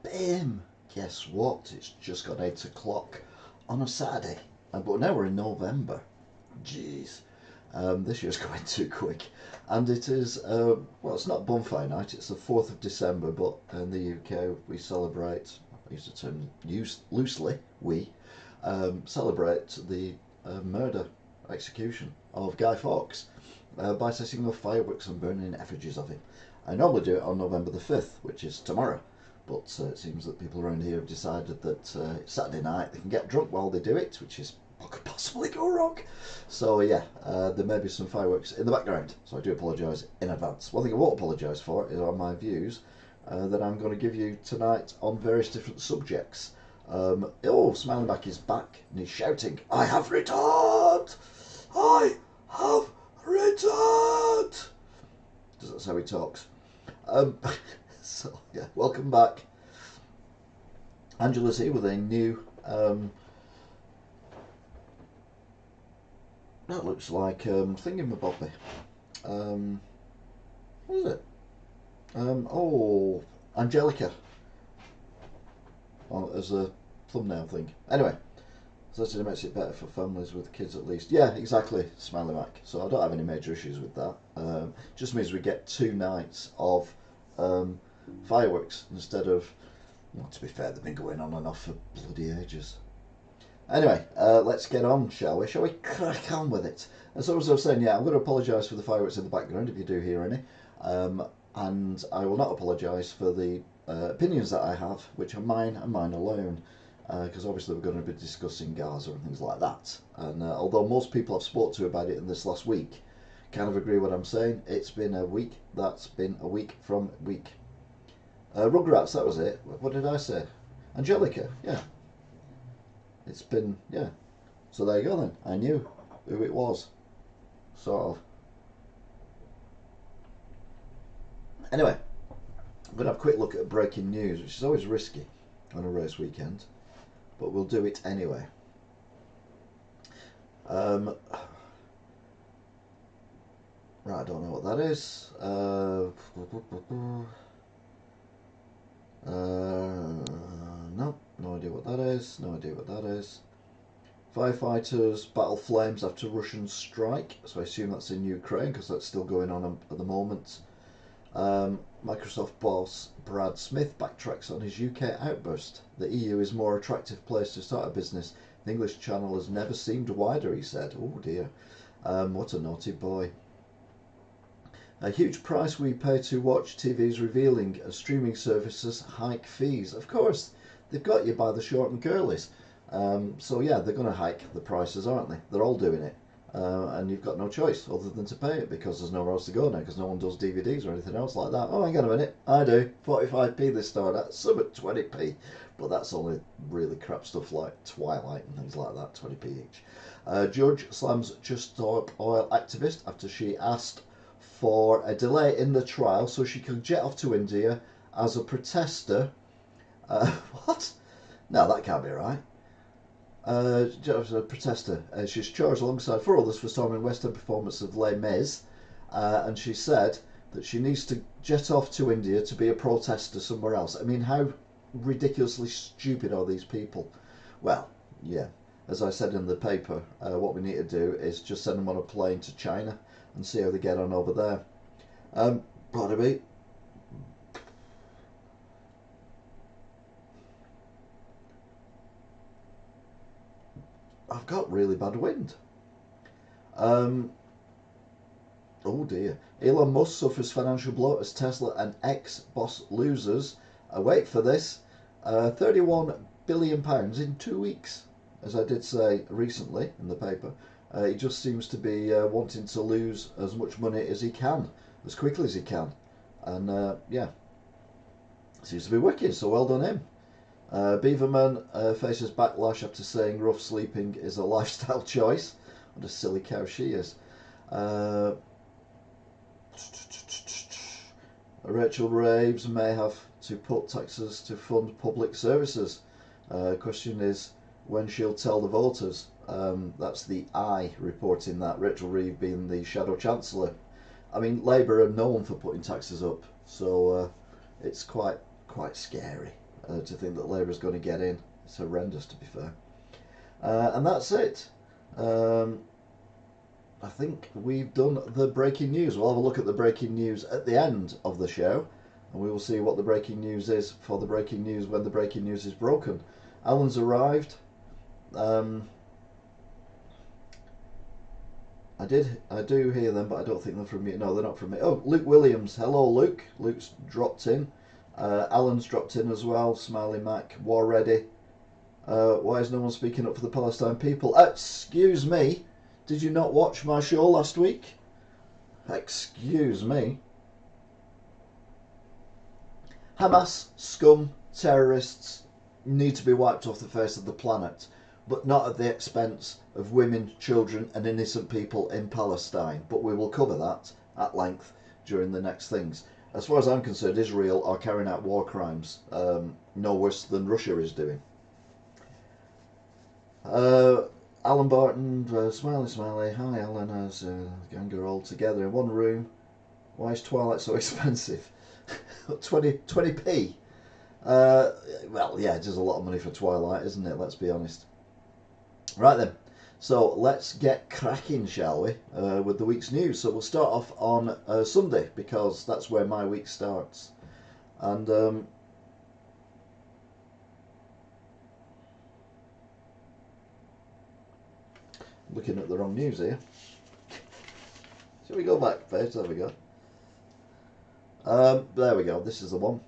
Bim! Guess what? It's just got 8 o'clock on a Saturday. But now we're in November. Jeez. This year's going too quick. And it is, well, it's not bonfire night, it's the 4th of December, but in the UK we celebrate, I use the term loosely, we celebrate the murder, execution of Guy Fawkes by setting off fireworks and burning effigies of him. I normally do it on November the 5th, which is tomorrow, but it seems that people around here have decided that it's Saturday night, they can get drunk while they do it, which is what could possibly go wrong. So yeah, there may be some fireworks in the background, so I do apologise in advance. One thing I won't apologise for is on my views that I'm going to give you tonight on various different subjects. Smiling Back is back and he's shouting, I have returned! I have returned! Because that's how he talks. So yeah, welcome back. Angela's here with a new that looks like thingamabobby. What is it? Angelica as a thumbnail thing. Anyway, so that makes it better for families with kids at least. Yeah, exactly, Smiley Mac. So I don't have any major issues with that. Just means we get 2 nights of fireworks instead of, well, to be fair, they've been going on and off for bloody ages. Anyway, let's get on, shall we? Shall we crack on with it? And so as I was saying, yeah, I'm going to apologise for the fireworks in the background if you do hear any. And I will not apologise for the opinions that I have, which are mine and mine alone. Because obviously we're going to be discussing Gaza and things like that. And although most people I've spoke to about it in this last week kind of agree what I'm saying, it's been a week that's been a week from week. Rugrats, that was it. What did I say? Angelica, yeah. It's been, yeah. So there you go then. I knew who it was. Sort of. Anyway, I'm going to have a quick look at breaking news, which is always risky on a race weekend. But we'll do it anyway. Right, I don't know what that is. No idea what that is. No idea what that is. Firefighters battle flames after Russian strike. So I assume that's in Ukraine because that's still going on at the moment. Microsoft boss Brad Smith backtracks on his UK outburst. The EU is a more attractive place to start a business. The English Channel has never seemed wider, he said. Oh dear. What a naughty boy. A huge price we pay to watch TV is revealing as streaming services hike fees. Of course, they've got you by the short and curlies. So yeah, they're going to hike the prices, aren't they? They're all doing it. And you've got no choice other than to pay it because there's nowhere else to go now because no one does DVDs or anything else like that. Oh, hang on a minute. I do. 45p this start at, some at 20p. But that's only really crap stuff like Twilight and things like that, 20p each. Judge slams Just Stop Oil activist after she asked for a delay in the trial so she could jet off to India as a protester. What? No, that can't be right. A protester. She's charged alongside 4 others for storming West End performance of Les Mis, and she said that she needs to jet off to India to be a protester somewhere else. I mean, how ridiculously stupid are these people? Well, yeah, as I said in the paper, what we need to do is just send them on a plane to China and see how they get on over there. Pardon me. I've got really bad wind. Oh dear. Elon Musk suffers financial blow as Tesla and ex-boss losers. Wait for this. £31 billion in 2 weeks. As I did say recently in the paper. He just seems to be wanting to lose as much money as he can, as quickly as he can. And yeah, seems to be working, so well done him. Beaverman faces backlash after saying rough sleeping is a lifestyle choice. What a silly cow she is. Rachel Reeves may have to put taxes to fund public services. Question is when she'll tell the voters. That's the I reporting that, Rachel Reeves being the Shadow Chancellor. I mean, Labour are known for putting taxes up, so it's quite scary. to think that Labour is going to get in. It's horrendous, to be fair. And that's it. I think we've done the breaking news. We'll have a look at the breaking news at the end of the show, and we will see what the breaking news is for the breaking news when the breaking news is broken. Alan's arrived. I do hear them, but I don't think they're from me. No, they're not from me. Oh, Luke Williams. Hello, Luke. Luke's dropped in. Alan's dropped in as well. Smiley Mac. War ready. Why is no one speaking up for the Palestine people? Excuse me. Did you not watch my show last week? Excuse me. Hamas, scum, terrorists need to be wiped off the face of the planet, but not at the expense of women, children and innocent people in Palestine. But we will cover that at length during the next things. As far as I'm concerned, Israel are carrying out war crimes, no worse than Russia is doing. Alan Barton, smiley, hi Alan, as a gang are all together in one room. Why is Twilight so expensive? 20p. Well, yeah, it is a lot of money for Twilight, isn't it? Let's be honest. Right then, so let's get cracking, shall we, with the week's news. So we'll start off on Sunday, because that's where my week starts. And looking at the wrong news here. Shall we go back page? There we go. There we go. This is the one.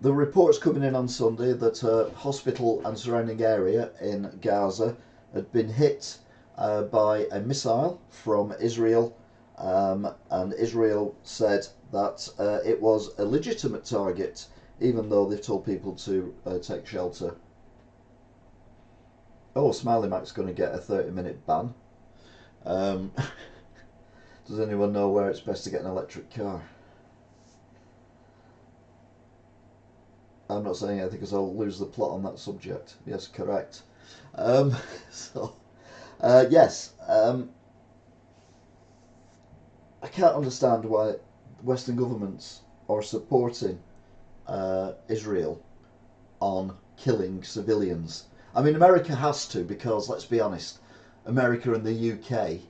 The reports coming in on Sunday that a hospital and surrounding area in Gaza had been hit by a missile from Israel, and Israel said that it was a legitimate target, even though they've told people to take shelter. Oh, Smiley Mac's going to get a 30-minute ban. Does anyone know where it's best to get an electric car? I'm not saying anything because I'll lose the plot on that subject. Yes, correct. Yes. I can't understand why Western governments are supporting Israel on killing civilians. I mean, America has to, because let's be honest, America and the UK,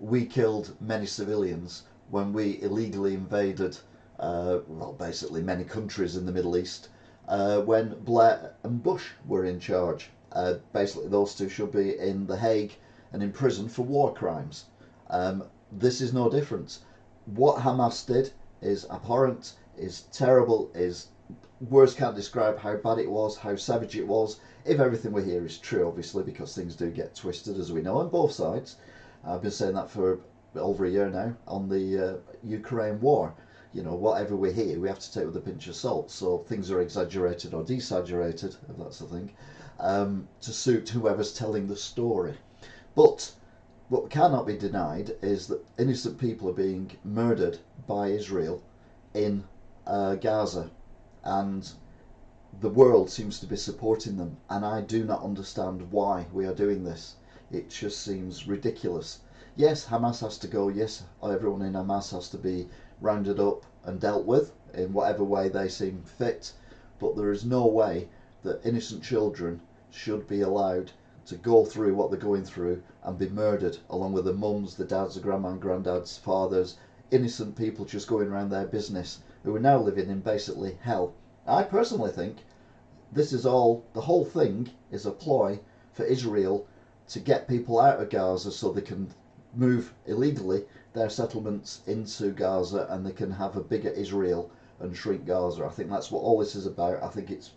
we killed many civilians when we illegally invaded, well, basically many countries in the Middle East, when Blair and Bush were in charge. Basically, those two should be in The Hague and in prison for war crimes. This is no different. What Hamas did is abhorrent, is terrible, is words can't describe how bad it was, how savage it was. If everything we hear is true, obviously, because things do get twisted, as we know, on both sides. I've been saying that for over a year now on the Ukraine war. You know, whatever we hear, we have to take with a pinch of salt. So things are exaggerated or desaturated, if that's the thing, to suit whoever's telling the story. But what cannot be denied is that innocent people are being murdered by Israel in Gaza, and the world seems to be supporting them, and I do not understand why we are doing this. It just seems ridiculous. Yes, Hamas has to go. Yes, everyone in Hamas has to be rounded up and dealt with in whatever way they seem fit, but there is no way that innocent children should be allowed to go through what they're going through and be murdered, along with the mums, the dads, the grandma and granddads, fathers, innocent people just going around their business, who are now living in basically hell. I personally think this is all, the whole thing is a ploy for Israel to get people out of Gaza so they can move illegally their settlements into Gaza and they can have a bigger Israel and shrink Gaza. I think that's what all this is about. I think it's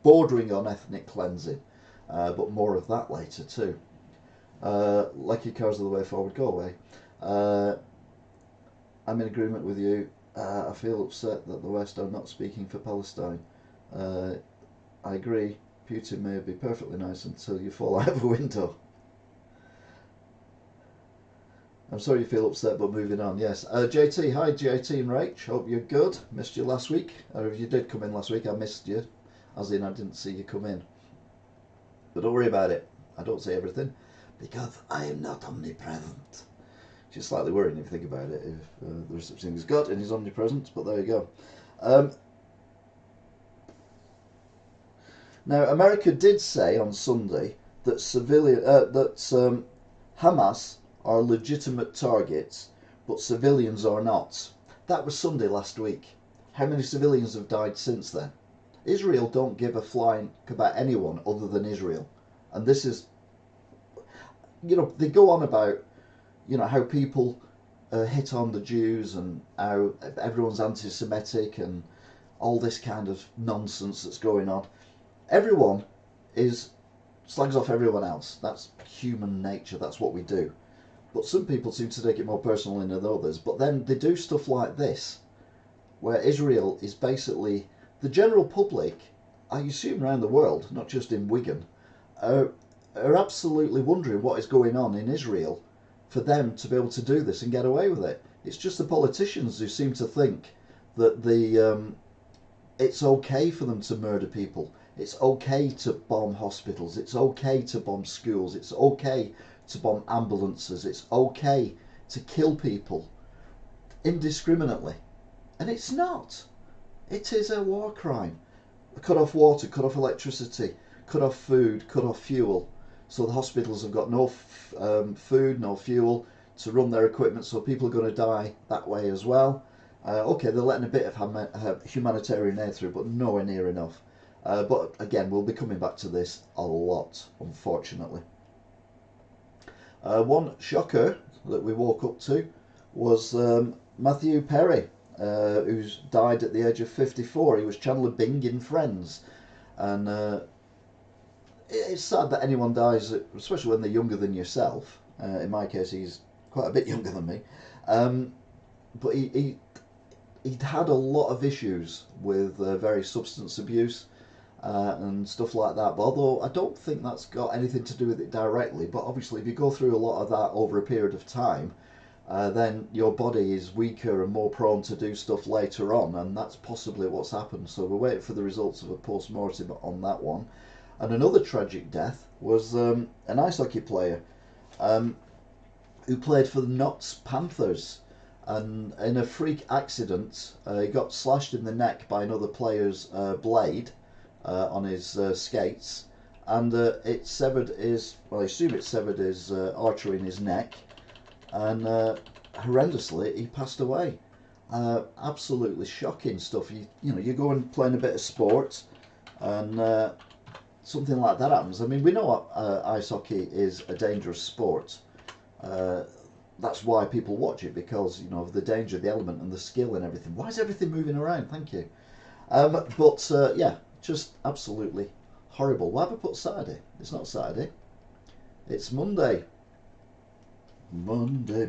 bordering on ethnic cleansing, but more of that later too. Like your cars are the way forward, go away. I'm in agreement with you. I feel upset that the West are not speaking for Palestine. I agree, Putin may be perfectly nice until you fall out of a window. I'm sorry you feel upset, but moving on. Yes, JT, hi JT and Rach, hope you're good. Missed you last week, or if you did come in last week, I missed you, as in I didn't see you come in. But don't worry about it, I don't say everything, because I am not omnipresent. Which is slightly worrying if you think about it, if there's such thing as God and he's omnipresent, but there you go. Now, America did say on Sunday that Hamas are legitimate targets, but civilians are not. That was Sunday last week. How many civilians have died since then? Israel don't give a flying about anyone other than Israel. And this is, they go on about, how people hit on the Jews and how everyone's anti-Semitic and all this kind of nonsense that's going on. Everyone slags off everyone else. That's human nature. That's what we do. But some people seem to take it more personally than others. But then they do stuff like this, where Israel is basically the general public, I assume around the world, not just in Wigan, are absolutely wondering what is going on in Israel for them to be able to do this and get away with it. It's just the politicians who seem to think that it's okay for them to murder people. It's okay to bomb hospitals. It's okay to bomb schools. It's okay to bomb ambulances. It's okay to kill people indiscriminately. And it's not. It is a war crime. Cut off water, cut off electricity, cut off food, cut off fuel. So the hospitals have got no food, no fuel to run their equipment, so people are going to die that way as well. Okay, they're letting a bit of humanitarian aid through, but nowhere near enough. But again, we'll be coming back to this a lot, unfortunately. One shocker that we woke up to was Matthew Perry, who's died at the age of 54. He was Chandler Bing in Friends. And it's sad that anyone dies, especially when they're younger than yourself. In my case, he's quite a bit younger than me. But he'd had a lot of issues with various substance abuse and stuff like that. But although I don't think that's got anything to do with it directly, but obviously if you go through a lot of that over a period of time, then your body is weaker and more prone to do stuff later on, and that's possibly what's happened. So we're waiting for the results of a post-mortem on that one. And another tragic death was an ice hockey player who played for the Notts Panthers, and in a freak accident he got slashed in the neck by another player's blade on his skates, and it severed his, well, I assume it severed his artery in his neck, and horrendously he passed away. Absolutely shocking stuff. You go and play a bit of sport and something like that happens. I mean, we know ice hockey is a dangerous sport. That's why people watch it, because of the danger, the element, and the skill and everything. Why is everything moving around? Thank you. But yeah, just absolutely horrible. Why have I put Saturday? It's not Saturday. It's Monday. Monday.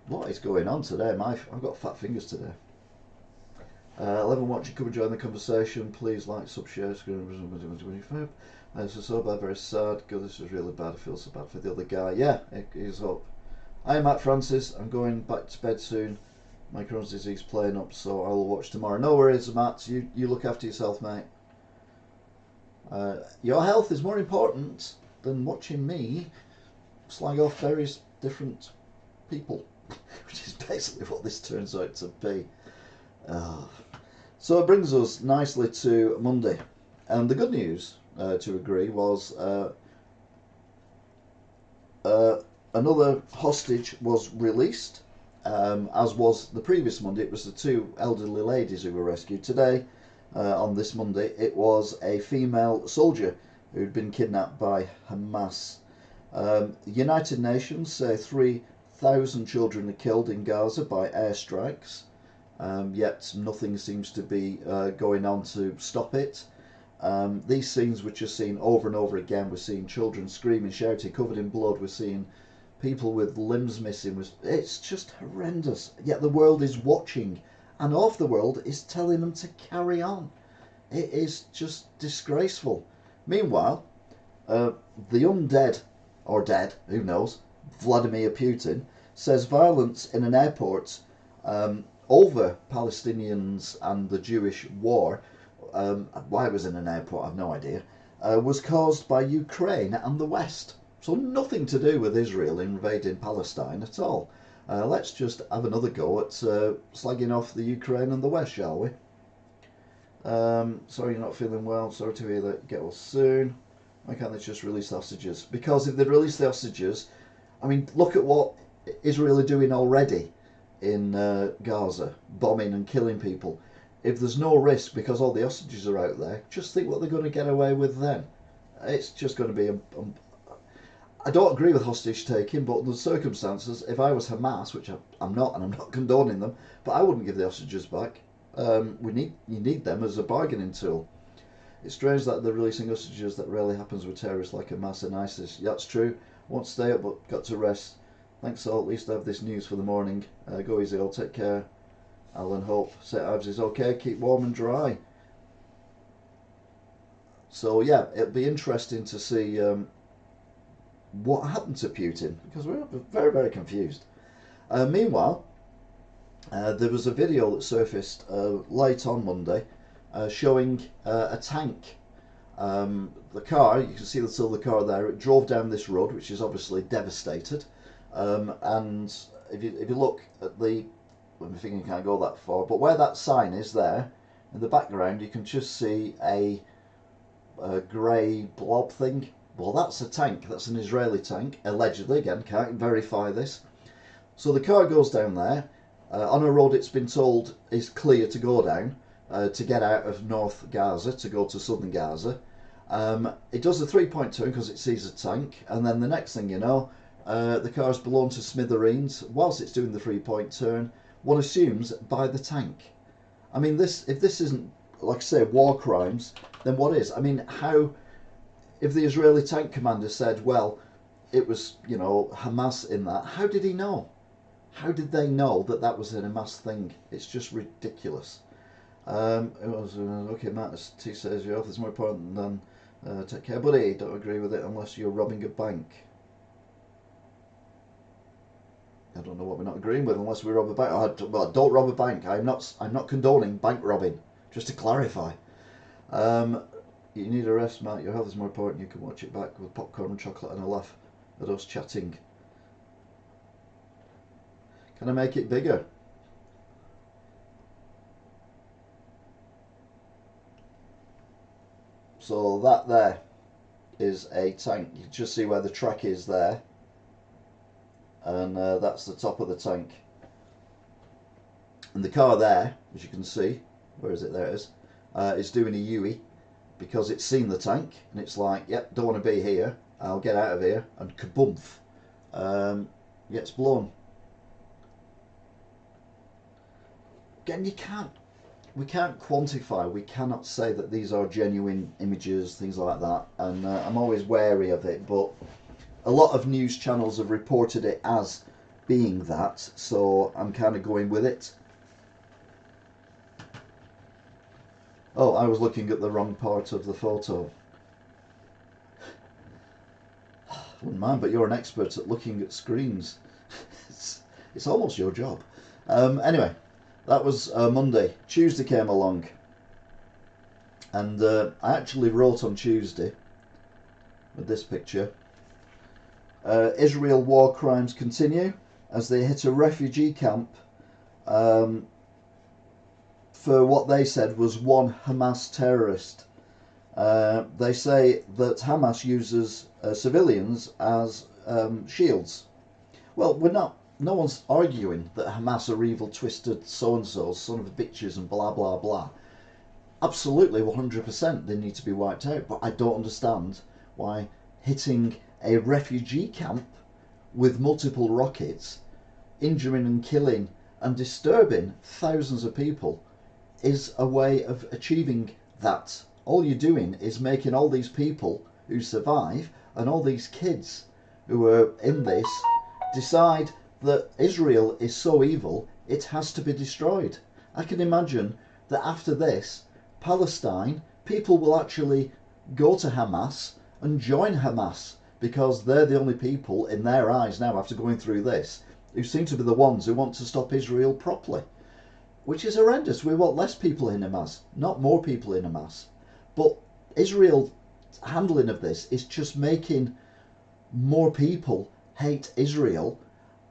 What is going on today? I've got fat fingers today. 11 watching, come and join the conversation. Please like, sub, share, screen. This is so bad, very sad. God, this is really bad. I feel so bad for the other guy. Yeah, it is up. I'm Matt Francis. I'm going back to bed soon. My Crohn's disease playing up, so I will watch tomorrow. No worries, Matt. You look after yourself, mate. Your health is more important than watching me slag off various different people, which is basically what this turns out to be. So it brings us nicely to Monday, and the good news, to agree, was another hostage was released, as was the previous Monday. It was the two elderly ladies who were rescued. Today, on this Monday, it was a female soldier who'd been kidnapped by Hamas. The United Nations say 3,000 children are killed in Gaza by airstrikes. Yet nothing seems to be going on to stop it. These scenes which are seen over and over again, we're seeing children screaming, shouting, covered in blood, we're seeing people with limbs missing. It's just horrendous. Yet the world is watching, and half the world is telling them to carry on. It is just disgraceful. Meanwhile, the undead, or dead, who knows, Vladimir Putin, says violence in an airport over Palestinians and the Jewish war, why it was in an airport, I've no idea, was caused by Ukraine and the West. So nothing to do with Israel invading Palestine at all. Let's just have another go at slagging off the Ukraine and the West, shall we? Sorry you're not feeling well. Sorry to hear that. Get well soon. Why can't they just release the hostages? Because if they release the hostages, I mean, look at what Israel are doing already in Gaza, bombing and killing people. If there's no risk because all the hostages are out there, just think what they're going to get away with then. It's just going to be I don't agree with hostage taking, but under the circumstances, if I was Hamas, which I'm not, and I'm not condoning them, but I wouldn't give the hostages back. You need them as a bargaining tool. It's strange that they're releasing hostages. That rarely happens with terrorists like Hamas and ISIS. Yeah, that's true. Won't stay up, but got to rest. Thanks all. At least I have this news for the morning. Go easy all. Take care. Alan Hope. St Ives is okay. Keep warm and dry. So yeah, it'll be interesting to see what happened to Putin, because we're very, very confused. Meanwhile, there was a video that surfaced late on Monday showing a tank. The car, you can see the car there, it drove down this road, which is obviously devastated. And if you look at the, I'm thinking you can't go that far, but where that sign is there, in the background, you can just see a grey blob thing. Well, that's a tank. That's an Israeli tank, allegedly. Again, can't verify this. So the car goes down there on a road it's been told is clear to go down to get out of North Gaza to go to Southern Gaza. It does a 3-point turn because it sees a tank, and then the next thing you know, the car's blown to smithereens whilst it's doing the 3-point turn. One assumes by the tank. I mean, if this isn't, like I say, war crimes, then what is? I mean, how? If the Israeli tank commander said, well, it was, Hamas in that, how did he know? How did they know that that was a Hamas thing? It's just ridiculous. Okay, Matt T says your health is more important than take care, buddy. Don't agree with it unless you're robbing a bank. I don't know what we're not agreeing with unless we rob a bank. Well, don't rob a bank. I'm not condoning bank robbing. Just to clarify. You need a rest, Matt. Your health is more important. You can watch it back with popcorn and chocolate and a laugh at us chatting. Can I make it bigger? So that there is a tank. You can just see where the track is there. And that's the top of the tank. And the car there, as you can see, where is it? There it is doing a U-E. Because it's seen the tank and it's like, yep, don't want to be here, I'll get out of here, and kaboomf, gets blown. Again, we can't quantify, we cannot say that these are genuine images, things like that, and I'm always wary of it, but a lot of news channels have reported it as being that, so I'm kind of going with it. Oh, I was looking at the wrong part of the photo. Wouldn't mind, but you're an expert at looking at screens. It's almost your job. Anyway, that was Monday. Tuesday came along. And I actually wrote on Tuesday, with this picture, Israel war crimes continue as they hit a refugee camp for what they said was one Hamas terrorist. They say that Hamas uses civilians as shields. Well, no one's arguing that Hamas are evil, twisted so-and-sos, son of bitches and blah blah blah. Absolutely 100% they need to be wiped out, but I don't understand why hitting a refugee camp with multiple rockets, injuring and killing and disturbing thousands of people is a way of achieving that. All you're doing is making all these people who survive and all these kids who are in this decide that Israel is so evil it has to be destroyed. I can imagine that after this, Palestine, people will actually go to Hamas and join Hamas because they're the only people in their eyes now, after going through this, who seem to be the ones who want to stop Israel properly. Which is horrendous. We want less people in Hamas, not more people in Hamas. But Israel's handling of this is just making more people hate Israel,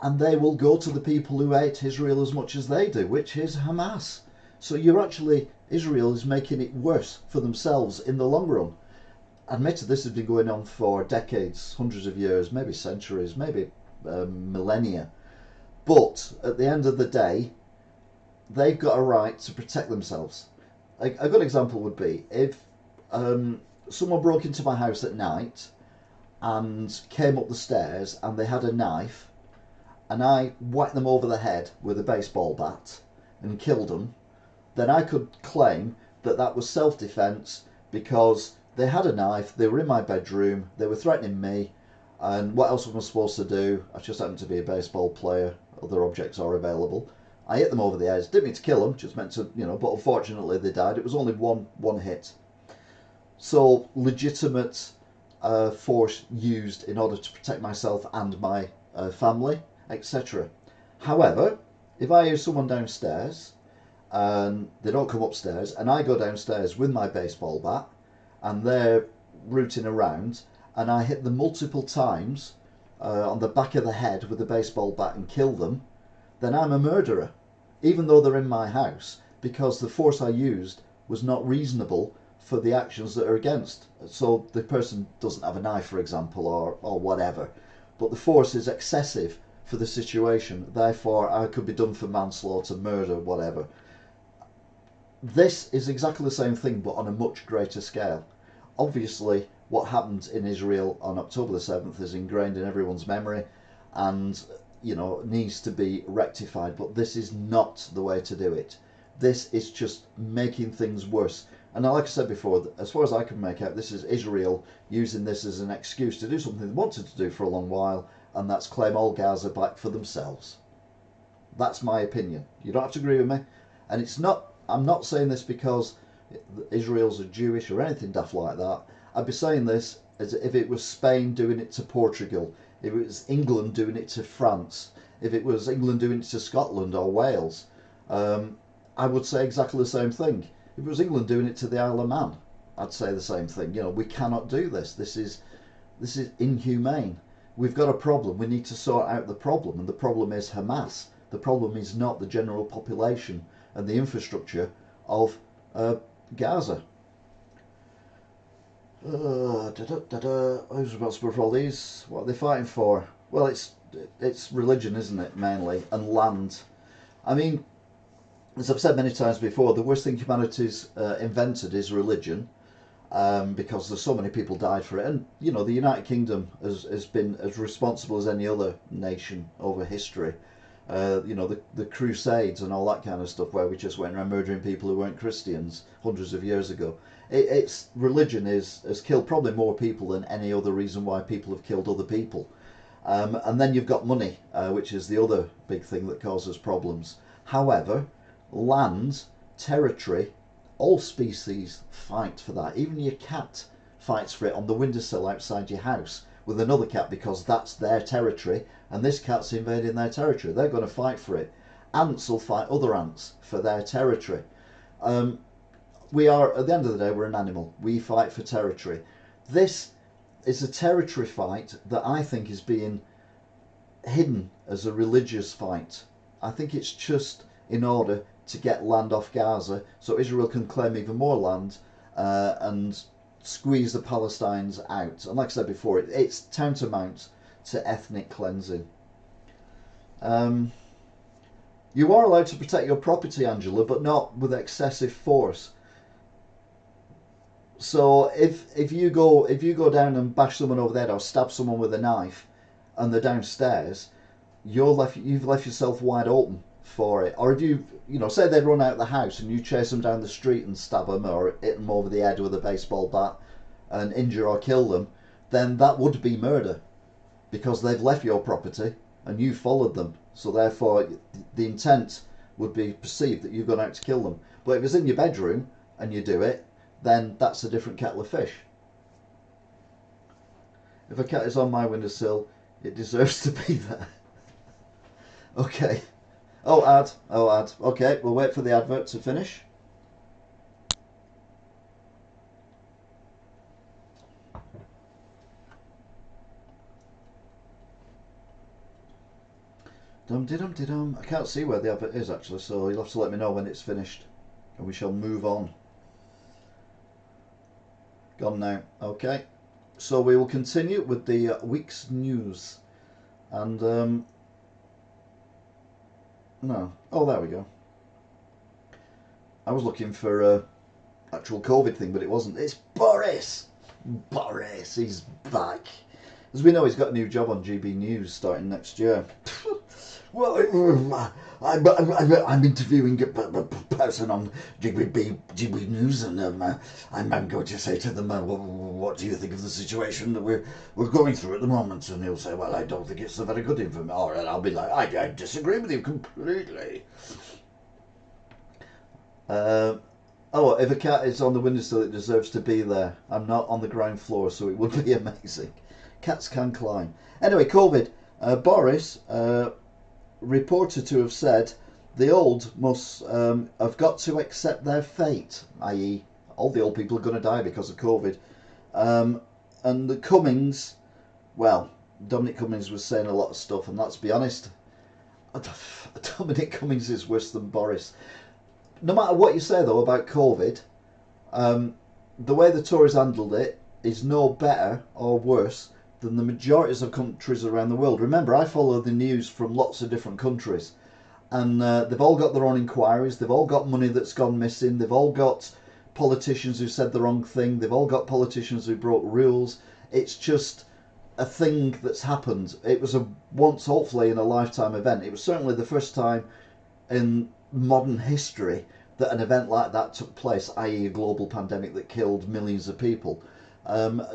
and they will go to the people who hate Israel as much as they do, which is Hamas. So you're actually, Israel is making it worse for themselves in the long run. Admitted this has been going on for decades, hundreds of years, maybe centuries, maybe millennia. But at the end of the day, they've got a right to protect themselves. A good example would be if someone broke into my house at night and came up the stairs and they had a knife and I whacked them over the head with a baseball bat and killed them, then I could claim that that was self-defense because they had a knife, they were in my bedroom, they were threatening me, and what else was I supposed to do? I just happened to be a baseball player, other objects are available. I hit them over the head, didn't mean to kill them, just meant to, but unfortunately they died. It was only one hit. So legitimate force used in order to protect myself and my family, etc. However, if I hear someone downstairs and they don't come upstairs and I go downstairs with my baseball bat and they're rooting around and I hit them multiple times on the back of the head with a baseball bat and kill them, then I'm a murderer, even though they're in my house, because the force I used was not reasonable for the actions that are against. So the person doesn't have a knife, for example, or whatever, but the force is excessive for the situation, therefore I could be done for manslaughter, murder, whatever. This is exactly the same thing but on a much greater scale. Obviously what happened in Israel on October the 7th is ingrained in everyone's memory and needs to be rectified, but this is not the way to do it. This is just making things worse. And like I said before, as far as I can make out, this is Israel using this as an excuse to do something they wanted to do for a long while, and that's claim all Gaza back for themselves. That's my opinion. You don't have to agree with me. And I'm not saying this because Israel's are Jewish or anything daft like that. I'd be saying this as if it was Spain doing it to Portugal, if it was England doing it to France, if it was England doing it to Scotland or Wales. I would say exactly the same thing. If it was England doing it to the Isle of Man, I'd say the same thing. We cannot do this. This is inhumane. We've got a problem. We need to sort out the problem, and the problem is Hamas. The problem is not the general population and the infrastructure of Gaza. Who's responsible for all these? What are they fighting for? Well, it's religion, isn't it, mainly, and land. I mean, as I've said many times before, the worst thing humanity's invented is religion, because there's so many people died for it. And the United Kingdom has been as responsible as any other nation over history. The Crusades and all that kind of stuff, where we just went around murdering people who weren't Christians hundreds of years ago. It's religion has killed probably more people than any other reason why people have killed other people. And then you've got money, which is the other big thing that causes problems. However, land, territory, all species fight for that. Even your cat fights for it on the windowsill outside your house with another cat, because that's their territory and this cat's invading their territory. They're going to fight for it. Ants will fight other ants for their territory. We are, at the end of the day, we're an animal. We fight for territory. This is a territory fight that I think is being hidden as a religious fight. I think it's just in order to get land off Gaza so Israel can claim even more land and squeeze the Palestinians out. And like I said before, it's tantamount to ethnic cleansing. You are allowed to protect your property, Angela, but not with excessive force. So if you go down and bash someone over the head or stab someone with a knife and they're downstairs, you've left yourself wide open for it. Or if say they run out the house and you chase them down the street and stab them or hit them over the head with a baseball bat and injure or kill them, then that would be murder, because they've left your property and you followed them. So therefore the intent would be perceived that you've gone out to kill them. But if it's in your bedroom and you do it, then that's a different kettle of fish. If a cat is on my windowsill, it deserves to be there. Okay. Oh, ad. Okay, we'll wait for the advert to finish. Dum-de-dum-de-dum. I can't see where the advert is, actually, so you'll have to let me know when it's finished. and we shall move on. Gone now. Okay. So we will continue with the week's news. And, no. Oh, there we go. I was looking for actual COVID thing, but it wasn't. It's Boris! Boris, he's back. As we know, he's got a new job on GB News starting next year. Well, I'm interviewing a person on GB News, and I'm going to say to them, what do you think of the situation that we're going through at the moment? And he'll say, well, I don't think it's a very good information. Or I'll be like, I disagree with you completely. Oh, if a cat is on the windowsill, it deserves to be there. I'm not on the ground floor, so it would be amazing. Cats can climb. Anyway, COVID. Boris reported to have said the old must have got to accept their fate, i.e. all the old people are going to die because of COVID. And the Cummings, well, Dominic Cummings was saying a lot of stuff, and let's be honest, Dominic Cummings is worse than Boris. No matter what you say, though, about COVID, the way the Tories handled it is no better or worse than the majorities of countries around the world. Remember, I follow the news from lots of different countries, and they've all got their own inquiries, they've all got money that's gone missing, they've all got politicians who said the wrong thing, they've all got politicians who broke rules. It's just a thing that's happened. It was a once, hopefully, in a lifetime event. It was certainly the first time in modern history that an event like that took place, i.e. a global pandemic that killed millions of people.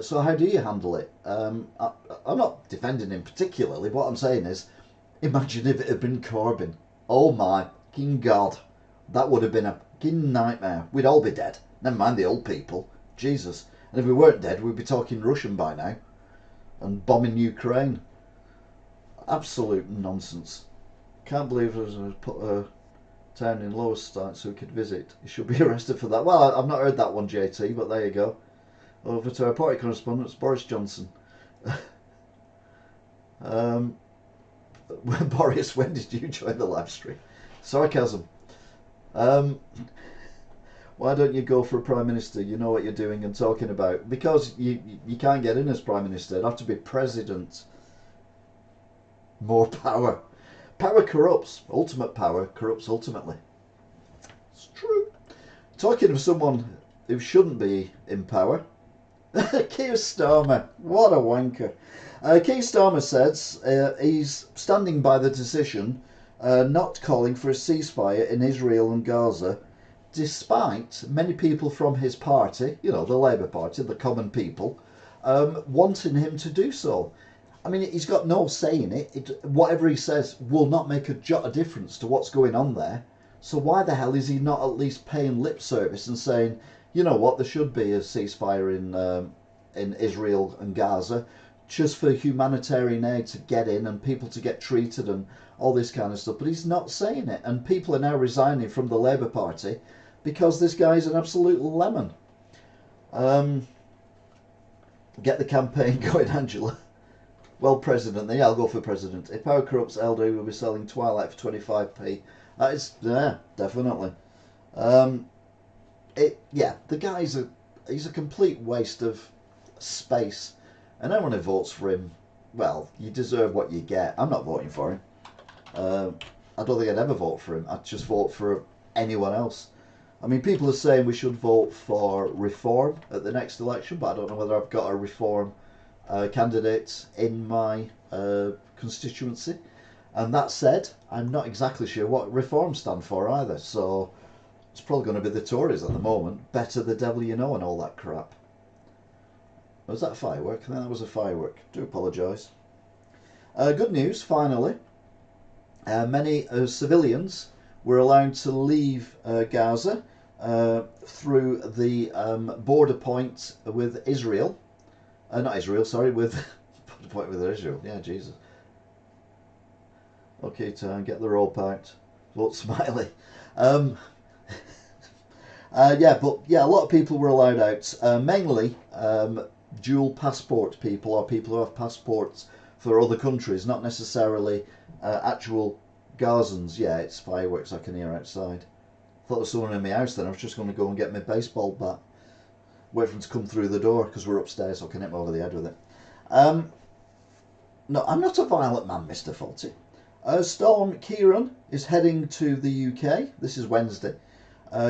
So how do you handle it? I'm not defending him particularly. What I'm saying is, imagine if it had been Corbyn. Oh my fucking God. That would have been a fucking nightmare. We'd all be dead. Never mind the old people. Jesus. And if we weren't dead, we'd be talking Russian by now. And bombing Ukraine. Absolute nonsense. Can't believe there's put a town in Lowestoft so we could visit. He should be arrested for that. Well, I've not heard that one, JT, but there you go. Over to our party correspondent, Boris Johnson. Boris, when did you join the live stream? Sarcasm. Why don't you go for a Prime Minister? You know what you're doing and talking about. Because you can't get in as Prime Minister. It'd have to be President. More power. Power corrupts. Ultimate power corrupts ultimately. It's true. Talking of someone who shouldn't be in power. Keir Starmer, what a wanker. Keir Starmer says he's standing by the decision not calling for a ceasefire in Israel and Gaza, despite many people from his party, you know, the Labour Party, the common people, wanting him to do so. I mean, he's got no say in it. Whatever he says will not make a jot of difference to what's going on there. So why the hell is he not at least paying lip service and saying, you know what, there should be a ceasefire in Israel and Gaza, just for humanitarian aid to get in and people to get treated and all this kind of stuff. But he's not saying it, and people are now resigning from the Labour Party because this guy's an absolute lemon. Get the campaign going, Angela. Well, President, yeah, I'll go for President. If power corrupts, LD will be selling Twilight for 25p. That is, yeah, definitely. Yeah, the guy's he's a complete waste of space, and anyone who votes for him, well, you deserve what you get. I'm not voting for him. I don't think I'd ever vote for him. I'd just vote for anyone else. I mean, people are saying we should vote for reform at the next election, but I don't know whether I've got a reform candidate in my constituency. And that said, I'm not exactly sure what reform stand for either, so it's probably going to be the Tories at the moment. Better the devil you know and all that crap. Was that a firework? I think that was a firework. Do apologise. Good news, finally. Many civilians were allowed to leave Gaza through the border point with Israel. Not Israel, sorry, with border point with Israel. Yeah, Jesus. Okay, time, get the rope out. Vote Smiley. Yeah, but yeah, a lot of people were allowed out. Mainly dual passport people, or people who have passports for other countries, not necessarily actual Gazans. Yeah, it's fireworks I can hear outside. Thought there was someone in my house then. I was just going to go and get my baseball bat. Wait for him to come through the door because we're upstairs, so I can hit him over the head with it. No, I'm not a violent man, Mr. Faulty. Storm Kieran is heading to the UK. This is Wednesday.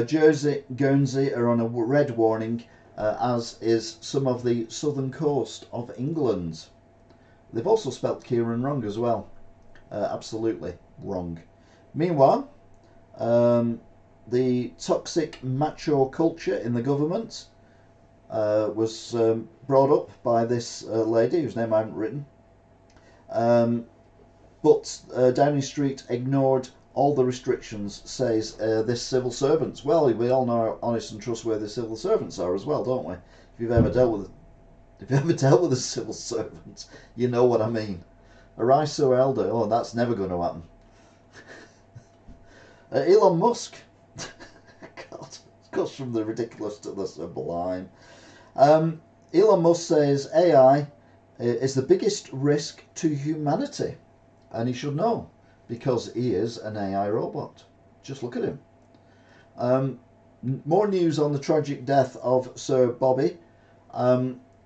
Jersey, Guernsey are on a red warning, as is some of the southern coast of England. They've also spelt Kieran wrong as well. Absolutely wrong. Meanwhile, the toxic macho culture in the government was brought up by this lady whose name I haven't written. But Downing Street ignored all the restrictions, says this civil servant. Well, we all know how honest and trustworthy civil servants are as well, don't we? If you've ever dealt with a civil servant, you know what I mean. Arise so elder. Oh, that's never going to happen. Elon Musk. God, it goes from the ridiculous to the sublime. Elon Musk says AI is the biggest risk to humanity, and he should know because he is an AI robot. Just look at him. More news on the tragic death of Sir Bobby.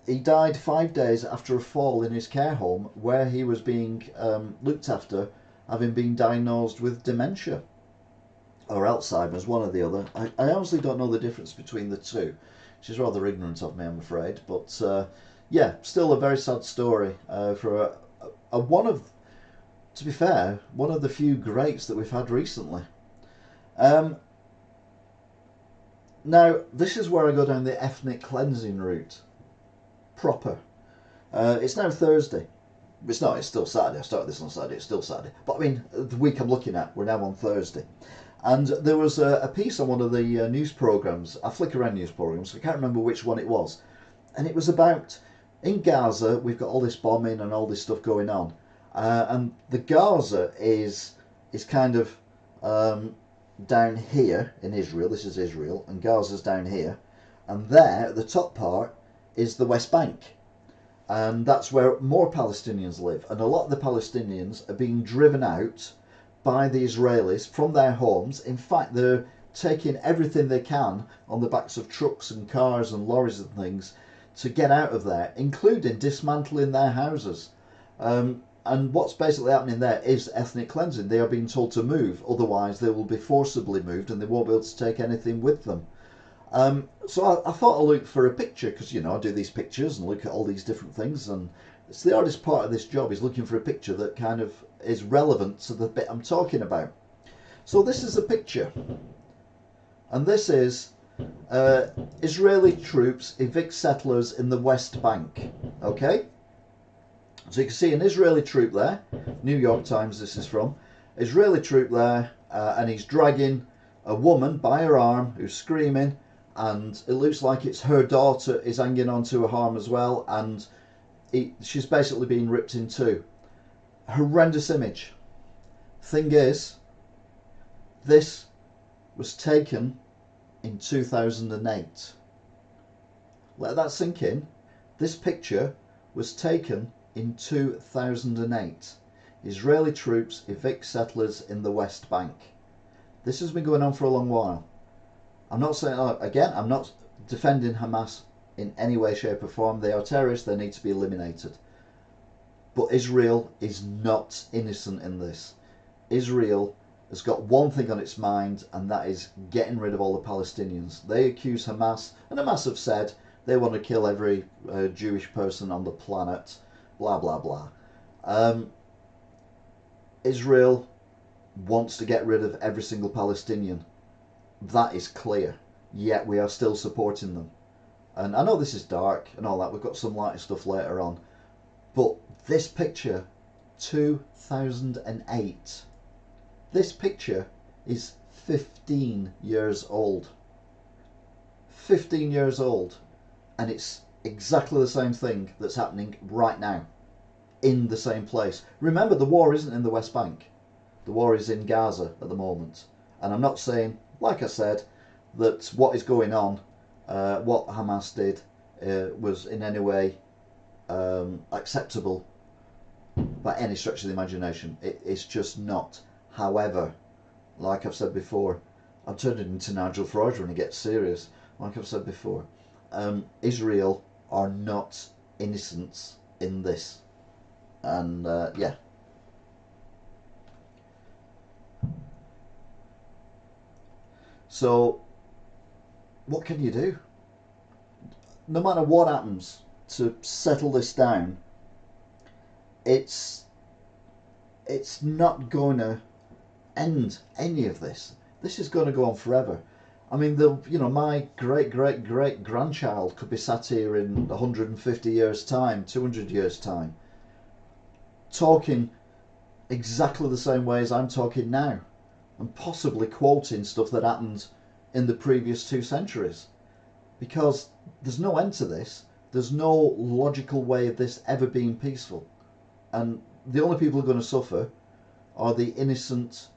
He died 5 days after a fall in his care home where he was being looked after, having been diagnosed with dementia or Alzheimer's, one or the other. I honestly don't know the difference between the two, which is rather ignorant of me, I'm afraid. But yeah, still a very sad story for a one of, to be fair, one of the few greats that we've had recently. Now, this is where I go down the ethnic cleansing route. Proper. It's now Thursday. It's not, it's still Saturday. I started this on Saturday, it's still Saturday. But I mean, the week I'm looking at, we're now on Thursday. And there was a piece on one of the news programmes, a flick around news programmes, I can't remember which one it was. And it was about, in Gaza, we've got all this bombing and all this stuff going on. And the Gaza is kind of down here in Israel. This is Israel, and Gaza's down here. And there, the top part, is the West Bank. And that's where more Palestinians live. And a lot of the Palestinians are being driven out by the Israelis from their homes. In fact, they're taking everything they can on the backs of trucks and cars and lorries and things to get out of there, including dismantling their houses. And what's basically happening there is ethnic cleansing. They are being told to move, otherwise they will be forcibly moved and they won't be able to take anything with them. So I thought I'd look for a picture, because, you know, I do these pictures and look at all these different things, and it's the hardest part of this job is looking for a picture that kind of is relevant to the bit I'm talking about. So this is a picture, and this is Israeli troops evict settlers in the West Bank. Okay, so you can see an Israeli troop there. New York Times this is from. Israeli troop there, and he's dragging a woman by her arm who's screaming, and it looks like it's her daughter is hanging onto her arm as well, and she's basically being ripped in two. Horrendous image. Thing is, this was taken in 2008. Let that sink in. This picture was taken in 2008. Israeli troops evict settlers in the West Bank. This has been going on for a long while. I'm not saying, again, I'm not defending Hamas in any way, shape or form. They are terrorists, they need to be eliminated. But Israel is not innocent in this. Israel has got one thing on its mind, and that is getting rid of all the Palestinians. They accuse Hamas, and Hamas have said they want to kill every Jewish person on the planet, blah, blah, blah. Israel wants to get rid of every single Palestinian. That is clear, yet we are still supporting them. And I know this is dark and all that, we've got some lighter stuff later on, but this picture, 2008, this picture is 15 years old. 15 years old, and it's exactly the same thing that's happening right now, in the same place. Remember, the war isn't in the West Bank, the war is in Gaza at the moment. And I'm not saying, like I said, that what is going on, what Hamas did, was in any way acceptable by any stretch of the imagination. It's just not. However, like I've said before, I've turned it into Nigel Farage when he gets serious. Like I've said before, Israel are not innocents in this, and yeah. So what can you do? No matter what happens to settle this down, it's not going to end any of this. This is going to go on forever. I mean, my great great great grandchild could be sat here in 150 years' time, 200 years' time, talking exactly the same way as I'm talking now, and possibly quoting stuff that happened in the previous 2 centuries. Because there's no end to this. There's no logical way of this ever being peaceful. And the only people who are going to suffer are the innocent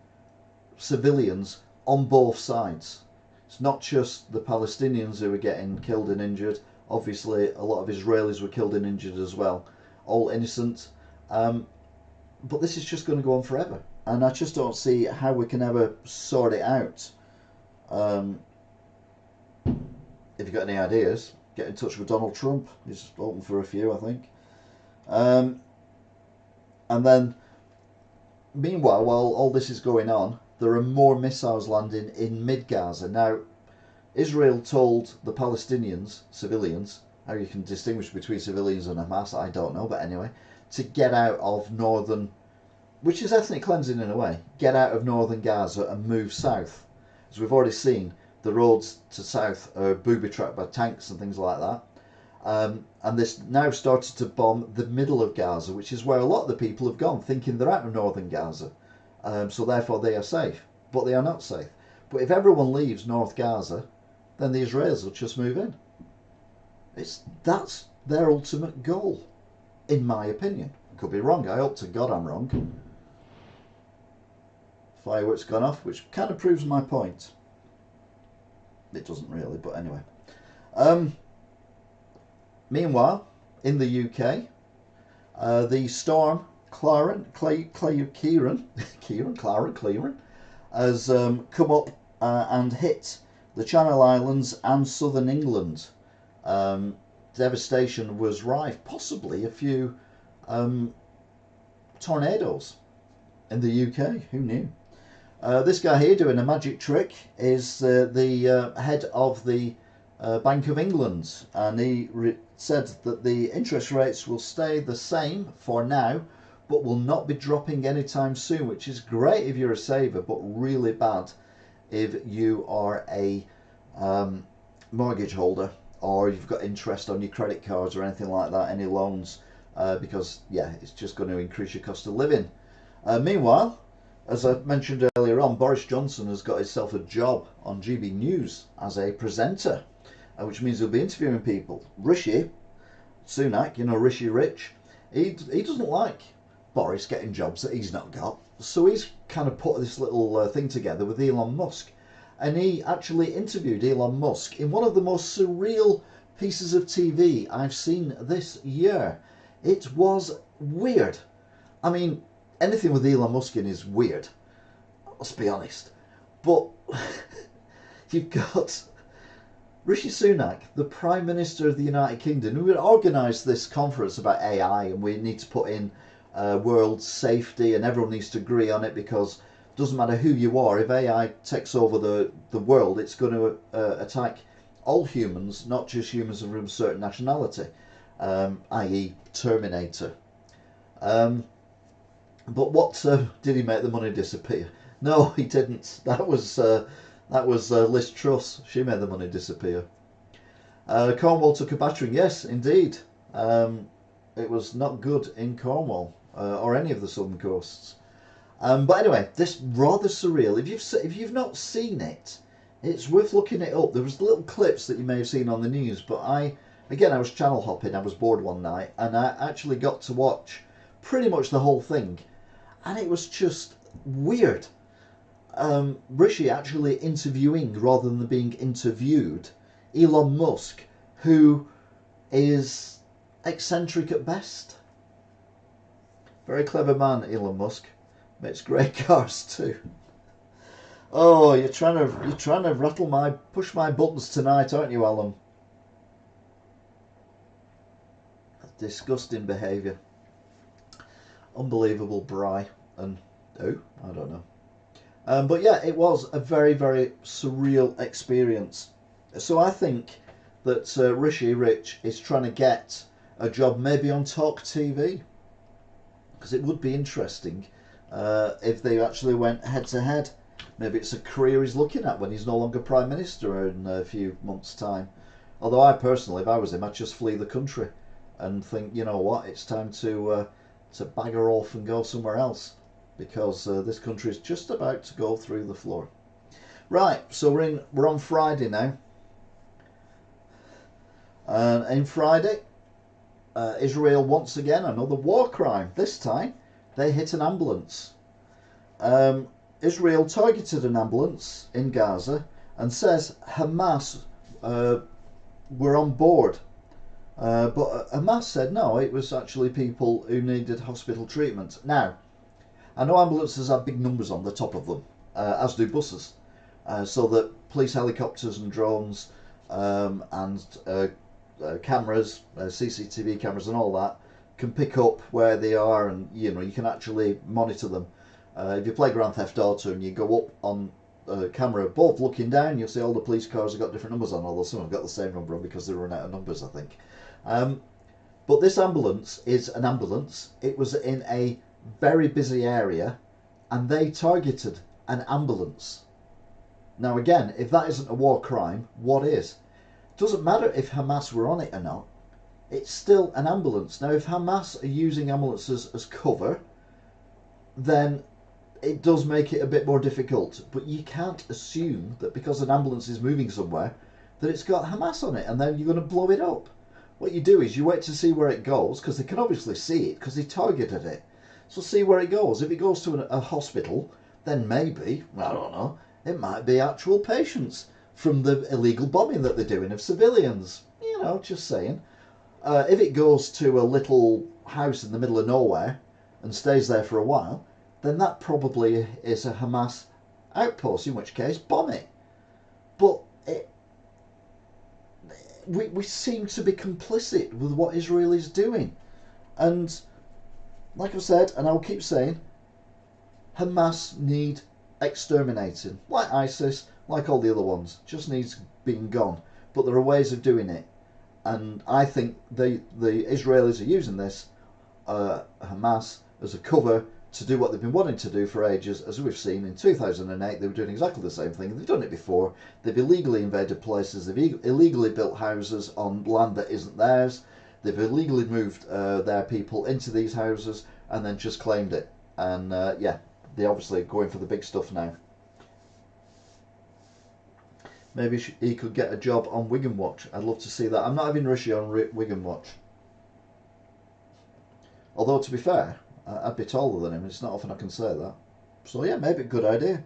civilians on both sides. It's not just the Palestinians who are getting killed and injured. Obviously, a lot of Israelis were killed and injured as well. All innocent. But this is just going to go on forever. And I just don't see how we can ever sort it out. If you've got any ideas, get in touch with Donald Trump. He's open for a few, I think. And then, meanwhile, while all this is going on, there are more missiles landing in mid-Gaza. Now, Israel told the Palestinians, civilians, how you can distinguish between civilians and Hamas, I don't know, but anyway, to get out of northern, which is ethnic cleansing in a way, get out of northern Gaza and move south. As we've already seen, the roads to south are booby-trapped by tanks and things like that. And this now started to bomb the middle of Gaza, which is where a lot of the people have gone, thinking they're out of northern Gaza. So therefore they are safe. But they are not safe. But if everyone leaves North Gaza, then the Israelis will just move in. That's their ultimate goal, in my opinion. Could be wrong. I hope to God I'm wrong. Fireworks gone off, which kind of proves my point. It doesn't really, but anyway. Meanwhile, in the UK, the storm Kieran has come up and hit the Channel Islands and southern England. Devastation was rife, possibly a few tornadoes in the UK. Who knew? This guy here doing a magic trick is the head of the Bank of England, and he said that the interest rates will stay the same for now, but will not be dropping anytime soon, which is great if you're a saver, but really bad if you are a mortgage holder or you've got interest on your credit cards or anything like that, any loans, because yeah, it's just going to increase your cost of living. Meanwhile, as I mentioned earlier on, Boris Johnson has got himself a job on GB News as a presenter, which means he'll be interviewing people. Rishi Sunak, Rishi Rich, he doesn't like Boris getting jobs that he's not got. So he's kind of put this little thing together with Elon Musk. And he actually interviewed Elon Musk in one of the most surreal pieces of TV I've seen this year. It was weird. I mean, anything with Elon Musk in is weird. Let's be honest. But you've got Rishi Sunak, the Prime Minister of the United Kingdom, who had organised this conference about AI, and we need to put in world safety and everyone needs to agree on it, because it doesn't matter who you are, if AI takes over the world, it's going to attack all humans, not just humans of a certain nationality, i.e. Terminator. But what did he make the money disappear? No, he didn't. That was Liz Truss. She made the money disappear. Cornwall took a battering. Yes, indeed. It was not good in Cornwall or any of the southern coasts. But anyway, this rather surreal. If you've not seen it, it's worth looking it up. There was little clips that you may have seen on the news, but I was channel hopping. I was bored one night, and I actually got to watch pretty much the whole thing, and it was just weird. Rishi actually interviewing rather than being interviewed Elon Musk, who is eccentric at best. Very clever man, Elon Musk. Makes great cars too. Oh, you're trying to push my buttons tonight, aren't you, Alan? Disgusting behaviour. Unbelievable Bry. And oh, I don't know. But yeah, it was a very, very surreal experience. So I think that Rishi Rich is trying to get a job maybe on Talk TV, because it would be interesting if they actually went head to head. Maybe it's a career he's looking at when he's no longer Prime Minister in a few months' time. Although I personally, if I was him, I'd just flee the country and think, you know what, it's time to bagger off and go somewhere else, because this country is just about to go through the floor. Right, so we're on Friday now, and in Friday, Israel once again another war crime. This time, they hit an ambulance. Israel targeted an ambulance in Gaza and says Hamas were on board. But Hamas said no, it was actually people who needed hospital treatment. Now, I know ambulances have big numbers on the top of them, as do buses, so that police helicopters and drones and cameras, CCTV cameras and all that, can pick up where they are, and you know you can actually monitor them. If you play Grand Theft Auto and you go up on camera above looking down, you'll see all the police cars have got different numbers on, although some have got the same number on because they run out of numbers, I think. But this ambulance is an ambulance. It was in a very busy area and they targeted an ambulance. Now again, if that isn't a war crime, what is? Doesn't matter if Hamas were on it or not, it's still an ambulance. Now if Hamas are using ambulances as cover, then it does make it a bit more difficult, but you can't assume that because an ambulance is moving somewhere that it's got Hamas on it and then you're going to blow it up. What you do is you wait to see where it goes, because they can obviously see it because they targeted it. So see where it goes. If it goes to a hospital, then maybe, I don't know, it might be actual patients from the illegal bombing that they're doing of civilians. You know, just saying. If it goes to a little house in the middle of nowhere and stays there for a while, then that probably is a Hamas outpost, in which case bomb it. But we seem to be complicit with what Israel is doing. And like I've said, and I'll keep saying, Hamas need exterminating. Like ISIS, like all the other ones. Just needs being gone. But there are ways of doing it. And I think the Israelis are using this, Hamas, as a cover to do what they've been wanting to do for ages. As we've seen in 2008, they were doing exactly the same thing. They've done it before. They've illegally invaded places. They've illegally built houses on land that isn't theirs. They've illegally moved their people into these houses and then just claimed it. And yeah, they're obviously going for the big stuff now. Maybe he could get a job on Wigan Watch. I'd love to see that. I'm not having Rishi on Wigan Watch. Although, to be fair, I'd be taller than him. It's not often I can say that. So yeah, maybe a good idea.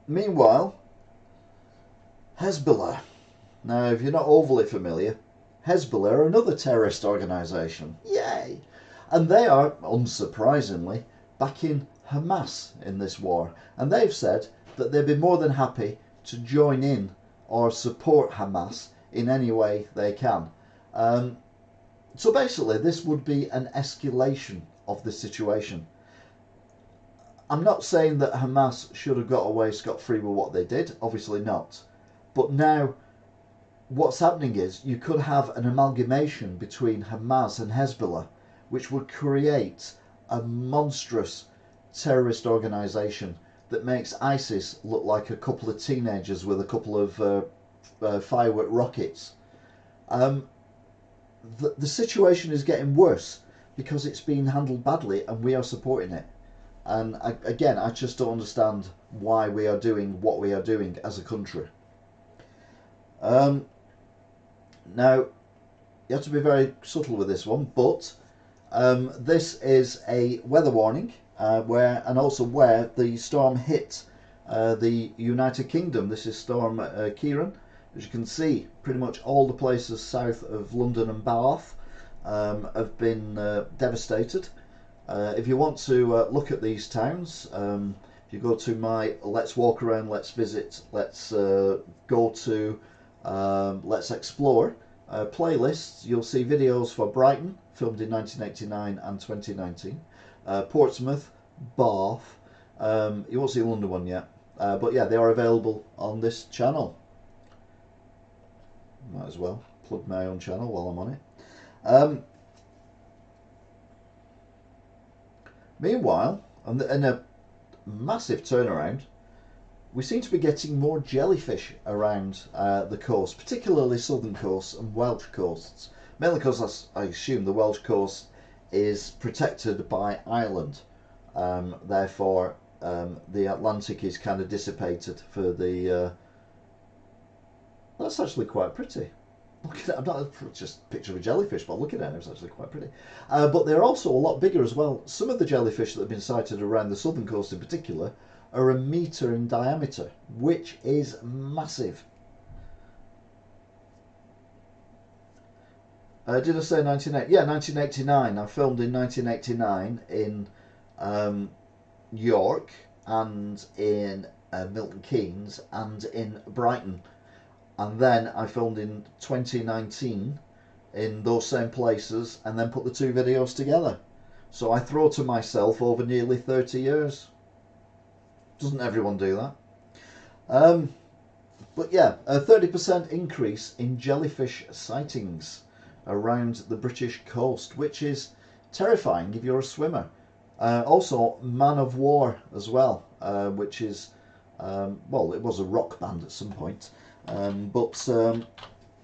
Meanwhile, Hezbollah. Now, if you're not overly familiar, Hezbollah are another terrorist organisation. Yay! And they are, unsurprisingly, backing Hamas in this war. And they've said that they'd be more than happy to join in or support Hamas in any way they can. So basically, this would be an escalation of the situation. I'm not saying that Hamas should have got away scot-free with what they did, obviously not. But now, what's happening is you could have an amalgamation between Hamas and Hezbollah, which would create a monstrous terrorist organisation that makes ISIS look like a couple of teenagers with a couple of firework rockets. The situation is getting worse because it's being handled badly and we are supporting it. And again, I just don't understand why we are doing what we are doing as a country. Now, you have to be very subtle with this one, but this is a weather warning where the storm hit the United Kingdom. This is Storm Kieran. As you can see, pretty much all the places south of London and Bath have been devastated. If you want to look at these towns, If you go to my Let's Walk Around, Let's Visit, Let's Go to, Let's Explore playlists, you'll see videos for Brighton, filmed in 1989 and 2019, Portsmouth, Bath. You won't see the London one yet, but yeah, they are available on this channel. Might as well plug my own channel while I'm on it. Meanwhile, in a massive turnaround, we seem to be getting more jellyfish around the coast, particularly southern coasts and Welsh coasts. Mainly because I assume the Welsh coast is protected by Ireland. Therefore, the Atlantic is kind of dissipated for the... that's actually quite pretty. Look at it, I'm not just a picture of a jellyfish, but looking at it, it's actually quite pretty. But they're also a lot bigger as well. Some of the jellyfish that have been sighted around the southern coast in particular are 1 metre in diameter, which is massive. Did I say 1980? Yeah, 1989. I filmed in 1989 in York and in Milton Keynes and in Brighton. And then I filmed in 2019 in those same places and then put the two videos together. So I throw to myself over nearly 30 years. Doesn't everyone do that? But yeah, a 30% increase in jellyfish sightings around the British coast, which is terrifying if you're a swimmer. Also, Man of War as well, which is, well, it was a rock band at some point. But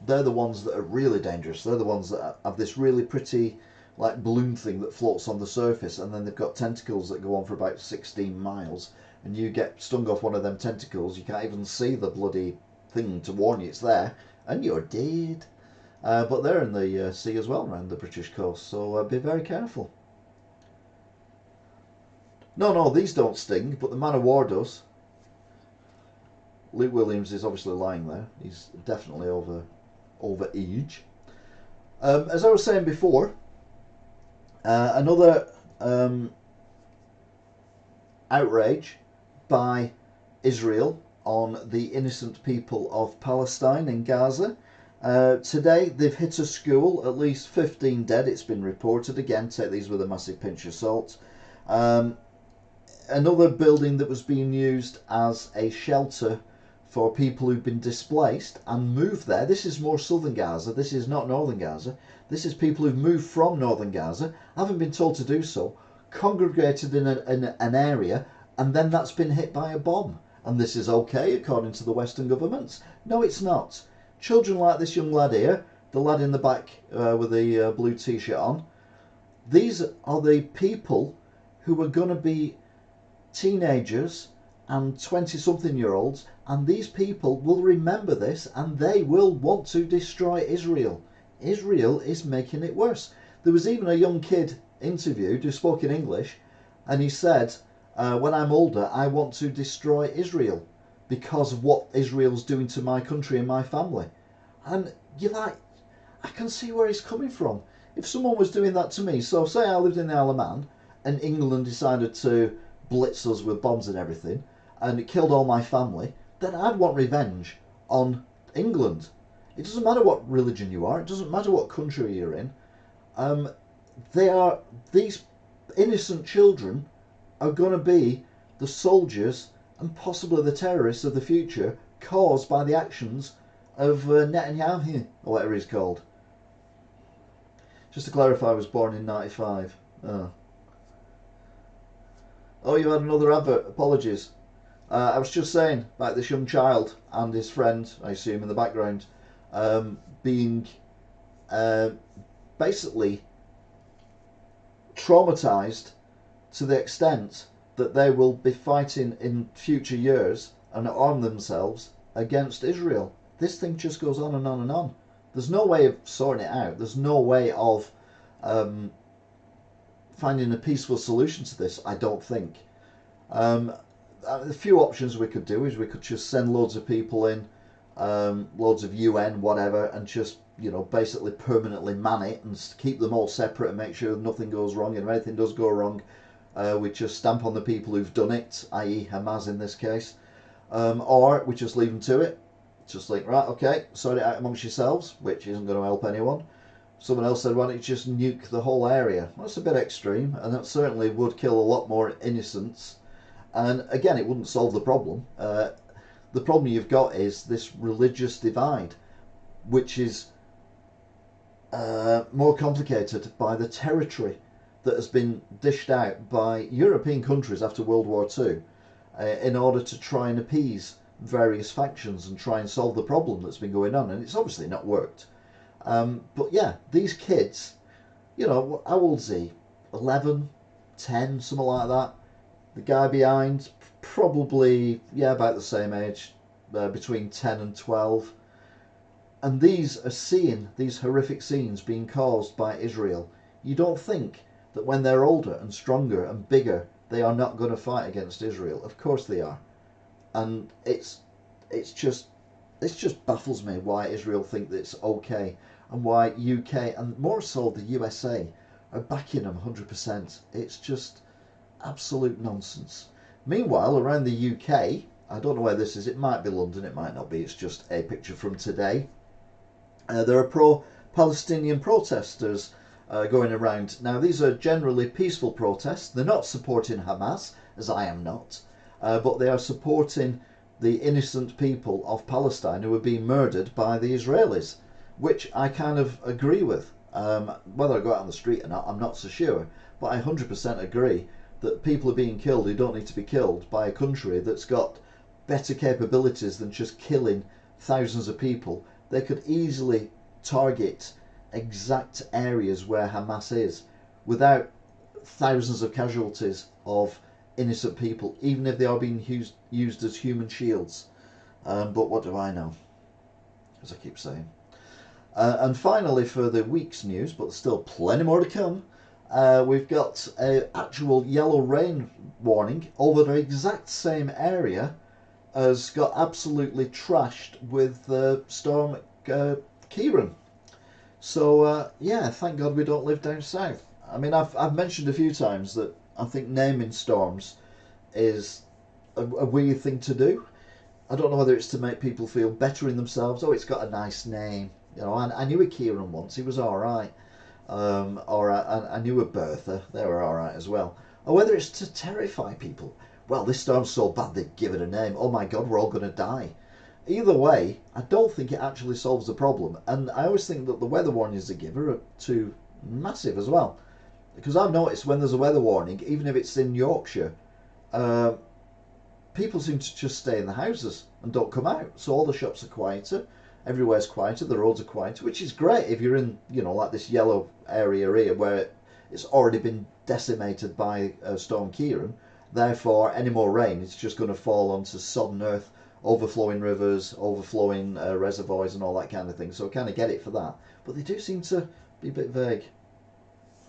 they're the ones that are really dangerous. They're the ones that have this really pretty like balloon thing that floats on the surface, and then they've got tentacles that go on for about 16 miles, and you get stung off one of them tentacles, you can't even see the bloody thing to warn you it's there, and you're dead. But they're in the sea as well around the British coast, so be very careful. No, these don't sting, but the Man of War does. Luke Williams is obviously lying there. He's definitely over age. As I was saying before, another outrage by Israel on the innocent people of Palestine in Gaza. Today they've hit a school, at least 15 dead, it's been reported. Again, take these with a massive pinch of salt. Another building that was being used as a shelter for people who've been displaced and moved there. This is more southern Gaza, this is not northern Gaza. This is people who've moved from northern Gaza, haven't been told to do so, congregated in an area, and then that's been hit by a bomb. And this is okay according to the Western governments? No, it's not. Children like this young lad here, the lad in the back with the blue t-shirt on, these are the people who are going to be teenagers and 20-something-year-olds, and these people will remember this and they will want to destroy Israel. Israel is making it worse. There was even a young kid interviewed who spoke in English, and he said, when I'm older I want to destroy Israel because of what Israel's doing to my country and my family. And you're like, I can see where he's coming from. If someone was doing that to me, so say I lived in the Isle of Man and England decided to blitz us with bombs and everything, and it killed all my family, then I'd want revenge on England. It doesn't matter what religion you are, it doesn't matter what country you're in. These innocent children are going to be the soldiers and possibly the terrorists of the future, caused by the actions of Netanyahu, or whatever he's called. Just to clarify, I was born in 95. Oh, you had another advert. Apologies. I was just saying about this young child and his friend, I assume, in the background, being basically traumatised to the extent that they will be fighting in future years and arm themselves against Israel. This thing just goes on and on and on. There's no way of sorting it out. There's no way of finding a peaceful solution to this, I don't think. A few options we could do is we could just send loads of people in, loads of UN, whatever, and just, you know, basically permanently man it and keep them all separate and make sure nothing goes wrong, and if anything does go wrong, we just stamp on the people who've done it, i.e. Hamas in this case, or we just leave them to it. Just like, right, okay, sort it out amongst yourselves, which isn't going to help anyone. Someone else said, why don't you just nuke the whole area? Well, that's a bit extreme, and that certainly would kill a lot more innocents. And again, it wouldn't solve the problem. The problem you've got is this religious divide, which is more complicated by the territory that has been dished out by European countries after World War II in order to try and appease various factions and try and solve the problem that's been going on. And it's obviously not worked. But yeah, these kids, you know, how old's he? 11, 10, something like that. The guy behind, probably, yeah, about the same age, between 10 and 12. And these are seeing these horrific scenes being caused by Israel. You don't think that when they're older and stronger and bigger, they are not going to fight against Israel. Of course they are. And it just baffles me why Israel think that it's okay, and why UK and more so the USA are backing them 100%. It's just absolute nonsense. Meanwhile, around the UK, I don't know where this is, it might be London, it might not be, it's just a picture from today. There are pro-Palestinian protesters going around. Now, these are generally peaceful protests. They're not supporting Hamas, as I am not, but they are supporting the innocent people of Palestine who are being murdered by the Israelis, which I kind of agree with. Whether I go out on the street or not, I'm not so sure, but I 100% agree that people are being killed who don't need to be killed by a country that's got better capabilities than just killing thousands of people. They could easily target exact areas where Hamas is without thousands of casualties of innocent people, even if they are being used as human shields. But what do I know, as I keep saying. And finally, for the week's news, but still plenty more to come, we've got an actual yellow rain warning over the exact same area as got absolutely trashed with Storm Kieran. So yeah, thank God we don't live down south. I mean, I've mentioned a few times that I think naming storms is a weird thing to do. I don't know whether it's to make people feel better in themselves. Oh, it's got a nice name. You know, I knew a Kieran once. He was all right. Or I knew a Bertha. They were all right as well. Or whether it's to terrify people. Well, this storm's so bad they give it a name. Oh my God, we're all going to die. Either way, I don't think it actually solves the problem. And I always think that the weather warnings they give are too massive as well. Because I've noticed when there's a weather warning, even if it's in Yorkshire, people seem to just stay in the houses and don't come out. So all the shops are quieter, everywhere's quieter, the roads are quieter, which is great if you're in, you know, like this yellow area here where it's already been decimated by Storm Kieran. Therefore, any more rain, it's just going to fall onto sodden earth, overflowing rivers, overflowing reservoirs and all that kind of thing. So I kind of get it for that. But they do seem to be a bit vague.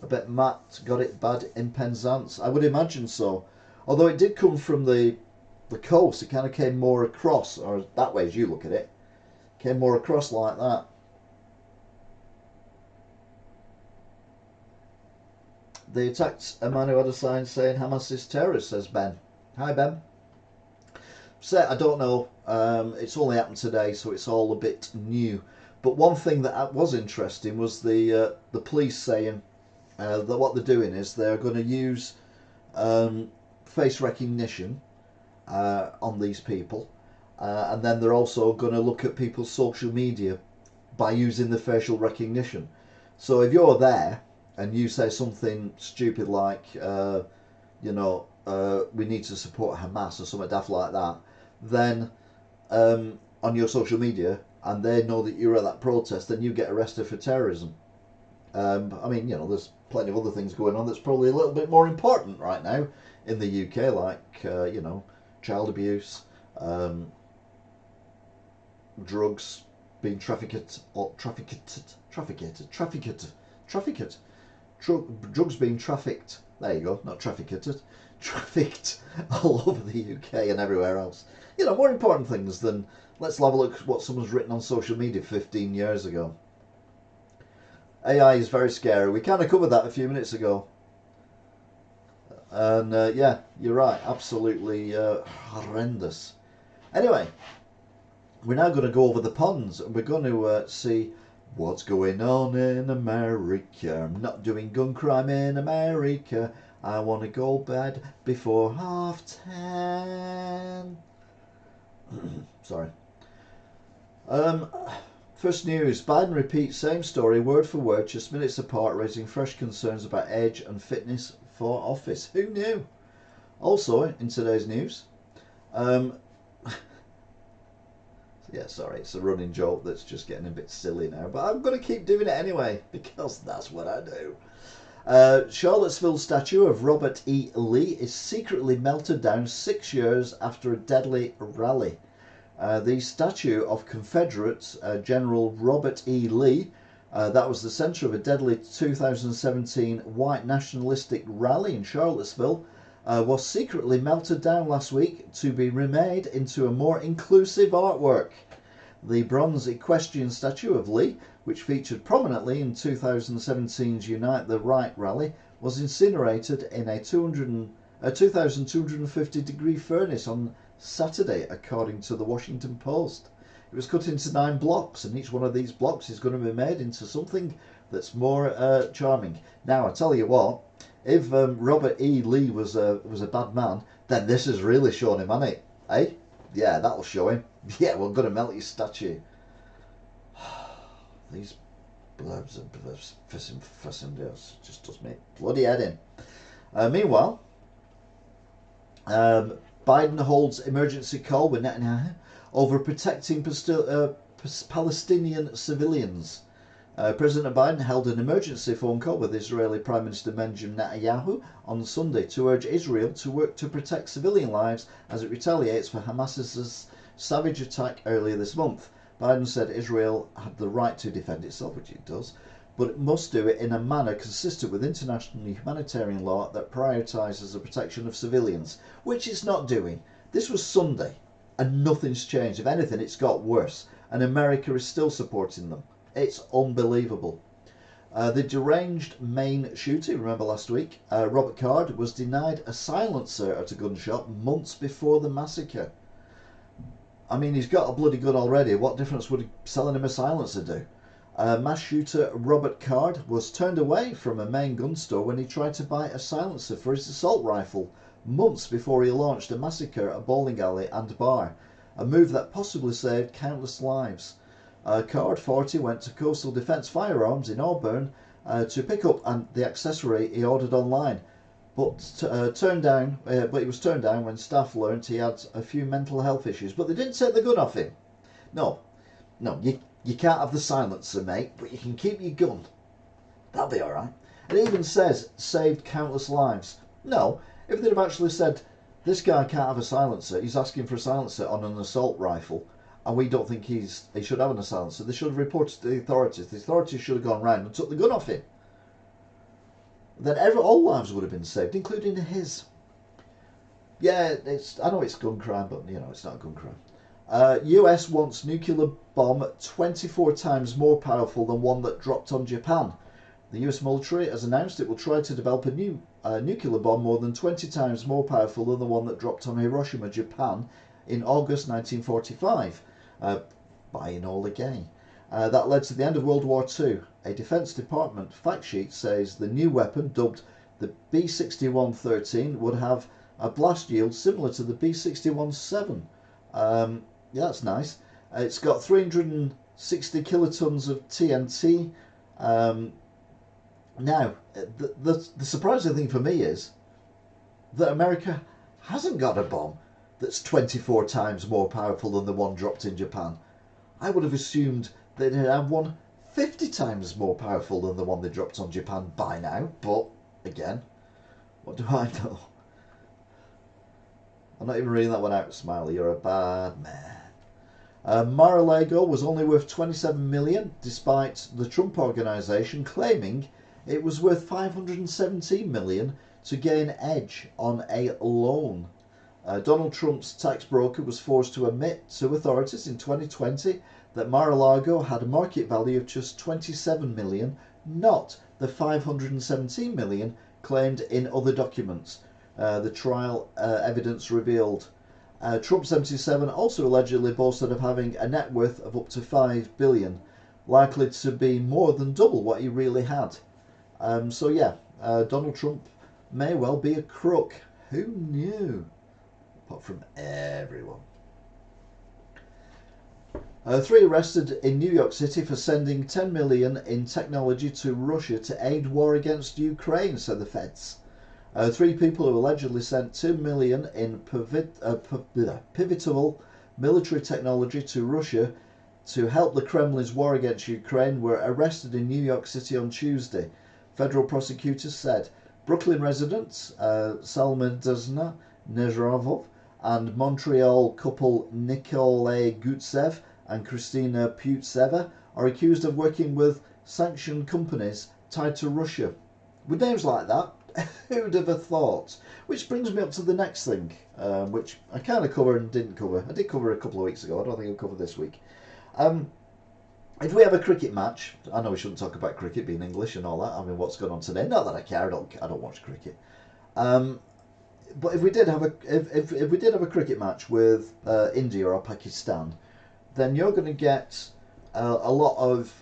I bet Matt got it bad in Penzance. I would imagine so. Although it did come from the coast, it kind of came more across, or that way as you look at it, came more across like that. They attacked a man who had a sign saying Hamas is terrorist, says Ben. Hi Ben. So I don't know, it's only happened today, so it's all a bit new. But one thing that was interesting was the police saying that what they're doing is they're going to use face recognition on these people, and then they're also going to look at people's social media by using the facial recognition. So if you're there and you say something stupid like, you know, we need to support Hamas or something daft like that, then on your social media, and they know that you're at that protest, then you get arrested for terrorism. I mean, you know, there's plenty of other things going on that's probably a little bit more important right now in the UK, like, you know, child abuse, drugs being trafficked, drugs being trafficked. There you go, not trafficked, trafficked all over the UK and everywhere else. You know, more important things than let's have a look at what someone's written on social media 15 years ago. AI is very scary. We kind of covered that a few minutes ago. And yeah, you're right, absolutely horrendous. Anyway, we're now going to go over the ponds and we're going to see what's going on in America. I'm not doing gun crime in America. I want to go bed before 10:30. Sorry. Um, First news. Biden repeats same story word for word, just minutes apart, raising fresh concerns about age and fitness for office. Who knew? Also, in today's news, um, yeah, sorry, it's a running joke that's just getting a bit silly now, but I'm going to keep doing it anyway because that's what I do. Charlottesville statue of Robert E. Lee is secretly melted down 6 years after a deadly rally. The statue of Confederate General Robert E. Lee, that was the centre of a deadly 2017 white nationalistic rally in Charlottesville, was secretly melted down last week to be remade into a more inclusive artwork. The bronze equestrian statue of Lee, which featured prominently in 2017's Unite the Right rally, was incinerated in a 2,250-degree furnace on Saturday, according to the Washington Post. It was cut into 9 blocks, and each one of these blocks is going to be made into something that's more charming. Now, I tell you what, if Robert E. Lee was a bad man, then this has really shown him, hasn't it? Eh? Yeah, that'll show him. Yeah, we're going to melt his statue. These blurbs and fussing just does me bloody head in. Meanwhile, Biden holds emergency call with Netanyahu over protecting Palestinian civilians. President Biden held an emergency phone call with Israeli Prime Minister Benjamin Netanyahu on Sunday to urge Israel to work to protect civilian lives as it retaliates for Hamas's savage attack earlier this month. Biden said Israel had the right to defend itself, which it does, but it must do it in a manner consistent with international humanitarian law that prioritises the protection of civilians, which it's not doing. This was Sunday, and nothing's changed. If anything, it's got worse, and America is still supporting them. It's unbelievable. The deranged Maine shooter, remember last week, Robert Card, was denied a silencer at a gun shop months before the massacre. I mean, he's got a bloody gun already. What difference would selling him a silencer do? Mass shooter Robert Card was turned away from a Maine gun store when he tried to buy a silencer for his assault rifle months before he launched a massacre at a bowling alley and bar, a move that possibly saved countless lives. Card, 40, went to Coastal Defence Firearms in Auburn to pick up the accessory he ordered online, but he was turned down when staff learnt he had a few mental health issues. But they didn't take the gun off him. No, you can't have the silencer, mate, but you can keep your gun. That'll be all right. It even says saved countless lives. No, if they'd have actually said this guy can't have a silencer, he's asking for a silencer on an assault rifle, and we don't think he should have a silencer, they should have reported to the authorities. The authorities should have gone round and took the gun off him. Then all lives would have been saved, including his. Yeah, I know it's gun crime, but it's not a gun crime. US wants nuclear bomb 24 times more powerful than one that dropped on Japan. The US military has announced it will try to develop a new nuclear bomb more than 20 times more powerful than the one that dropped on Hiroshima, Japan in August 1945, by Enola Gay. That led to the end of World War II. A Defense Department fact sheet says the new weapon, dubbed the B-61-13, would have a blast yield similar to the B-61-7. Yeah, that's nice. It's got 360 kilotons of TNT. Now, the surprising thing for me is that America hasn't got a bomb that's 24 times more powerful than the one dropped in Japan. I would have assumed they'd have one 50 times more powerful than the one they dropped on Japan by now. But, again, what do I know? I'm not even reading that one out, Smiley. You're a bad man. Mar-a-Lago was only worth 27 million, despite the Trump Organization claiming it was worth 517 million to gain edge on a loan. Donald Trump's tax broker was forced to admit to authorities in 2020 that Mar-a-Lago had a market value of just 27 million, not the 517 million claimed in other documents. the trial evidence revealed. Trump 77 also allegedly boasted of having a net worth of up to $5 billion, likely to be more than double what he really had. So yeah, Donald Trump may well be a crook. Who knew? Apart from everyone. 3 arrested in New York City for sending $10 million in technology to Russia to aid war against Ukraine, said the feds. 3 people who allegedly sent $2 million in pivotal military technology to Russia to help the Kremlin's war against Ukraine were arrested in New York City on Tuesday. Federal prosecutors said Brooklyn residents Salman Nezhavov and Montreal couple Nikolay Gutsev and Kristina Putseva are accused of working with sanctioned companies tied to Russia. With names like that, who'd have thought? Which brings me up to the next thing, which I kind of covered and didn't cover. I did cover a couple of weeks ago. I don't think I'll cover this week. If we have a cricket match, I know we shouldn't talk about cricket being English and all that. I mean, what's going on today? Not that I care. I don't watch cricket. But if we did have a cricket match with India or Pakistan, then you're going to get a lot of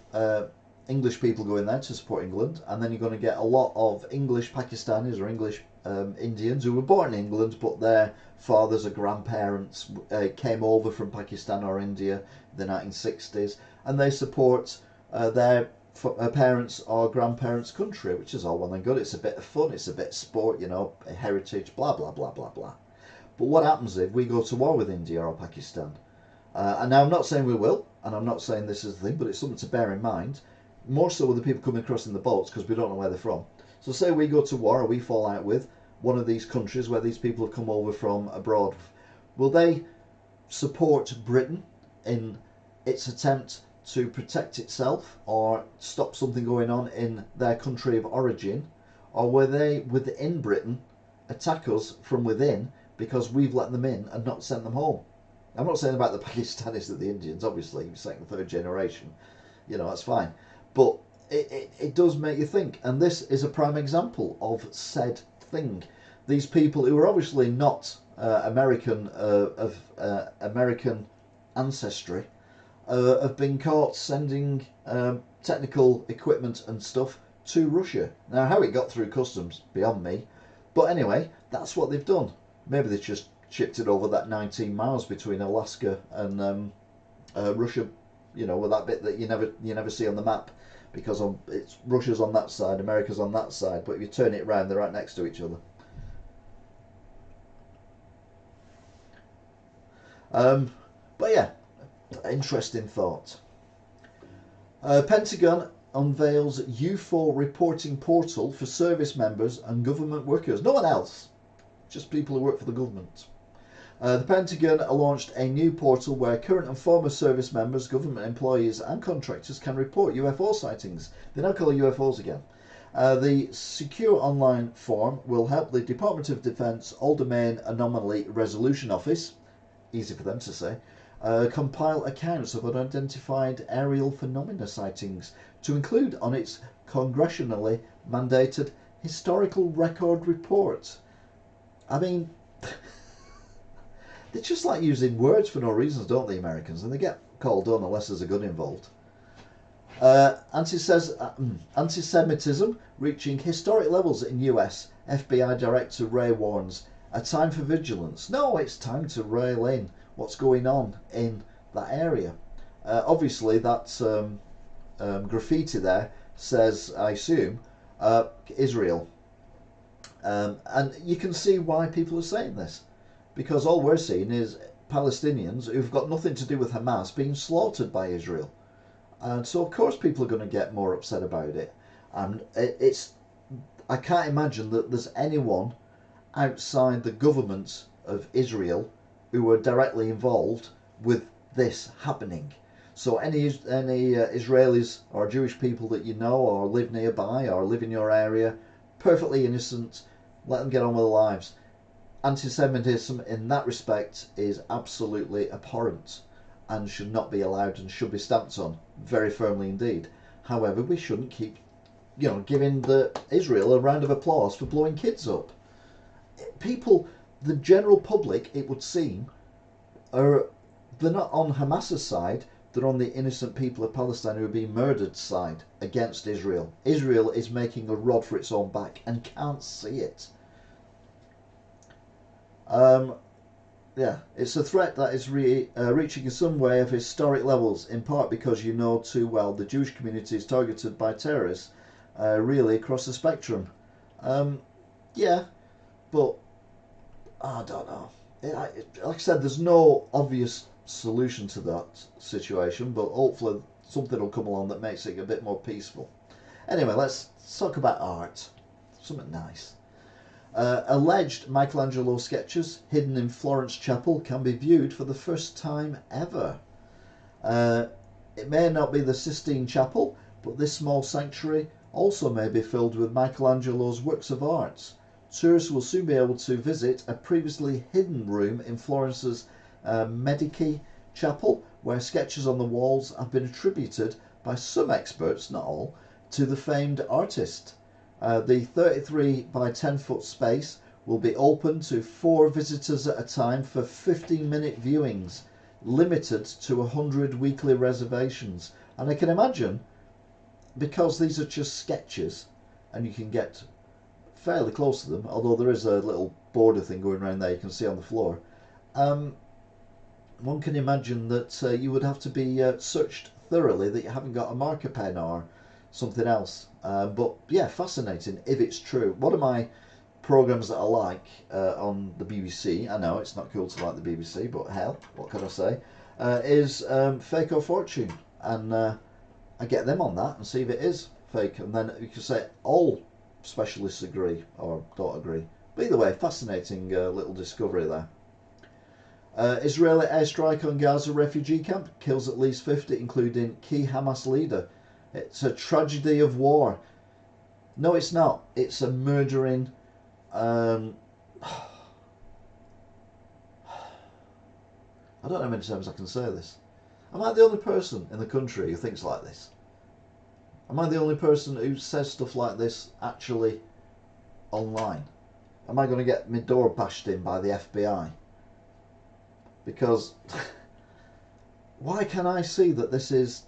English people going there to support England, and then you're going to get a lot of English Pakistanis or English Indians who were born in England, but their fathers or grandparents came over from Pakistan or India in the 1960s, and they support their parents or grandparents' country, which is all well and good. It's a bit of fun, it's a bit of sport, you know, heritage, blah blah blah blah blah. But what happens if we go to war with India or Pakistan? And now I'm not saying we will, and I'm not saying this is the thing, but it's something to bear in mind. More so with the people coming across in the boats, because we don't know where they're from. So say we go to war or we fall out with one of these countries where these people have come over from abroad. Will they support Britain in its attempt to protect itself or stop something going on in their country of origin? Or will they, within Britain, attack us from within because we've let them in and not sent them home? I'm not saying about the Pakistanis or the Indians, obviously, second, third generation. You know, that's fine. But it does make you think. And this is a prime example of said thing. These people who are obviously not American of American ancestry have been caught sending technical equipment and stuff to Russia. Now, how it got through customs, beyond me. But anyway, that's what they've done. Maybe they just shipped it over that 19 miles between Alaska and Russia, you know, with that bit that you never see on the map, because it's Russia's on that side, America's on that side, but if you turn it around, they're right next to each other. But yeah, interesting thought. Pentagon unveils UFO reporting portal for service members and government workers. No one else, just people who work for the government. The Pentagon launched a new portal where current and former service members, government employees and contractors can report UFO sightings. They now call it UFOs again. The secure online form will help the Department of Defense All Domain Anomaly Resolution Office, easy for them to say, compile accounts of unidentified aerial phenomena sightings to include on its congressionally mandated historical record report. I mean, they just like using words for no reasons, don't they, Americans? And they get called on unless there's a gun involved. Anti-Semitism reaching historic levels in US. FBI Director Wray warns, a time for vigilance. No, it's time to rail in what's going on in that area. Obviously, that graffiti there says, I assume, Israel. And you can see why people are saying this. Because all we're seeing is Palestinians who've got nothing to do with Hamas being slaughtered by Israel. And so of course people are going to get more upset about it. And I can't imagine that there's anyone outside the government of Israel who are directly involved with this happening. So any Israelis or Jewish people that you know or live nearby or live in your area, perfectly innocent, let them get on with their lives. Anti-Semitism in that respect is absolutely abhorrent and should not be allowed and should be stamped on very firmly indeed. However, we shouldn't keep, giving Israel a round of applause for blowing kids up. people, the general public, it would seem, are they're not on Hamas's side. They're on the innocent people of Palestine who are being murdered side against Israel. Israel is making a rod for its own back and can't see it. Yeah, it's a threat that is reaching in some way of historic levels, in part because you know too well the Jewish community is targeted by terrorists really across the spectrum. Yeah, but I don't know. Like I said, there's no obvious solution to that situation, but hopefully something will come along that makes it a bit more peaceful. Anyway, let's talk about art. Something nice. Alleged Michelangelo sketches hidden in Florence Chapel can be viewed for the first time ever. It may not be the Sistine Chapel, but this small sanctuary also may be filled with Michelangelo's works of art. Tourists will soon be able to visit a previously hidden room in Florence's Medici Chapel, where sketches on the walls have been attributed by some experts, not all, to the famed artist. The 33 by 10 foot space will be open to 4 visitors at a time for 15-minute viewings, limited to 100 weekly reservations. And I can imagine, because these are just sketches and you can get fairly close to them, although there is a little border thing going around there you can see on the floor, one can imagine that you would have to be searched thoroughly that you haven't got a marker pen or something else. But yeah, fascinating if it's true. One of my programs that I like on the BBC, I know it's not cool to like the BBC, but hell, what can I say, is Fake or Fortune, and I get them on that and see if it is fake, and then you can say all specialists agree or don't agree. But either way, fascinating little discovery there. Israeli airstrike on Gaza refugee camp kills at least 50, including key Hamas leader. It's a tragedy of war. No, it's not. It's a murdering. I don't know how many times I can say this. Am I the only person in the country who thinks like this? Am I the only person who says stuff like this actually online? Am I going to get my door bashed in by the FBI? Because why can I see that this is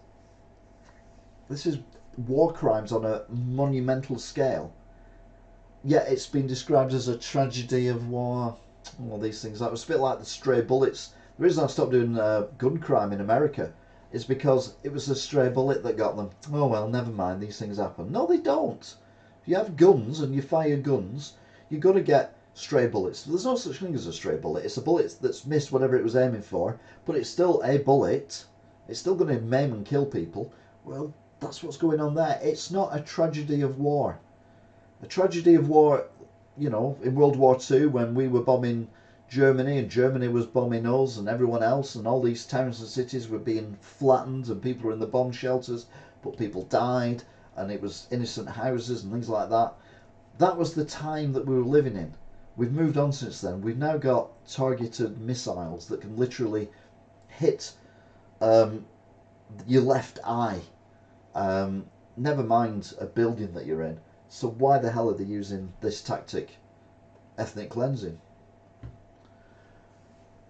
war crimes on a monumental scale, yet it's been described as a tragedy of war? All these things. That was a bit like the stray bullets. The reason I stopped doing gun crime in America is because it was a stray bullet that got them. Oh well, never mind, these things happen. No, they don't. If you have guns and you fire guns, you're going to get stray bullets. There's no such thing as a stray bullet. It's a bullet that's missed whatever it was aiming for, but it's still a bullet. It's still going to maim and kill people. Well, that's what's going on there. It's not a tragedy of war. A tragedy of war, you know, in World War II when we were bombing Germany and Germany was bombing us and everyone else, and all these towns and cities were being flattened and people were in the bomb shelters, but people died and it was innocent houses and things like that. That was the time that we were living in. We've moved on since then. We've now got targeted missiles that can literally hit your left eye. Never mind a building that you're in. So why the hell are they using this tactic? Ethnic cleansing.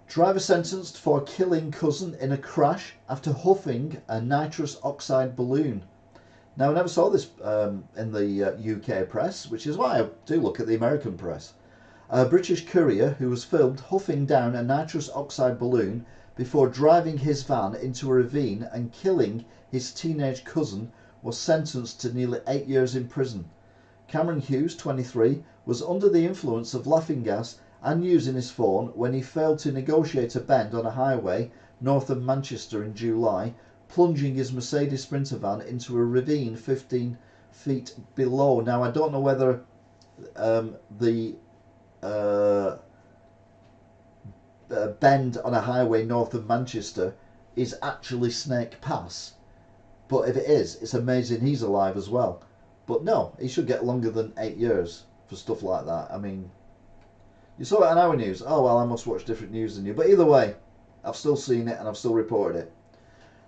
Driver sentenced for killing cousin in a crash after huffing a nitrous oxide balloon. Now, I never saw this in the UK press, which is why I do look at the American press. A British courier who was filmed huffing down a nitrous oxide balloon before driving his van into a ravine and killing his teenage cousin was sentenced to nearly 8 years in prison. Cameron Hughes, 23, was under the influence of laughing gas and using his phone when he failed to negotiate a bend on a highway north of Manchester in July, plunging his Mercedes Sprinter van into a ravine 15 feet below. Now, I don't know whether the bend on a highway north of Manchester is actually Snake Pass, but if it is, it's amazing he's alive as well. But no, he should get longer than 8 years for stuff like that. I mean, you saw it on our news. Oh well, I must watch different news than you. But either way, I've still seen it and I've still reported it.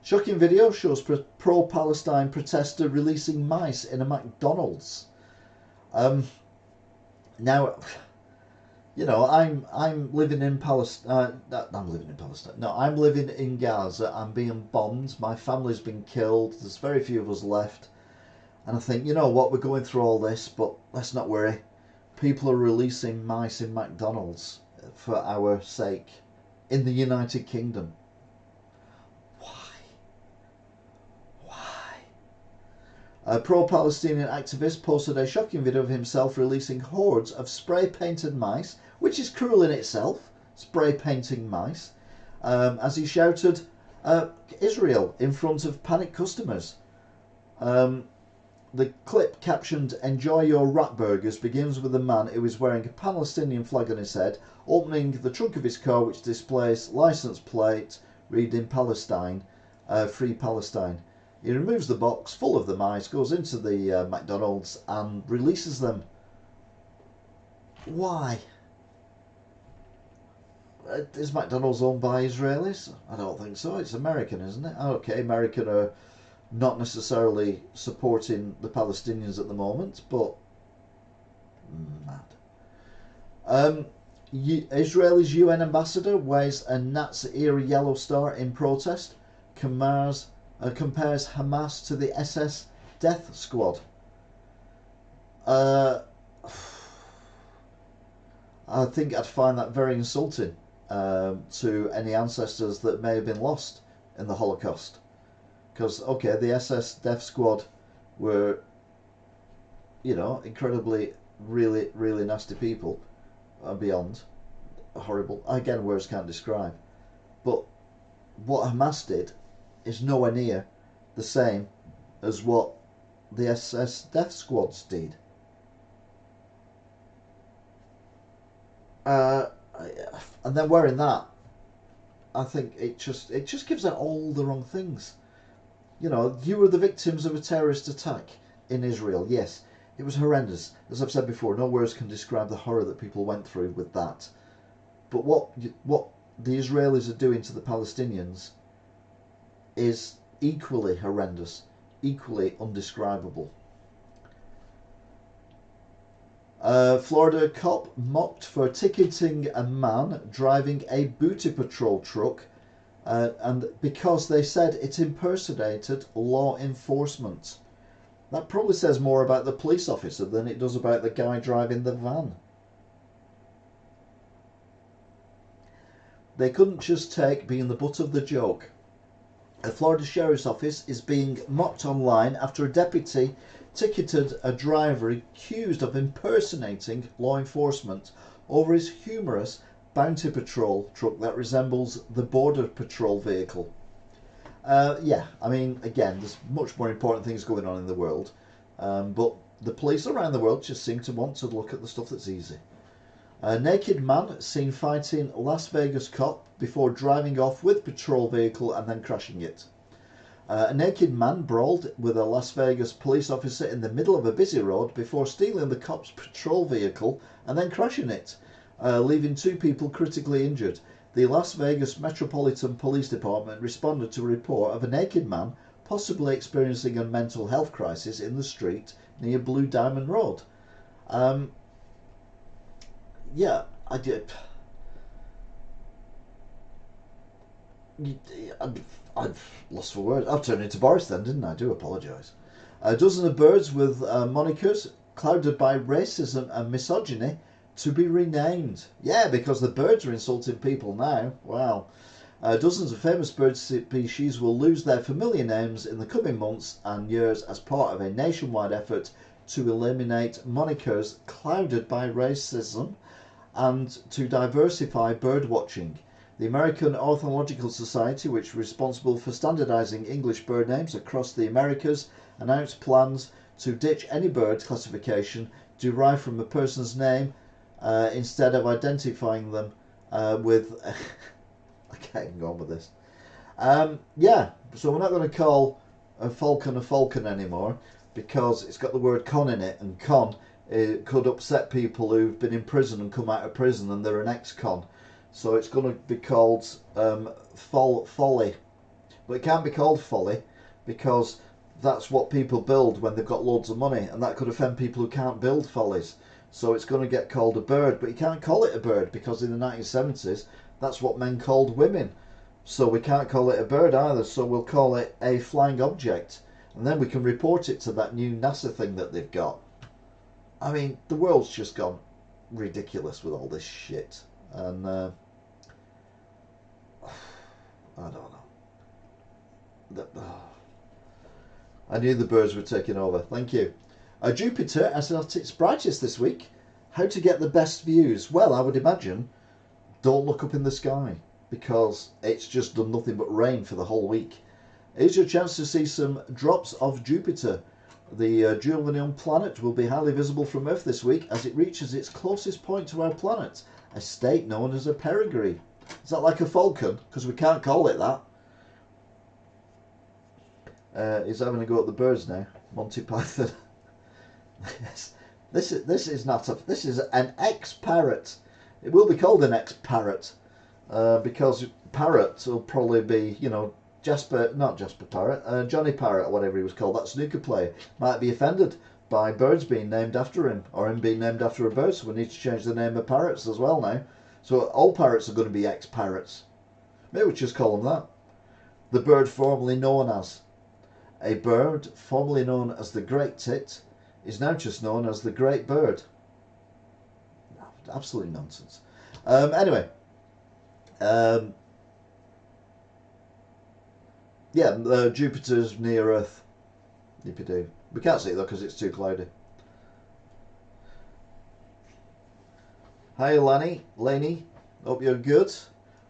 Shocking video shows pro-Palestine protester releasing mice in a McDonald's. Now, You know, I'm living in Palestine. I'm living in Palestine. No, I'm living in Gaza. I'm being bombed. My family's been killed. There's very few of us left. And I think, you know what, we're going through all this, but let's not worry. People are releasing mice in McDonald's for our sake in the United Kingdom. Why? Why? A pro-Palestinian activist posted a shocking video of himself releasing hordes of spray-painted mice, which is cruel in itself, spray-painting mice, as he shouted, Israel in front of panicked customers. The clip captioned "Enjoy your rat burgers" begins with a man who is wearing a Palestinian flag on his head, opening the trunk of his car which displays license plate reading Palestine, Free Palestine. He removes the box full of the mice, goes into the McDonald's and releases them. Why? Is McDonald's owned by Israelis? I don't think so. It's American, isn't it? Okay, American are not necessarily supporting the Palestinians at the moment, but mad. Israel's UN ambassador wears a Nazi-era yellow star in protest, compares Hamas to the SS Death Squad. I think I'd find that very insulting to any ancestors that may have been lost in the Holocaust. Because, okay, the SS Death Squad were, you know, incredibly, really, really nasty people, beyond horrible. Again, words can't describe. But what Hamas did is nowhere near the same as what the SS Death Squads did. And then wearing that, I think it just gives out all the wrong things. You know, you were the victims of a terrorist attack in Israel. Yes, it was horrendous. As I've said before, no words can describe the horror that people went through with that. But what the Israelis are doing to the Palestinians is equally horrendous, equally undescribable. Florida cop mocked for ticketing a man driving a booty patrol truck, and because they said it impersonated law enforcement. That probably says more about the police officer than it does about the guy driving the van. They couldn't just take being the butt of the joke. A Florida sheriff's office is being mocked online after a deputy ticketed a driver accused of impersonating law enforcement over his humorous bounty patrol truck that resembles the border patrol vehicle. Yeah, I mean, again, there's much more important things going on in the world, but the police around the world just seem to want to look at the stuff that's easy. A naked man seen fighting Las Vegas cop before driving off with patrol vehicle and then crashing it. A naked man brawled with a Las Vegas police officer in the middle of a busy road before stealing the cop's patrol vehicle and then crashing it, leaving 2 people critically injured. The Las Vegas Metropolitan Police Department responded to a report of a naked man possibly experiencing a mental health crisis in the street near Blue Diamond Road. Yeah, I did. I've lost for words. I've turned into Boris then, didn't I? I do apologise. A dozen of birds with monikers clouded by racism and misogyny to be renamed. Yeah, because the birds are insulting people now. Wow. Dozens of famous bird species will lose their familiar names in the coming months and years as part of a nationwide effort to eliminate monikers clouded by racism and to diversify bird watching. The American Ornithological Society, which is responsible for standardizing English bird names across the Americas, announced plans to ditch any bird classification derived from a person's name instead of identifying them with... I can't go on with this. Yeah, so we're not going to call a falcon anymore because it's got the word con in it, and con it could upset people who've been in prison and come out of prison and they're an ex-con. So it's going to be called folly. But it can't be called folly because that's what people build when they've got loads of money, and that could offend people who can't build follies. So it's going to get called a bird, but you can't call it a bird because in the 1970s that's what men called women. So we can't call it a bird either, so we'll call it a flying object. And then we can report it to that new NASA thing that they've got. I mean, the world's just gone ridiculous with all this shit. And I don't know. I knew the birds were taking over. Thank you. Jupiter is at its brightest this week. How to get the best views? Well, I would imagine don't look up in the sky because it's just done nothing but rain for the whole week. Here's your chance to see some drops of Jupiter. The Julian planet will be highly visible from Earth this week as it reaches its closest point to our planet, a state known as a perigee. Is that like a falcon? Because we can't call it that. He's having a go at the birds now. Monty Python. This is not a. This is an ex-parrot. It will be called an ex-parrot because parrot will probably be, you know, not Jasper Parrot, Johnny Parrot or whatever he was called. That snooker player might be offended by birds being named after him or him being named after a bird. So we need to change the name of parrots as well now. So all parrots are going to be ex-parrots. Maybe we just call them that. The bird formerly known as. A bird formerly known as the great tit is now just known as the great bird. Absolutely nonsense. Anyway. Yeah, Jupiter's near Earth. Yippee-doo. We can't see it though because it's too cloudy. Hi Laney, hope you're good.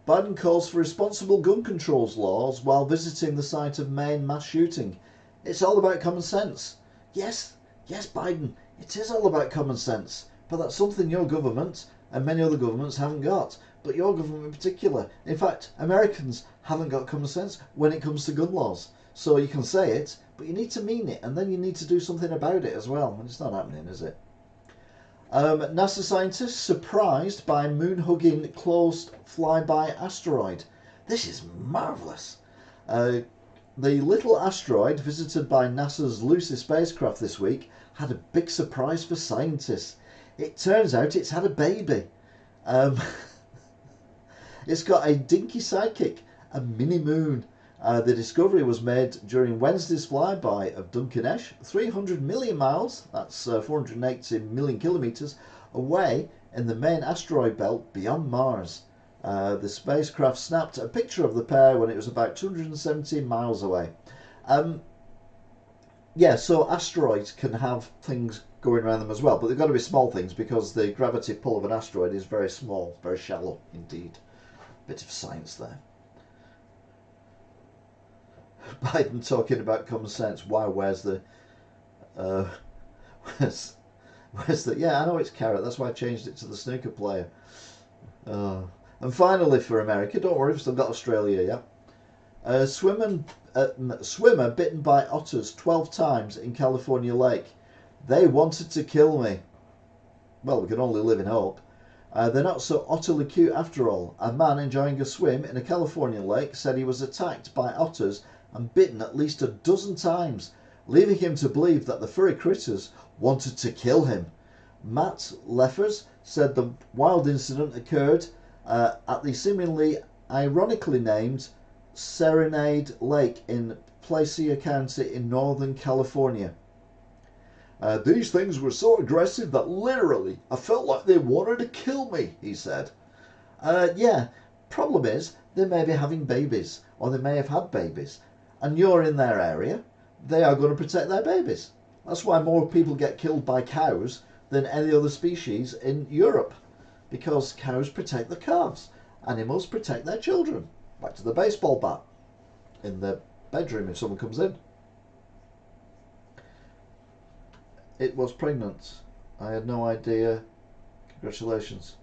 Biden calls for responsible gun controls laws while visiting the site of Maine mass shooting. It's all about common sense. Yes, Biden, it is all about common sense. But that's something your government and many other governments haven't got. But your government in particular. In fact, Americans haven't got common sense when it comes to gun laws. So you can say it, but you need to mean it. And then you need to do something about it as well. And it's not happening, is it? NASA scientists surprised by moon-hugging closed flyby asteroid. This is marvellous. The little asteroid visited by NASA's Lucy spacecraft this week had a big surprise for scientists. It turns out it's had a baby. It's got a dinky sidekick, a mini moon. The discovery was made during Wednesday's flyby of Duncanesh, 300 million miles, that's 480 million kilometres, away in the main asteroid belt beyond Mars. The spacecraft snapped a picture of the pair when it was about 217 miles away. Yeah, so asteroids can have things going around them as well, but they've got to be small things because the gravity pull of an asteroid is very small, very shallow indeed. Bit of science there. Biden talking about common sense. Wow, where's the yeah, I know it's carrot, that's why I changed it to the snooker player. And finally for America, don't worry, we've still got Australia, yeah. Swimmer bitten by otters 12 times in California lake. They wanted to kill me. Well, we can only live in hope. They're not so utterly cute after all. A man enjoying a swim in a California lake said he was attacked by otters and bitten at least a dozen times, leaving him to believe that the furry critters wanted to kill him. Matt Leffers said the wild incident occurred at the seemingly ironically named Serenade Lake in Placer County in Northern California. These things were so aggressive that literally I felt like they wanted to kill me, he said. Yeah, problem is they may be having babies or they may have had babies and you're in their area, they are going to protect their babies. That's why more people get killed by cows than any other species in Europe, because cows protect the calves, animals protect their children. Back to the baseball bat in the bedroom if someone comes in. It was pregnant. I had no idea. Congratulations.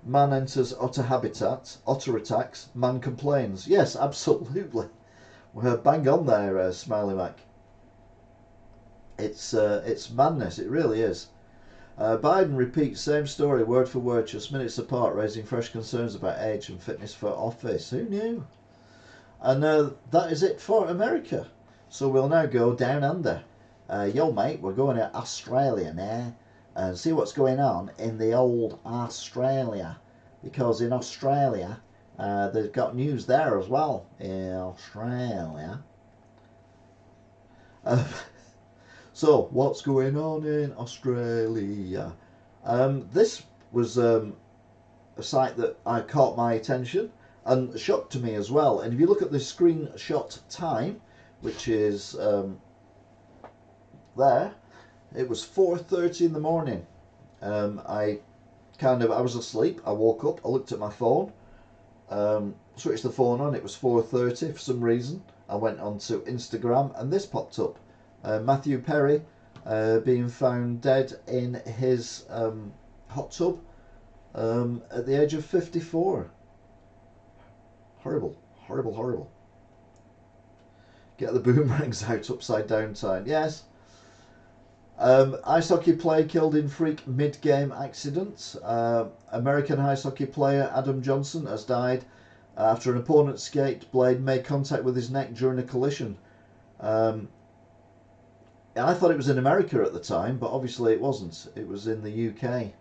Man enters otter habitat. Otter attacks. Man complains. Yes, absolutely. We're bang on there, Smiley Mac. It's madness. It really is. Biden repeats same story word for word, just minutes apart, raising fresh concerns about age and fitness for office. Who knew? And that is it for America. So we'll now go down under Yo mate, we're going to Australia now and see what's going on in the old Australia, because in Australia they've got news there as well. In Australia. Uh, so what's going on in Australia? This was a site that caught my attention and shocked to me as well. And if you look at the screenshot time, which is there, it was 4:30 in the morning. I was asleep. I woke up. I looked at my phone. Switched the phone on. It was 4:30 for some reason. I went onto Instagram and this popped up. Matthew Perry being found dead in his hot tub at the age of 54. Horrible, horrible, horrible. Get the boomerangs out, upside down time. Yes. Ice hockey player killed in freak mid-game accident. American ice hockey player Adam Johnson has died after an opponent's skate blade made contact with his neck during a collision. I thought it was in America at the time, but obviously it wasn't. It was in the UK.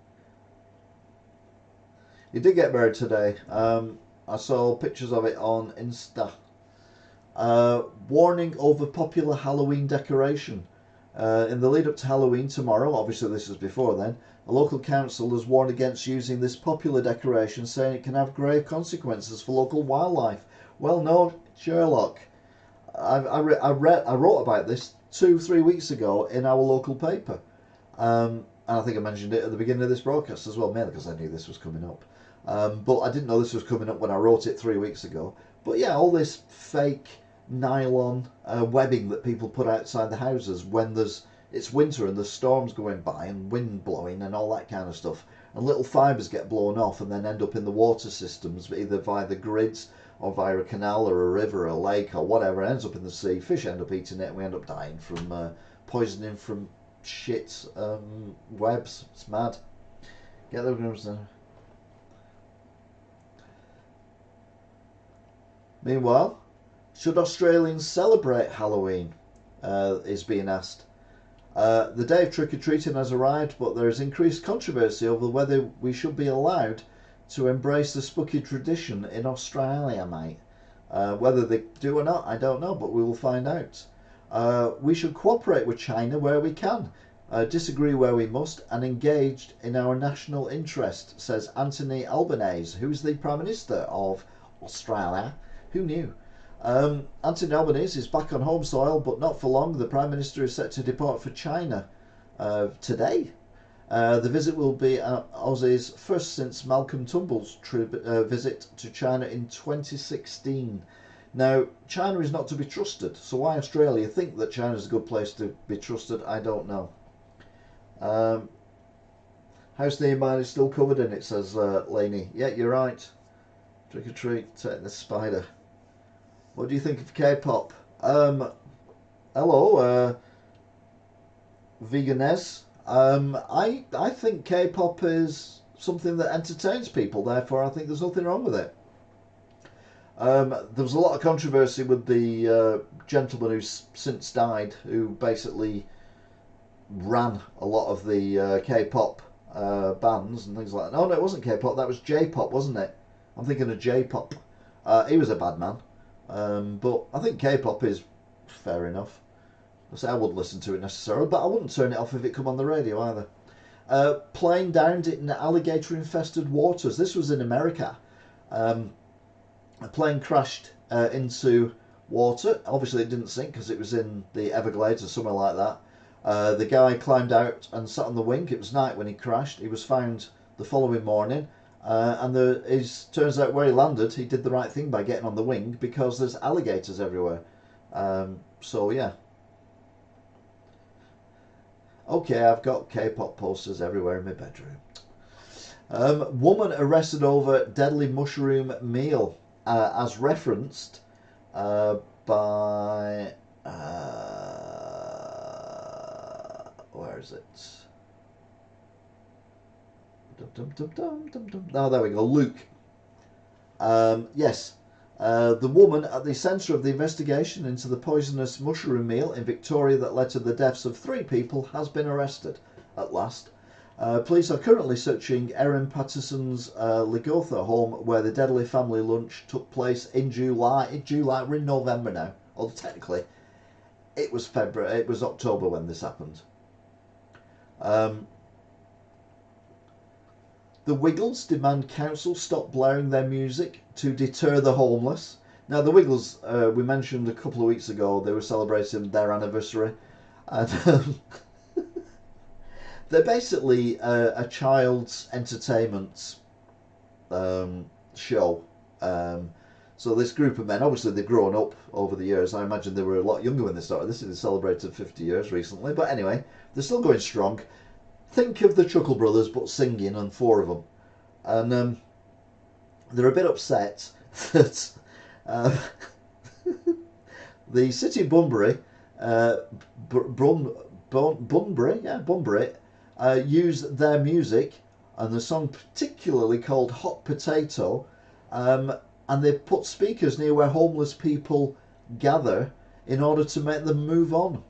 He did get buried today. I saw pictures of it on Insta. Warning over popular Halloween decoration. In the lead up to Halloween tomorrow, obviously this is before then, a local council has warned against using this popular decoration, saying it can have grave consequences for local wildlife. Well, no, Sherlock. I wrote about this 2-3 weeks ago in our local paper. And I think I mentioned it at the beginning of this broadcast as well, mainly because I knew this was coming up. But I didn't know this was coming up when I wrote it 3 weeks ago. But yeah, all this fake nylon webbing that people put outside the houses when it's winter and there's storms going by and wind blowing and all that kind of stuff, and little fibres get blown off and then end up in the water systems, either via the grids or via a canal or a river or a lake or whatever. It ends up in the sea. Fish end up eating it and we end up dying from poisoning from shit webs. It's mad. Get the rooms there. Meanwhile, should Australians celebrate Halloween? Is being asked. The day of trick-or-treating has arrived, but there is increased controversy over whether we should be allowed to embrace the spooky tradition in Australia, mate. Whether they do or not, I don't know, but we will find out. We should cooperate with China where we can, disagree where we must, and engage in our national interest, says Anthony Albanese, who's the Prime Minister of Australia. Who knew? Anthony Albanese is back on home soil, but not for long. The Prime Minister is set to depart for China today. The visit will be Aussie's first since Malcolm Turnbull's visit to China in 2016. Now, China is not to be trusted, so why Australia think that China is a good place to be trusted, I don't know. House near mine is still covered in it, says Laney. Yeah, you're right. Trick or treat, take the spider. What do you think of K-pop? Hello, Veganez. I think K-pop is something that entertains people, therefore I think there's nothing wrong with it. There was a lot of controversy with the gentleman who's since died, who basically ran a lot of the K-pop bands and things like that. No, it wasn't K-pop, that was J-pop, wasn't it? I'm thinking of J-pop. He was a bad man. But I think K-pop is fair enough. I wouldn't listen to it necessarily, but I wouldn't turn it off if it come on the radio either. Plane downed in alligator-infested waters. This was in America. A plane crashed into water. Obviously it didn't sink because it was in the Everglades or somewhere like that. The guy climbed out and sat on the wing. It was night when he crashed. He was found the following morning. And it turns out where he landed, he did the right thing by getting on the wing because there's alligators everywhere. So yeah. Okay, I've got K-pop posters everywhere in my bedroom. Woman arrested over deadly mushroom meal, as referenced by where is it? Oh, there we go. Luke. Yes. The woman at the centre of the investigation into the poisonous mushroom meal in Victoria that led to the deaths of 3 people has been arrested at last. Police are currently searching Erin Patterson's Ligotha home where the deadly family lunch took place in July. We're in November now. Although technically it was February, it was October when this happened. The Wiggles demand council stop blaring their music to deter the homeless. Now the Wiggles, we mentioned a couple of weeks ago, they were celebrating their anniversary, and they're basically a child's entertainment show. So this group of men, obviously they've grown up over the years. I imagine they were a lot younger when they started this. They celebrated 50 years recently, but anyway, they're still going strong. Think of the Chuckle Brothers, but singing, and 4 of them. And they're a bit upset that the city of Bunbury, Bunbury, used their music, and the song particularly called Hot Potato, and they put speakers near where homeless people gather in order to make them move on.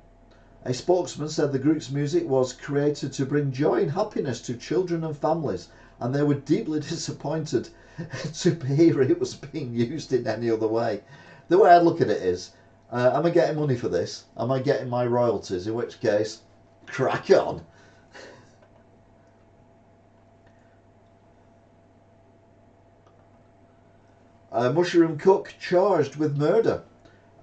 A spokesman said the group's music was created to bring joy and happiness to children and families, and they were deeply disappointed to hear it was being used in any other way. The way I look at it is, am I getting money for this? Am I getting my royalties? In which case, crack on. Mushroom cook charged with murder.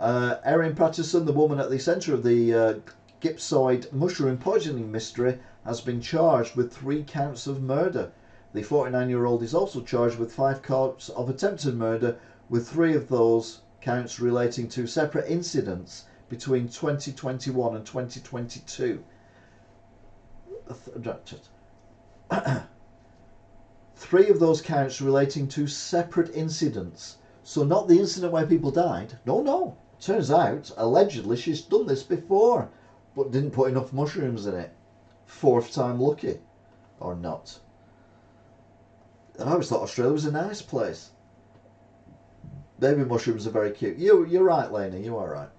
Erin Patterson, the woman at the centre of the Gipsoid mushroom poisoning mystery, has been charged with 3 counts of murder. The 49-year-old is also charged with 5 counts of attempted murder, with 3 of those counts relating to separate incidents between 2021 and 2022. 3 of those counts relating to separate incidents. So not the incident where people died. No. Turns out, allegedly, she's done this before, but didn't put enough mushrooms in it. 4th time lucky. Or not. And I always thought Australia was a nice place. Maybe mushrooms are very cute. You're right, Lainey, you are right.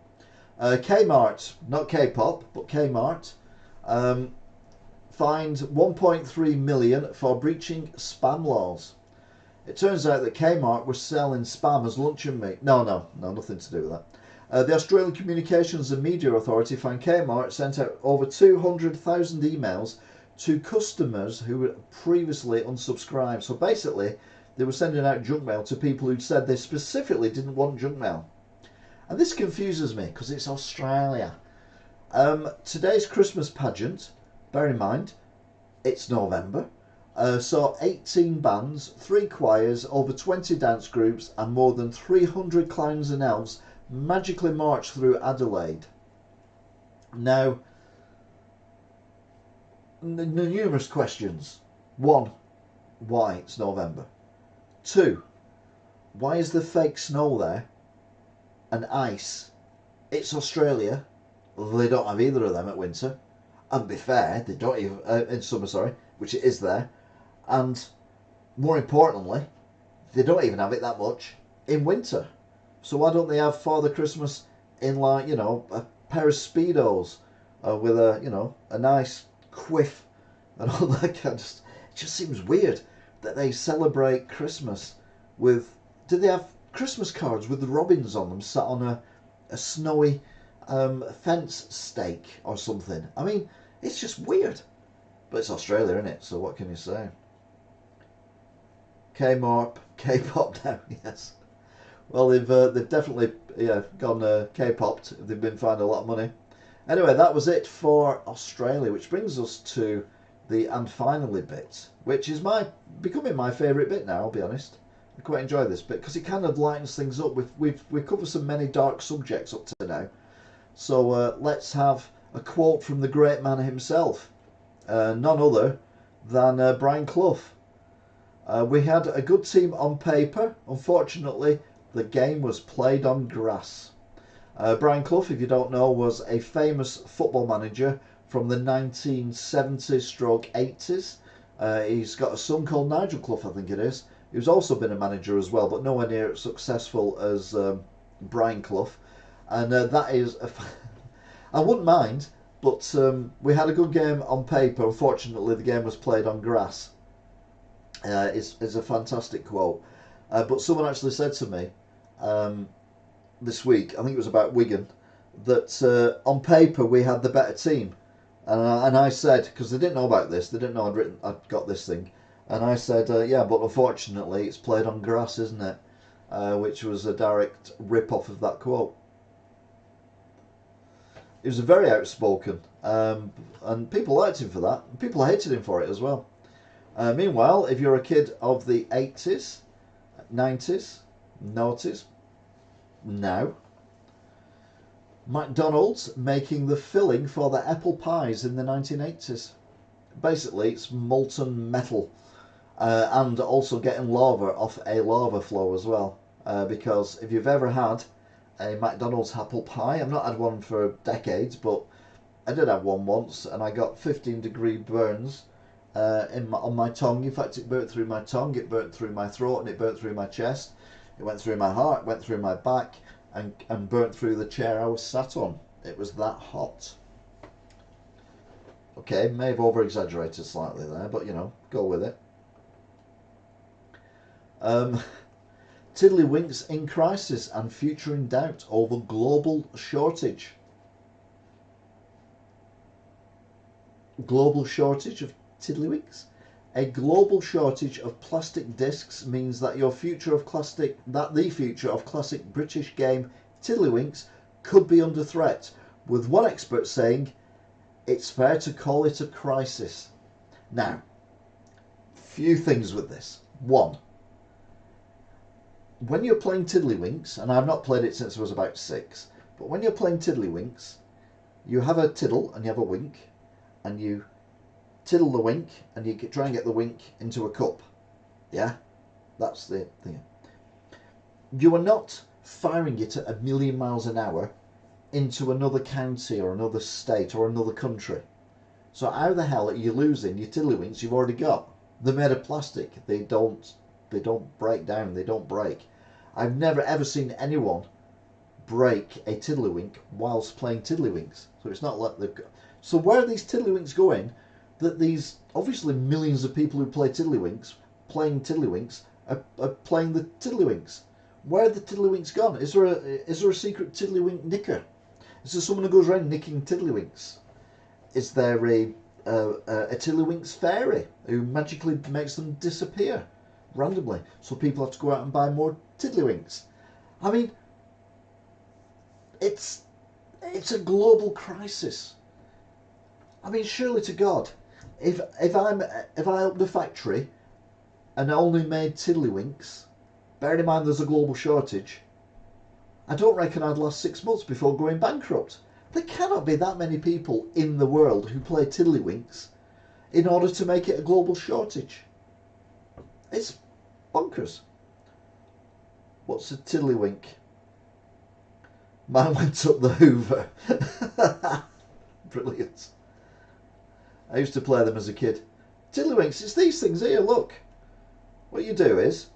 Kmart, not K-pop, but Kmart, fined 1.3 million for breaching spam laws. It turns out that Kmart was selling spam as luncheon meat. No, nothing to do with that. The Australian Communications and Media Authority found Kmart sent out over 200,000 emails to customers who were previously unsubscribed. So basically, they were sending out junk mail to people who'd said they specifically didn't want junk mail. And this confuses me because it's Australia. Today's Christmas pageant, bear in mind, it's November. Saw 18 bands, 3 choirs, over 20 dance groups, and more than 300 clowns and elves magically march through Adelaide. Now, numerous questions. 1, why it's November? 2, why is there fake snow there and ice? It's Australia. They don't have either of them at winter. And be fair, they don't even in summer, sorry, which it is there. And more importantly, they don't even have it that much in winter. So why don't they have Father Christmas in, like, you know, a pair of Speedos with a, you know, a nice quiff and all that kind of stuff? It just seems weird that they celebrate Christmas with... Do they have Christmas cards with the robins on them sat on a snowy fence stake or something? I mean, it's just weird. But it's Australia, isn't it? So what can you say? K-pop now, yes. Well, they've definitely gone K-popped. They've been finding a lot of money. Anyway, that was it for Australia, which brings us to the and finally bit, which is becoming my favourite bit now. I'll be honest. I quite enjoy this bit because it kind of lightens things up. We've covered some many dark subjects up to now, so let's have a quote from the great man himself, none other than Brian Clough. We had a good team on paper. Unfortunately, the game was played on grass. Brian Clough, if you don't know, was a famous football manager from the 1970s/80s. He's got a son called Nigel Clough, I think it is, who's also been a manager as well, but nowhere near as successful as Brian Clough. And that is, I wouldn't mind, but we had a good game on paper. Unfortunately, the game was played on grass. Is a fantastic quote. But someone actually said to me this week, I think it was about Wigan, that on paper we had the better team. And I said, because they didn't know about this, they didn't know I'd got this thing. And I said, yeah, but unfortunately it's played on grass, isn't it? Which was a direct rip-off of that quote. He was very outspoken, and people liked him for that. And people hated him for it as well. Meanwhile, if you're a kid of the 80s, 90s, noughties, now, McDonald's making the filling for the apple pies in the 1980s. Basically, it's molten metal, and also getting lava off a lava flow as well. Because if you've ever had a McDonald's apple pie, I've not had one for decades, but I did have one once, and I got 15-degree burns on my tongue. In fact, it burnt through my tongue, it burnt through my throat, and it burnt through my chest. It went through my heart, went through my back, and burnt through the chair I was sat on. It was that hot. Okay, may have over-exaggerated slightly there, but you know, go with it. Tiddlywinks in crisis and future in doubt over global shortage. Global shortage of tiddlywinks? A global shortage of plastic discs means that the future of classic British game Tiddlywinks could be under threat, with one expert saying it's fair to call it a crisis. Now, few things with this. One, when you're playing Tiddlywinks, and I've not played it since I was about 6, but when you're playing Tiddlywinks, you have a tiddle and you have a wink, and you tiddle the wink and you try and get the wink into a cup. Yeah, that's the thing. You are not firing it at 1,000,000 miles an hour into another county or another state or another country. So how the hell are you losing your tiddlywinks you've already got? They're made of plastic. They don't break down. They don't break. I've never ever seen anyone break a tiddlywink whilst playing tiddlywinks. So it's not like they've got... So where are these tiddlywinks going? That these obviously millions of people who play tiddlywinks, are playing the tiddlywinks. Where are the tiddlywinks gone? Is there a secret tiddlywink nicker? Is there someone who goes around nicking tiddlywinks? Is there a tiddlywinks fairy who magically makes them disappear randomly, so people have to go out and buy more tiddlywinks? I mean, it's a global crisis. I mean, surely to God, if I opened a factory and only made tiddlywinks, bearing in mind there's a global shortage, I don't reckon I'd last 6 months before going bankrupt. There cannot be that many people in the world who play tiddlywinks in order to make it a global shortage. It's bonkers. What's a tiddlywink? Mine went up the Hoover. Brilliant. I used to play them as a kid. Tiddlywinks, it's these things here, look. What you do is,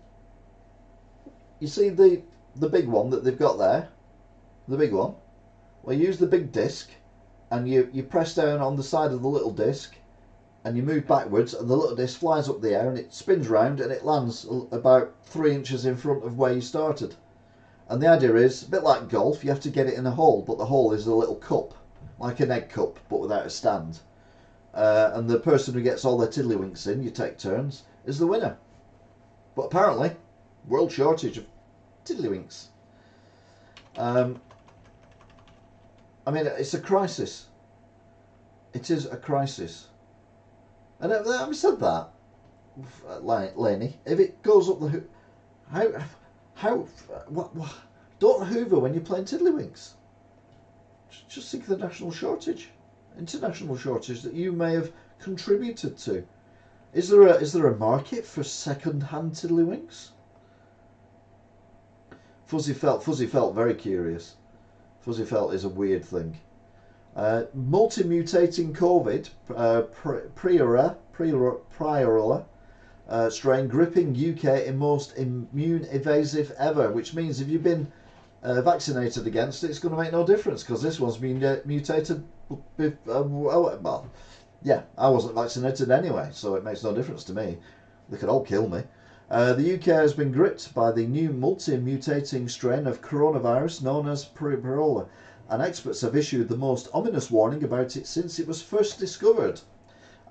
you see the big one that they've got there? The big one? Well, you use the big disc, and you press down on the side of the little disc, and you move backwards, and the little disc flies up the air, and it spins round, and it lands about 3 inches in front of where you started. And the idea is, a bit like golf, you have to get it in a hole, but the hole is a little cup, like an egg cup, but without a stand. And the person who gets all their tiddlywinks in, you take turns, is the winner. But apparently, world shortage of tiddlywinks. I mean, it's a crisis. It is a crisis. And having said that, Laney, if it goes up the what don't hoover when you're playing tiddlywinks. Just think of the national shortage, international shortage that you may have contributed to. Is there a market for second-hand tiddlywinks? Fuzzy felt very curious. Fuzzy felt is a weird thing. Multi-mutating COVID, Priora, strain gripping UK in most immune evasive ever, which means if you've been vaccinated against it, it's going to make no difference because this one's been mutated. Well, yeah, I wasn't vaccinated anyway, so it makes no difference to me. They could all kill me. The UK has been gripped by the new multi-mutating strain of coronavirus known as Prorola, and experts have issued the most ominous warning about it since it was first discovered,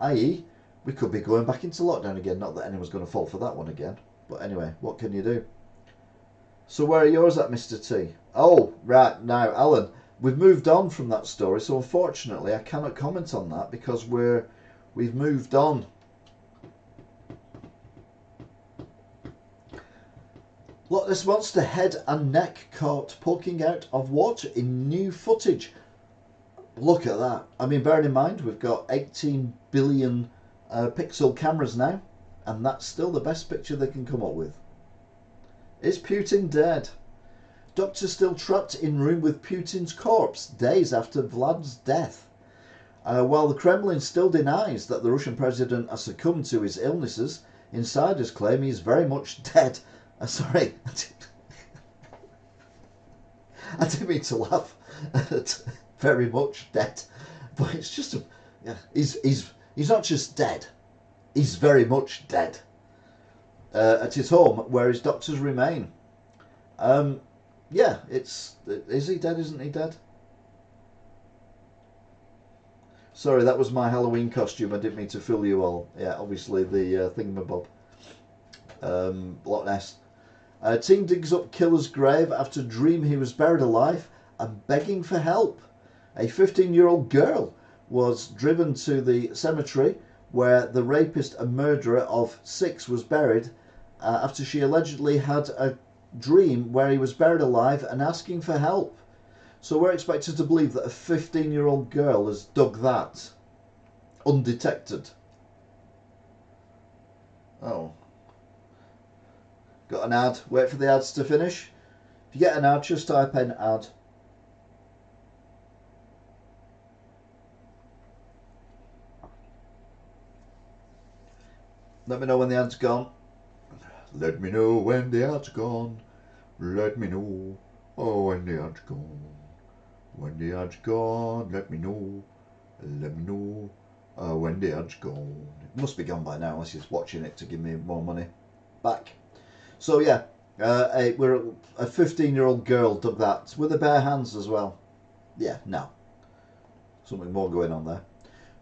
i.e. we could be going back into lockdown again. Not that anyone's going to fall for that one again, but anyway, what can you do? So where are yours at, Mr. T? Oh, right, now, Alan, we've moved on from that story, so unfortunately I cannot comment on that because we've moved on. Look, this monster head and neck caught poking out of water in new footage. Look at that. I mean, bearing in mind, we've got 18 billion pixel cameras now, and that's still the best picture they can come up with. Is Putin dead? Doctor still trapped in room with Putin's corpse days after Vlad's death. While the Kremlin still denies that the Russian president has succumbed to his illnesses, insiders claim he's very much dead. Sorry, I didn't mean to laugh at very much dead, but it's just yeah, he's not just dead, he's very much dead at his home where his doctors remain. Yeah, is he dead? Isn't he dead? Sorry, that was my Halloween costume. I didn't mean to fool you all. Yeah, obviously the thingamabob. Loch Ness. Teen digs up killer's grave after dream he was buried alive and begging for help. A 15-year-old girl was driven to the cemetery where the rapist and murderer of 6 was buried after she allegedly had a dream where he was buried alive and asking for help. So we're expected to believe that a 15-year-old girl has dug that undetected. Oh. Got an ad. Wait for the ads to finish. If you get an ad, just type in ad. Let me know when the ad's gone. Let me know when the ad's gone. Let me know. Oh, when the ad's gone. When the ad's gone, let me know. Let me know. When the ad's gone. It must be gone by now unless he's watching it to give me more money back. So yeah, we're a 15-year-old girl dug that with her bare hands as well. Yeah, no. Something more going on there.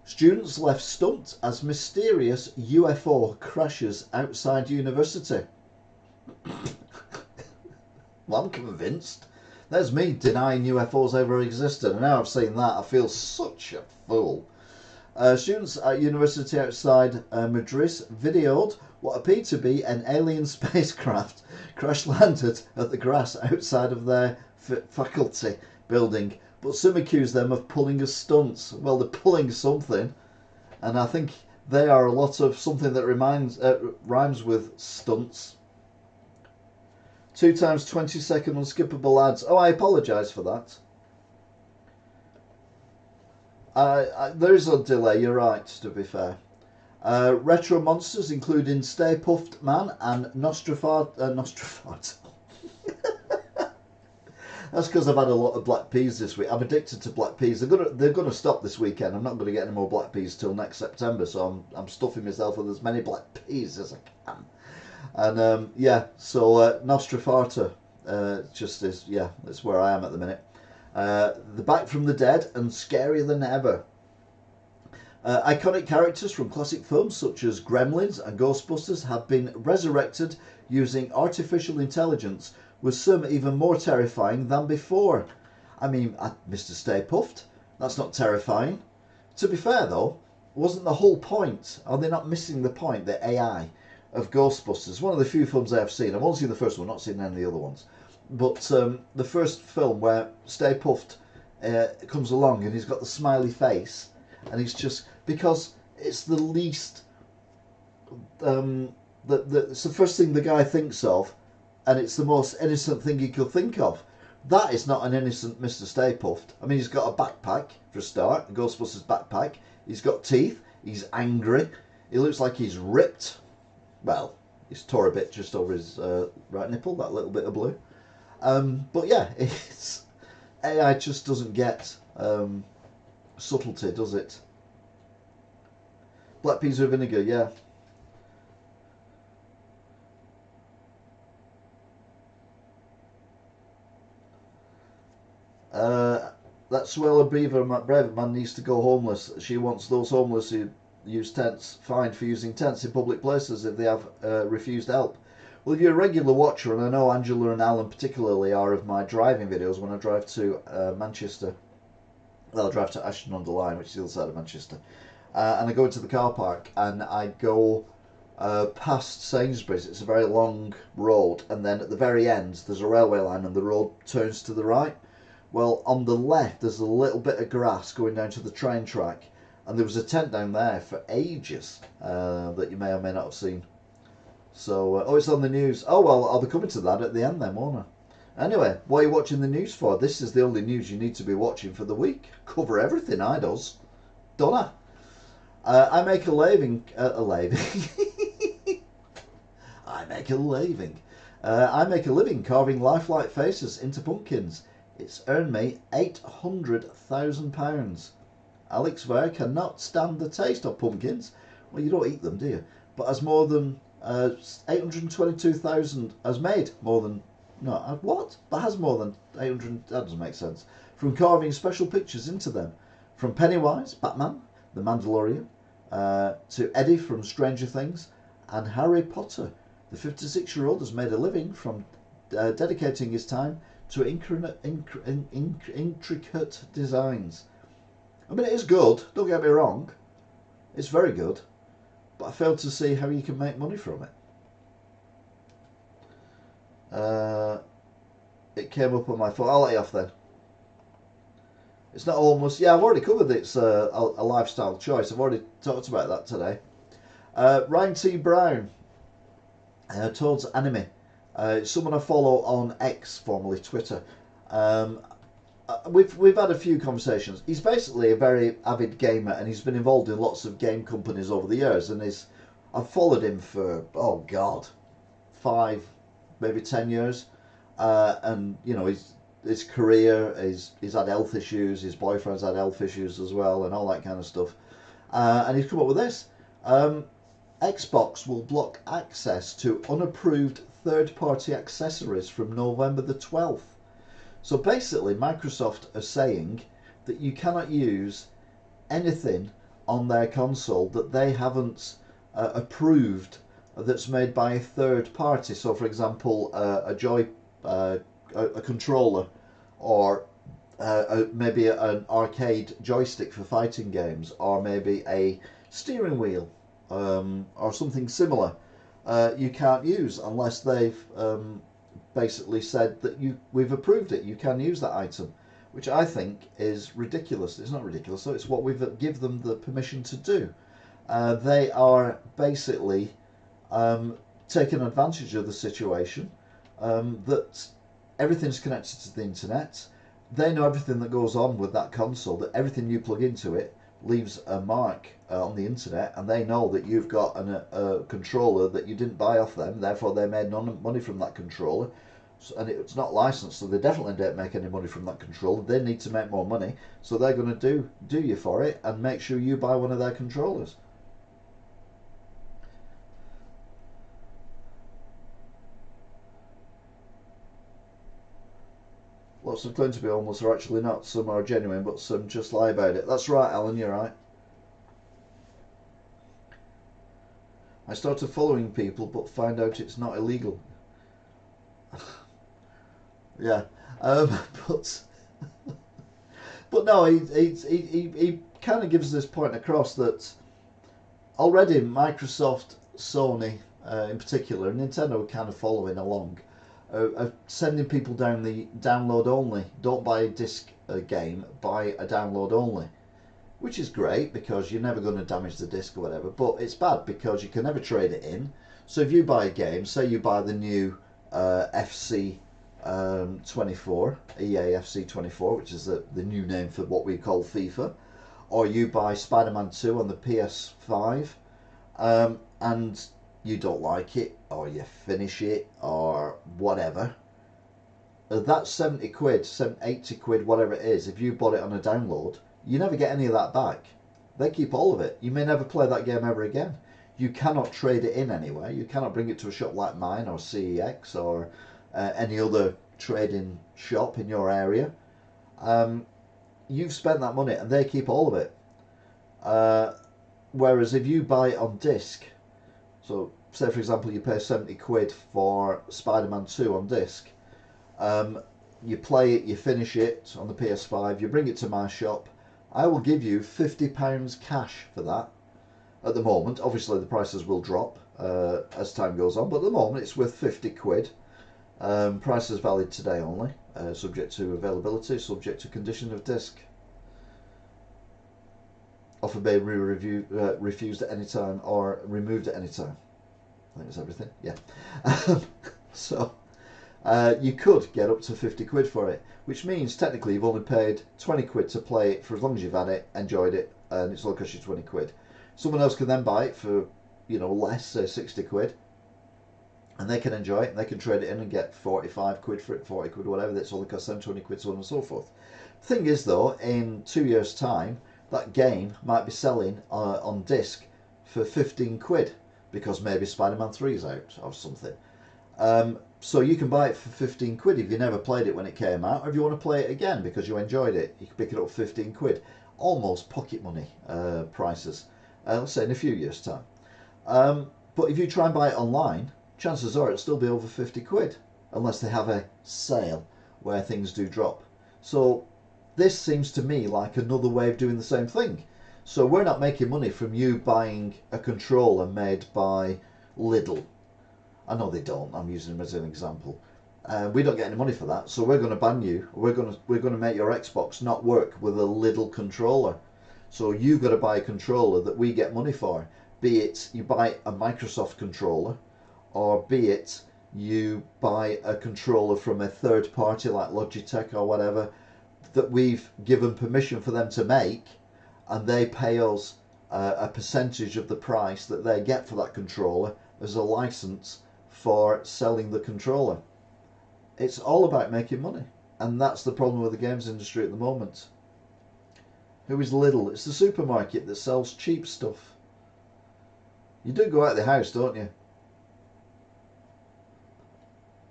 Students left stumped as mysterious UFO crashes outside university. Well, I'm convinced. There's me denying UFOs ever existed, and now I've seen that, I feel such a fool. Students at university outside Madrid videoed what appeared to be an alien spacecraft crash landed at the grass outside of their faculty building, but some accuse them of pulling a stunt. Well, they're pulling something, and I think they are a lot of something that rhymes with stunts. 2 times 20-second unskippable ads. Oh, I apologise for that. There is a delay, you're right, to be fair. Retro monsters including Stay Puft Man and Nostrafart. That's because I've had a lot of black peas this week. I'm addicted to black peas. They're gonna stop this weekend. I'm not going to get any more black peas till next September, so I'm stuffing myself with as many black peas as I can. And yeah, so Nostrafarta just is, yeah, that's where I am at the minute. They're back from the dead and scarier than ever. Iconic characters from classic films such as Gremlins and Ghostbusters have been resurrected using artificial intelligence, with some even more terrifying than before. I mean, Mr. Stay Puft, that's not terrifying. To be fair though, wasn't the whole point, are they not missing the point, the AI of Ghostbusters? One of the few films I have seen. I've only seen the first one, not seen any of the other ones. But the first film where Stay Puft comes along and he's got the smiley face, and he's just, because it's the least, it's the first thing the guy thinks of, and it's the most innocent thing he could think of. That is not an innocent Mr. Stay Puft. I mean, he's got a backpack for a start, a Ghostbusters backpack. He's got teeth. He's angry. He looks like he's ripped. well, he's tore a bit just over his right nipple, that little bit of blue. But yeah, it's AI just doesn't get subtlety, does it? Black peas with vinegar, yeah. Uh, that Suella Brever man needs to go homeless. She wants those homeless who use tents fined for using tents in public places if they have refused help. Well, if you're a regular watcher, and I know Angela and Alan particularly are of my driving videos when I drive to Manchester, well, I drive to Ashton-under-Lyne, which is the other side of Manchester, and I go into the car park and I go past Sainsbury's. It's a very long road, and then at the very end there's a railway line and the road turns to the right. Well, on the left there's a little bit of grass going down to the train track, and there was a tent down there for ages that you may or may not have seen. So, oh, it's on the news. Oh, well, I'll be coming to that at the end then, won't I? Anyway, what are you watching the news for? This is the only news you need to be watching for the week. Cover everything, I does. Don't I? I make a living. I make a living. I make a living carving lifelike faces into pumpkins. It's earned me £800,000. Alex Vare cannot stand the taste of pumpkins. Well, you don't eat them, do you? But has more than 822,000 has made more than what? That has more than 800. That doesn't make sense. From carving special pictures into them, from Pennywise, Batman, the Mandalorian, to Eddie from Stranger Things, and Harry Potter. The 56-year-old has made a living from dedicating his time to intricate designs. I mean, it is good, don't get me wrong. It's very good. But I failed to see how you can make money from it. It came up on my phone. I'll let you off then. It's not almost... Yeah, I've already covered it's a lifestyle choice. I've already talked about that today. Ryan T. Brown, towards anime. Someone I follow on X, formerly Twitter. We've had a few conversations. He's basically a very avid gamer, and he's been involved in lots of game companies over the years. And I've followed him for 5, maybe 10 years. And you know, his career, he's had health issues. His boyfriend's had health issues as well, and all that kind of stuff. And he's come up with this. Xbox will block access to unapproved third-party accessories from November the 12th. So basically, Microsoft are saying that you cannot use anything on their console that they haven't approved that's made by a third party. So, for example, a controller, or maybe an arcade joystick for fighting games, or maybe a steering wheel, or something similar. You can't use unless they've basically said that we've approved it. You can use that item, which I think is ridiculous. It's not ridiculous. So it's what we've give them the permission to do. They are basically taking advantage of the situation. That everything's connected to the internet. They know everything that goes on with that console. That everything you plug into it leaves a mark on the internet, and they know that you've got a controller that you didn't buy off them. Therefore, they made no money from that controller, and it's not licensed, so they definitely don't make any money from that controller. They need to make more money, so they're going to do you for it and make sure you buy one of their controllers. Lots of claim to be homeless are actually not. Some are genuine, but some just lie about it. That's right, Alan, you're right. I started following people, but find out it's not illegal. Yeah, but but no, he kind of gives this point across that already Microsoft, Sony, in particular, Nintendo kind of following along, are sending people down the download only. Don't buy a disc game, buy a download only. Which is great because you're never going to damage the disc or whatever, but it's bad because you can never trade it in. So if you buy a game, say you buy the new FC 24, EA FC 24, which is the new name for what we call FIFA, or you buy Spider-Man 2 on the PS5, and you don't like it, or you finish it, or whatever, that 70 quid, 80 quid, whatever it is, if you bought it on a download, you never get any of that back. They keep all of it. You may never play that game ever again. You cannot trade it in anywhere. You cannot bring it to a shop like mine or CEX or any other trading shop in your area. You've spent that money and they keep all of it. Whereas if you buy it on disc, so say for example you pay 70 quid for Spider-Man 2 on disc, you play it, you finish it on the PS5, you bring it to my shop, I will give you £50 cash for that. At the moment, obviously the prices will drop as time goes on, but at the moment it's worth 50 quid. Price is valid today only, subject to availability, subject to condition of disc. Offer may be refused at any time or removed at any time. I think that's everything, yeah. So you could get up to 50 quid for it, which means technically you've only paid 20 quid to play it for as long as you've had it, enjoyed it, and it's only cost you 20 quid. Someone else can then buy it for, you know, less, say 60 quid, and they can enjoy it, and they can trade it in and get 45 quid for it, 40 quid, whatever, that's only cost them 20 quid, so on and so forth. The thing is though, in 2 years' time, that game might be selling on disc for 15 quid, because maybe Spider-Man 3 is out or something. So you can buy it for 15 quid if you never played it when it came out, or if you want to play it again because you enjoyed it, you can pick it up for 15 quid. Almost pocket money prices, let's say in a few years' time. But if you try and buy it online, chances are it'll still be over 50 quid, unless they have a sale where things do drop. So this seems to me like another way of doing the same thing. So we're not making money from you buying a controller made by Lidl. I know they don't, I'm using them as an example. We don't get any money for that, so we're going to ban you. We're going to make your Xbox not work with a Lidl controller. So you've got to buy a controller that we get money for. Be it you buy a Microsoft controller, or be it you buy a controller from a third party like Logitech or whatever, that we've given permission for them to make, and they pay us a percentage of the price that they get for that controller as a license for selling the controller. It's all about making money, and that's the problem with the games industry at the moment. Who is Lidl? It's the supermarket that sells cheap stuff. You do go out of the house, don't you?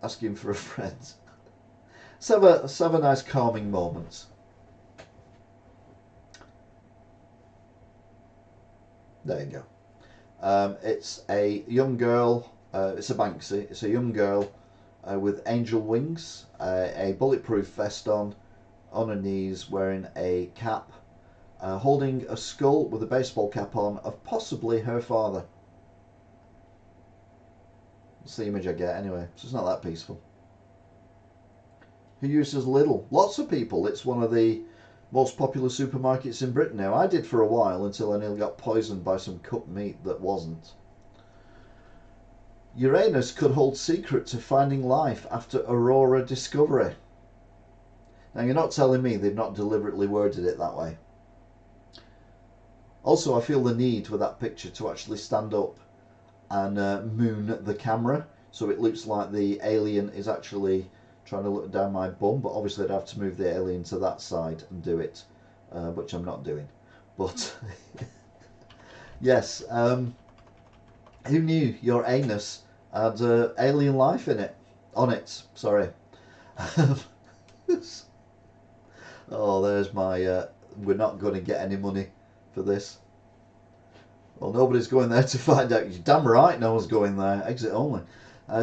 Asking for a friend. Let's have a nice calming moment. There you go. It's a young girl, it's a Banksy, it's a young girl with angel wings, a bulletproof vest on her knees, wearing a cap, holding a skull with a baseball cap on of possibly her father. That's the image I get anyway, so it's not that peaceful. Who uses Lidl? Lots of people. It's one of the most popular supermarkets in Britain now. I did for a while until I nearly got poisoned by some cooked meat that wasn't. Uranus could hold secret to finding life after Aurora discovery. Now you're not telling me they've not deliberately worded it that way. Also, I feel the need with that picture to actually stand up and moon the camera, so it looks like the alien is actually trying to look down my bum, but obviously I'd have to move the alien to that side and do it, which I'm not doing. But yes, who knew your anus had alien life in it? On it, sorry. Oh, there's my. We're not going to get any money for this. Well, nobody's going there to find out. You're damn right, no one's going there. Exit only.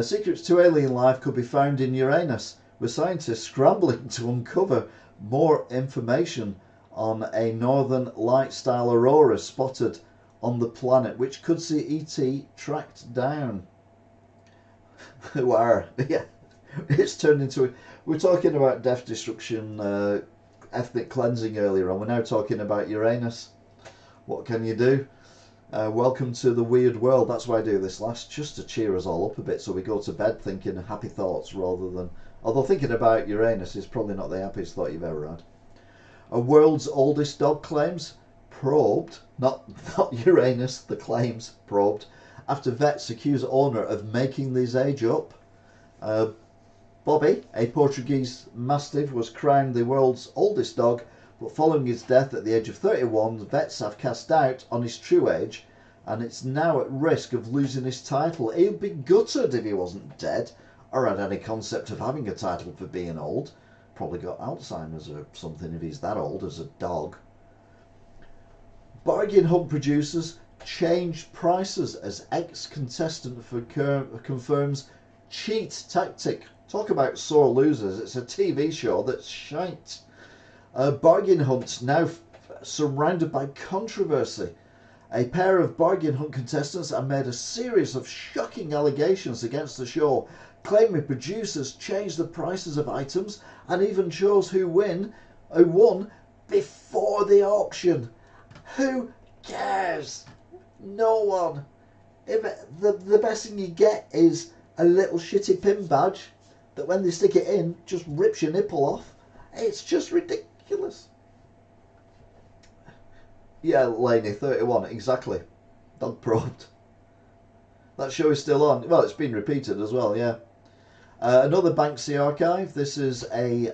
Secrets to alien life could be found in Uranus, with scientists scrambling to uncover more information on a northern light-style aurora spotted on the planet, which could see ET tracked down. Wow, yeah, it's turned into. We're talking about death, destruction, ethnic cleansing earlier on. We're now talking about Uranus. What can you do? Welcome to the weird world. That's why I do this last, just to cheer us all up a bit, so we go to bed thinking happy thoughts rather than. Although thinking about Uranus is probably not the happiest thought you've ever had. A world's oldest dog claims probed, not Uranus, the claims probed, after vets accuse owner of making these age up. Bobby, a Portuguese Mastiff, was crowned the world's oldest dog, but following his death at the age of 31, vets have cast doubt on his true age, and it's now at risk of losing his title. He'd be gutted if he wasn't dead, or had any concept of having a title for being old. Probably got Alzheimer's or something if he's that old as a dog. Bargain hunt producers changed prices as ex-contestant confirms cheat tactic. Talk about sore losers. It's a TV show that's shite. Bargain hunt now surrounded by controversy. A pair of bargain hunt contestants have made a series of shocking allegations against the show, claiming producers changed the prices of items and even chose who won before the auction. Who cares? No one. If the best thing you get is a little shitty pin badge that when they stick it in just rips your nipple off. It's just ridiculous. Yeah, Laney, 31, exactly. Dog probed. That show is still on. Well, it's been repeated as well, yeah. Another Banksy archive. This is a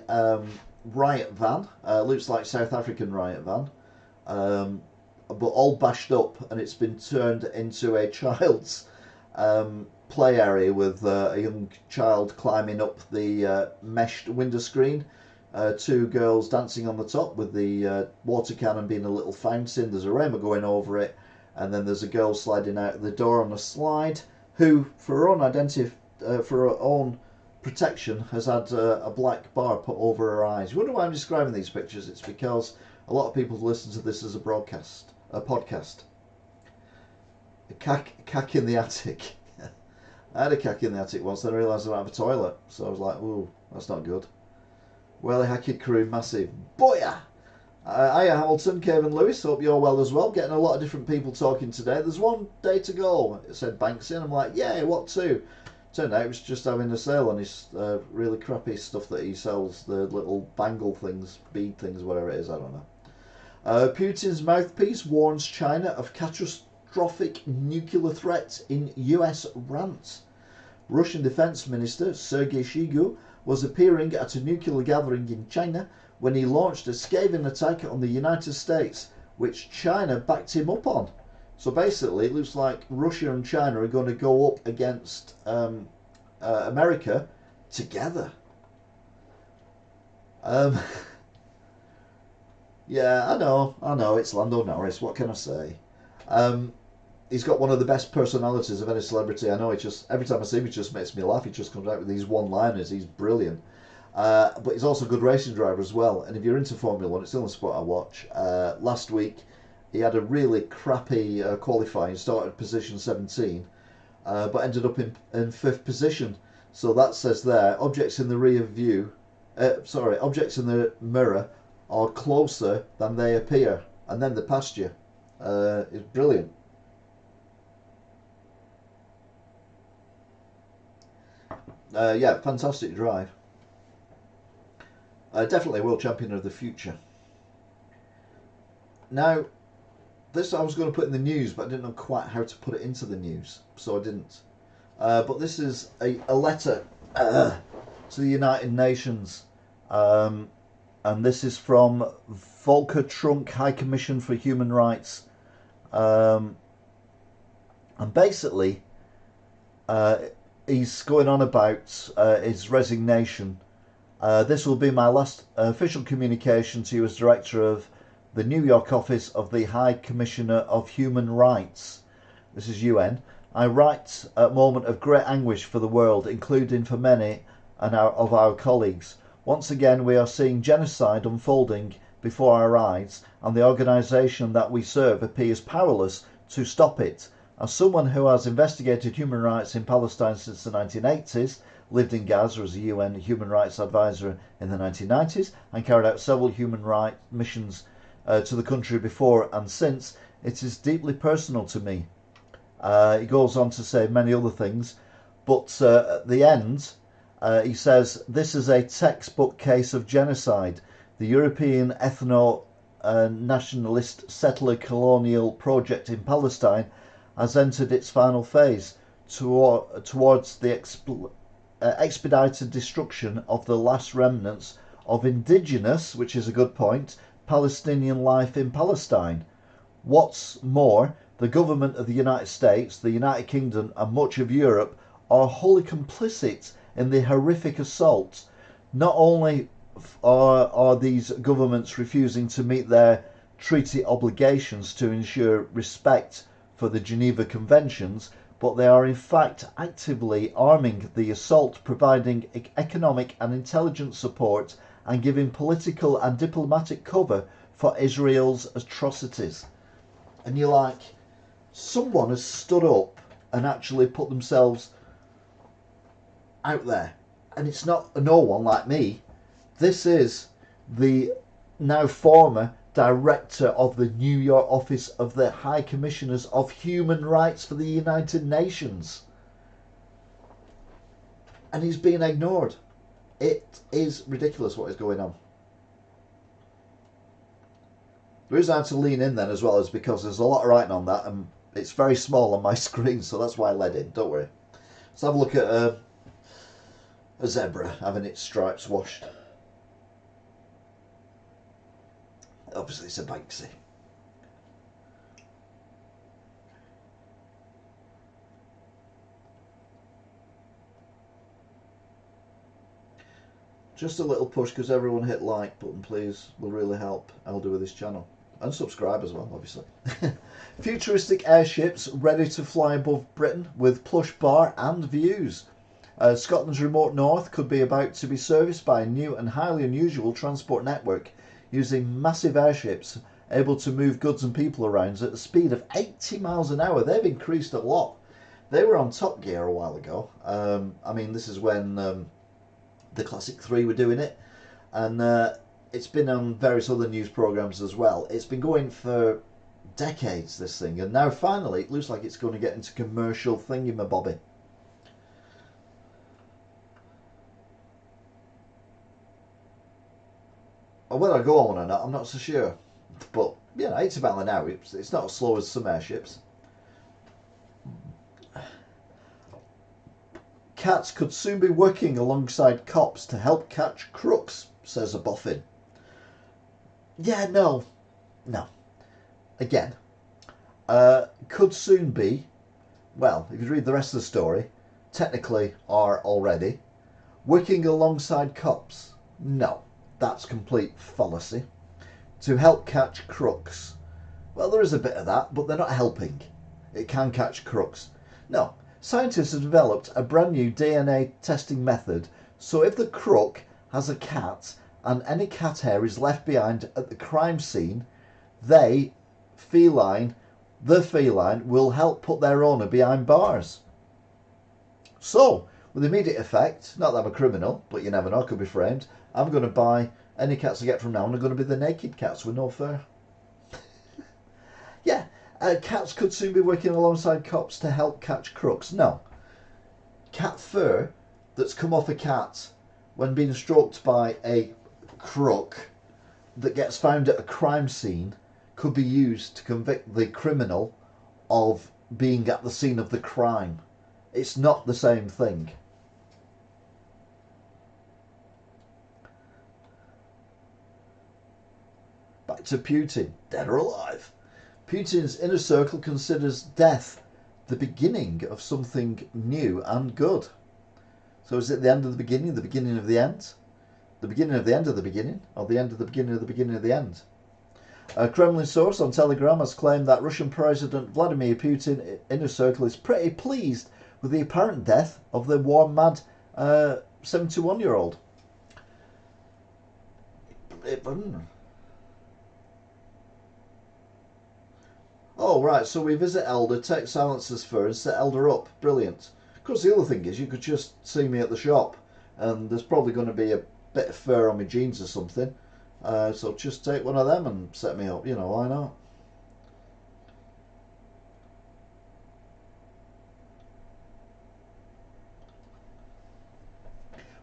riot van. Looks like South African riot van. But all bashed up, and it's been turned into a child's play area with a young child climbing up the meshed window screen. Two girls dancing on the top with the water cannon being a little fountain. There's a rainbow going over it, and then there's a girl sliding out the door on a slide, who, for her own protection, has had a black bar put over her eyes. You wonder why I'm describing these pictures? It's because a lot of people listen to this as a podcast. A cack in the attic. I had a cack in the attic once, then I realised I don't have a toilet, so I was like, ooh, that's not good. Welly Hacky crew, massive. Booyah! Hiya Hamilton, Kevin Lewis, hope you're well as well. Getting a lot of different people talking today. There's one day to go, it said Banksy, and I'm like, yay, what to? Turned out it was just having a sale on his really crappy stuff that he sells, the little bangle things, bead things, whatever it is, I don't know. Putin's mouthpiece warns China of catastrophic nuclear threat in US rant. Russian Defense Minister Sergei Shoigu was appearing at a nuclear gathering in China when he launched a scathing attack on the United States, which China backed him up on. So basically, it looks like Russia and China are going to go up against America together. Yeah, I know, it's Lando Norris, what can I say? He's got one of the best personalities of any celebrity I know. It just, every time I see him, it just makes me laugh. He just comes out with these one-liners. He's brilliant. But he's also a good racing driver as well. And if you're into Formula 1, it's the only sport I watch. Last week, he had a really crappy qualifying, started position 17, but ended up in 5th position. So that says there, objects in the mirror are closer than they appear. And then they passed you. It's brilliant. Yeah, fantastic drive. Definitely world champion of the future. Now, this I was going to put in the news, but I didn't know quite how to put it into the news, so I didn't. But this is a letter to the United Nations, and this is from Volker Trunk, High Commission for Human Rights, and basically, he's going on about his resignation. This will be my last official communication to you as director of the New York office of the High Commissioner of Human Rights. This is UN. I write at a moment of great anguish for the world, including for many of our colleagues. Once again, we are seeing genocide unfolding before our eyes, and the organisation that we serve appears powerless to stop it. As someone who has investigated human rights in Palestine since the 1980s, lived in Gaza as a UN human rights advisor in the 1990s, and carried out several human rights missions to the country before and since, it is deeply personal to me. He goes on to say many other things, but at the end, he says, this is a textbook case of genocide. The European ethno-nationalist settler colonial project in Palestine has entered its final phase towards the expedited destruction of the last remnants of indigenous, which is a good point, Palestinian life in Palestine. What's more, the government of the United States, the United Kingdom and much of Europe are wholly complicit in the horrific assault. Not only are these governments refusing to meet their treaty obligations to ensure respect for the Geneva Conventions, but they are in fact actively arming the assault, providing economic and intelligence support and giving political and diplomatic cover for Israel's atrocities. And you're like, someone has stood up and actually put themselves out there. And it's not a no one like me. This is the now former director of the New York office of the High Commissioners of Human Rights for the United Nations. And he's being ignored. It is ridiculous what is going on. The reason I had to lean in then as well is because there's a lot of writing on that and it's very small on my screen, so that's why I led in. Don't worry. Let's have a look at a zebra having its stripes washed. Obviously it's a Banksy. Just a little push, because everyone hit like button please, will really help Elder with this channel. And subscribe as well, obviously. Futuristic airships ready to fly above Britain with plush bar and views. Scotland's remote north could be about to be serviced by a new and highly unusual transport network using massive airships able to move goods and people around at a speed of 80 miles an hour. They've increased a lot. They were on Top Gear a while ago. I mean, this is when the Classic 3 were doing it, and it's been on various other news programs as well. It's been going for decades, this thing, and now finally it looks like it's going to get into commercial thingy-mabobby. Or whether I go on or not, I'm not so sure. But, you know, 80 miles an hour, it's not as slow as some airships. Cats could soon be working alongside cops to help catch crooks, says a boffin. Yeah, no. Again, could soon be, well, if you read the rest of the story, technically are already, working alongside cops. No, that's complete fallacy. To help catch crooks. Well, there is a bit of that, but they're not helping. It can catch crooks. No. Scientists have developed a brand new DNA testing method, so if the crook has a cat and any cat hair is left behind at the crime scene, the feline will help put their owner behind bars. So, with immediate effect, not that I'm a criminal, but you never know, I could be framed, I'm going to buy any cats I get from now on, are going to be the naked cats with no fur. Yeah. Cats could soon be working alongside cops to help catch crooks. No. Cat fur that's come off a cat when being stroked by a crook that gets found at a crime scene could be used to convict the criminal of being at the scene of the crime. It's not the same thing. Back to Putin, dead or alive. Putin's inner circle considers death the beginning of something new and good. So is it the end of the beginning of the end? The beginning of the end of the beginning? Or the end of the beginning of the beginning of the end? A Kremlin source on Telegram has claimed that Russian President Vladimir Putin's inner circle is pretty pleased with the apparent death of the war-mad 71-year-old. Oh, right, so we visit Elder, take Silencer's fur and set Elder up. Brilliant. Of course, the other thing is you could just see me at the shop and there's probably going to be a bit of fur on my jeans or something. So just take one of them and set me up. You know, why not?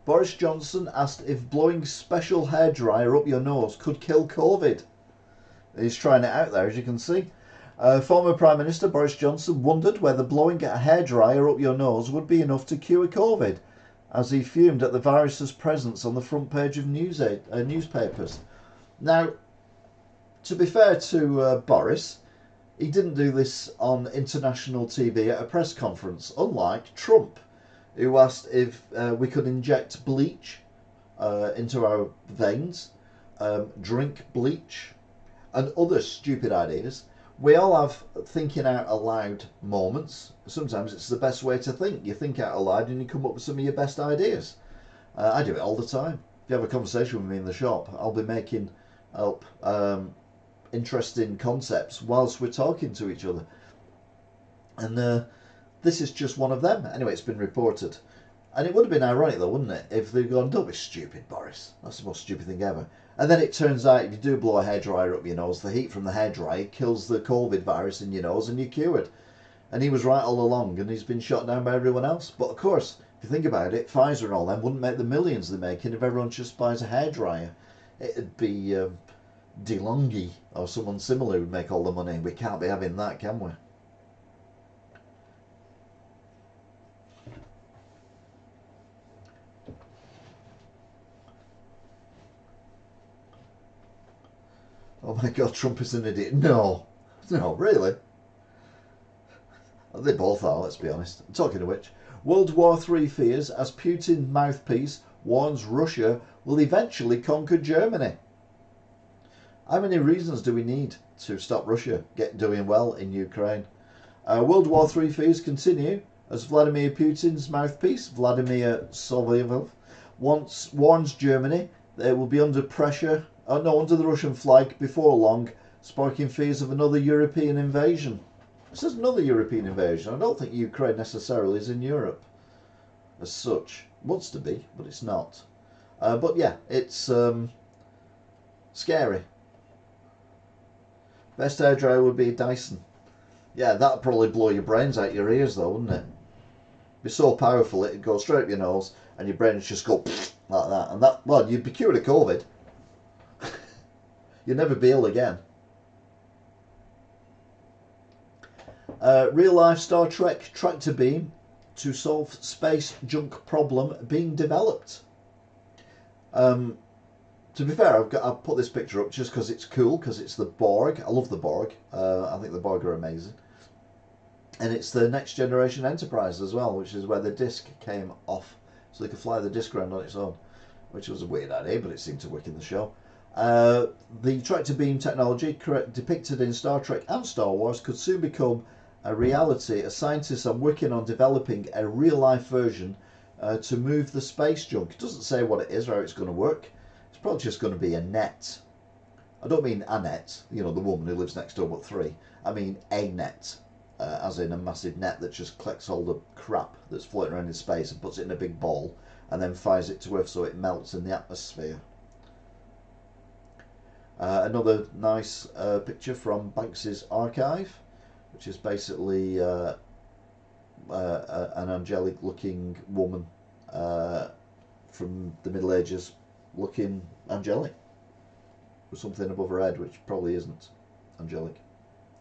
Boris Johnson asked if blowing special hairdryer up your nose could kill COVID. He's trying it out there, as you can see. Former Prime Minister Boris Johnson wondered whether blowing a hairdryer up your nose would be enough to cure COVID, as he fumed at the virus's presence on the front page of newspapers. Now, to be fair to Boris, he didn't do this on international TV at a press conference, unlike Trump, who asked if we could inject bleach into our veins, drink bleach, and other stupid ideas. We all have thinking out aloud moments. Sometimes it's the best way to think. You think out aloud and you come up with some of your best ideas. I do it all the time. If you have a conversation with me in the shop, I'll be making up interesting concepts whilst we're talking to each other. And this is just one of them. Anyway, it's been reported. And it would have been ironic though, wouldn't it, if they'd gone, don't be stupid, Boris. That's the most stupid thing ever. And then it turns out if you do blow a hairdryer up your nose, the heat from the hairdryer kills the COVID virus in your nose and you're cured. And he was right all along and he's been shot down by everyone else. But of course, if you think about it, Pfizer and all them wouldn't make the millions they're making if everyone just buys a hairdryer. It'd be DeLonghi or someone similar would make all the money. We can't be having that, can we? Oh my God, Trump is an idiot. No, really. They both are, let's be honest. Talking of which, World War III fears as Putin mouthpiece warns Russia will eventually conquer Germany. How many reasons do we need to stop Russia doing well in Ukraine? World War III fears continue as Vladimir Putin's mouthpiece, Vladimir Sovyevov, warns Germany they will be under pressure, under the Russian flag before long, sparking fears of another European invasion. It says another European invasion. I don't think Ukraine necessarily is in Europe as such. It wants to be, but it's not. But yeah, it's scary. Best hairdryer would be a Dyson. Yeah, that'd probably blow your brains out your ears though, wouldn't it? It'd be so powerful it'd go straight up your nose and your brain would just go like that. And that, well, you'd be cured of COVID. You'd never be ill again. Real life Star Trek tractor beam to solve space junk problem being developed. To be fair, I've put this picture up just because it's cool, because it's the Borg. I love the Borg. I think the Borg are amazing. And it's the Next Generation Enterprise as well, which is where the disc came off. So they could fly the disc around on its own, which was a weird idea, but it seemed to work in the show. The tractor beam technology depicted in Star Trek and Star Wars could soon become a reality as scientists are working on developing a real-life version to move the space junk. It doesn't say what it is or how it's going to work. It's probably just going to be a net. I don't mean Annette, you know, the woman who lives next door but three. I mean a net, as in a massive net that just collects all the crap that's floating around in space and puts it in a big ball and then fires it to Earth so it melts in the atmosphere. Another nice picture from Banks's archive, which is basically an angelic looking woman from the Middle Ages looking angelic with something above her head which probably isn't angelic.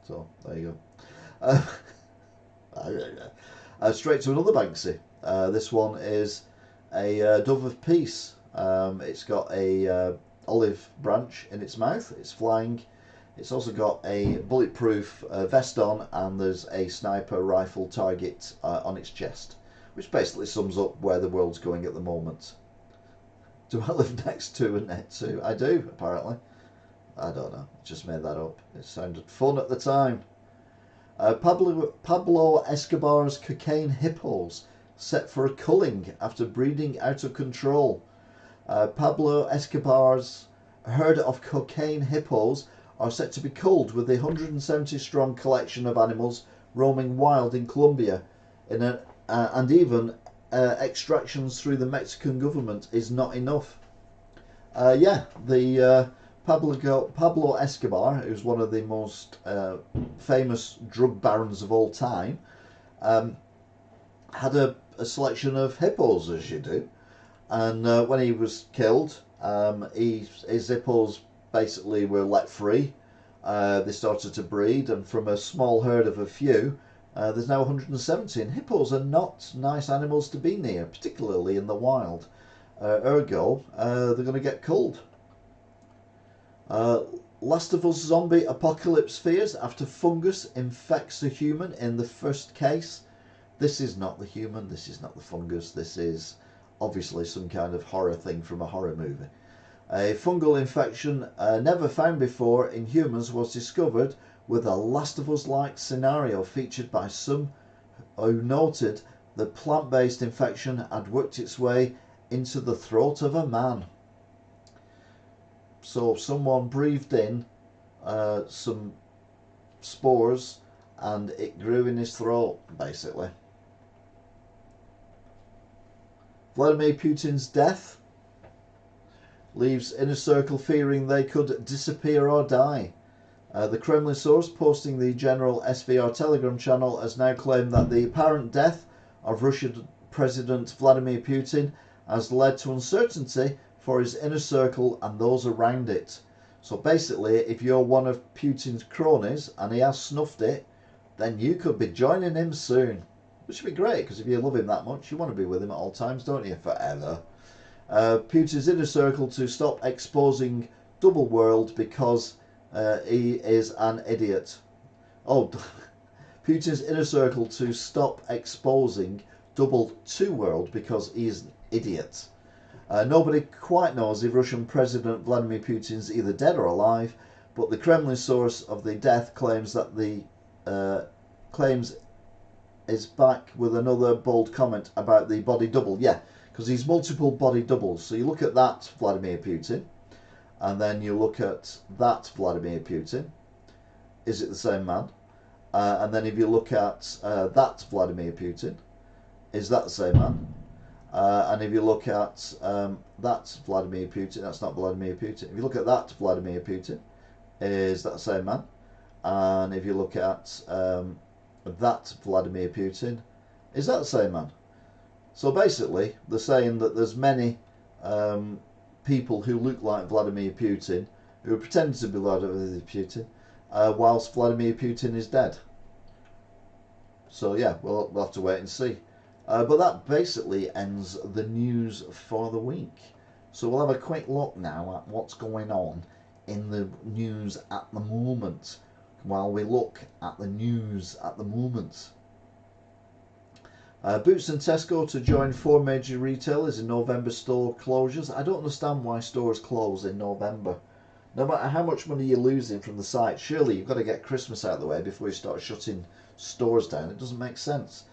So there you go. Straight to another Banksy. This one is a dove of peace. It's got a olive branch in its mouth. It's flying. It's also got a bulletproof vest on, and there's a sniper rifle target on its chest, which basically sums up where the world's going at the moment. Do I live next to a net too? I do, apparently. I don't know. I just made that up. It sounded fun at the time. Pablo Escobar's cocaine hippos set for a culling after breeding out of control. Pablo Escobar's herd of cocaine hippos are set to be culled with the 170 strong collection of animals roaming wild in Colombia, and even extractions through the Mexican government is not enough. The Pablo Escobar, who's one of the most famous drug barons of all time, had a selection of hippos, as you do, and when he was killed, his hippos basically were let free, they started to breed, and from a small herd of a few, there's now 170. And hippos are not nice animals to be near, particularly in the wild. Ergo, they're going to get culled. Last of Us zombie apocalypse fears after fungus infects a human in the first case. This is not the human, this is not the fungus, this is obviously some kind of horror thing from a horror movie. A fungal infection never found before in humans was discovered with a Last of Us-like scenario featured by some who noted the plant-based infection had worked its way into the throat of a man. So someone breathed in some spores and it grew in his throat, basically. Vladimir Putin's death leaves Inner Circle fearing they could disappear or die. The Kremlin source posting the general SVR Telegram channel has now claimed that the apparent death of Russian President Vladimir Putin has led to uncertainty for his inner circle and those around it. So basically, if you're one of Putin's cronies and he has snuffed it, then you could be joining him soon. Which would be great, because if you love him that much, you want to be with him at all times, don't you? Forever. Putin's inner circle to stop exposing double world because he is an idiot. Oh, Putin's inner circle to stop exposing double two world because he is an idiot. Nobody quite knows if Russian President Vladimir Putin is either dead or alive, but the Kremlin source of the death claims that the claims is back with another bold comment about the body double. Yeah, because he's multiple body doubles. So you look at that Vladimir Putin, and then you look at that Vladimir Putin. Is it the same man? And then if you look at that Vladimir Putin, is that the same man? And if you look at that Vladimir Putin, that's not Vladimir Putin. If you look at that Vladimir Putin, is that the same man? And if you look at that Vladimir Putin, is that the same man? So basically, they're saying that there's many people who look like Vladimir Putin who are pretending to be Vladimir Putin, whilst Vladimir Putin is dead. So yeah, we'll have to wait and see. But that basically ends the news for the week. So we'll have a quick look now at what's going on in the news at the moment, while we look at the news at the moment. Boots and Tesco to join 4 major retailers in November store closures. I don't understand why stores close in November. No matter how much money you're losing from the site, surely you've got to get Christmas out of the way before you start shutting stores down. It doesn't make sense.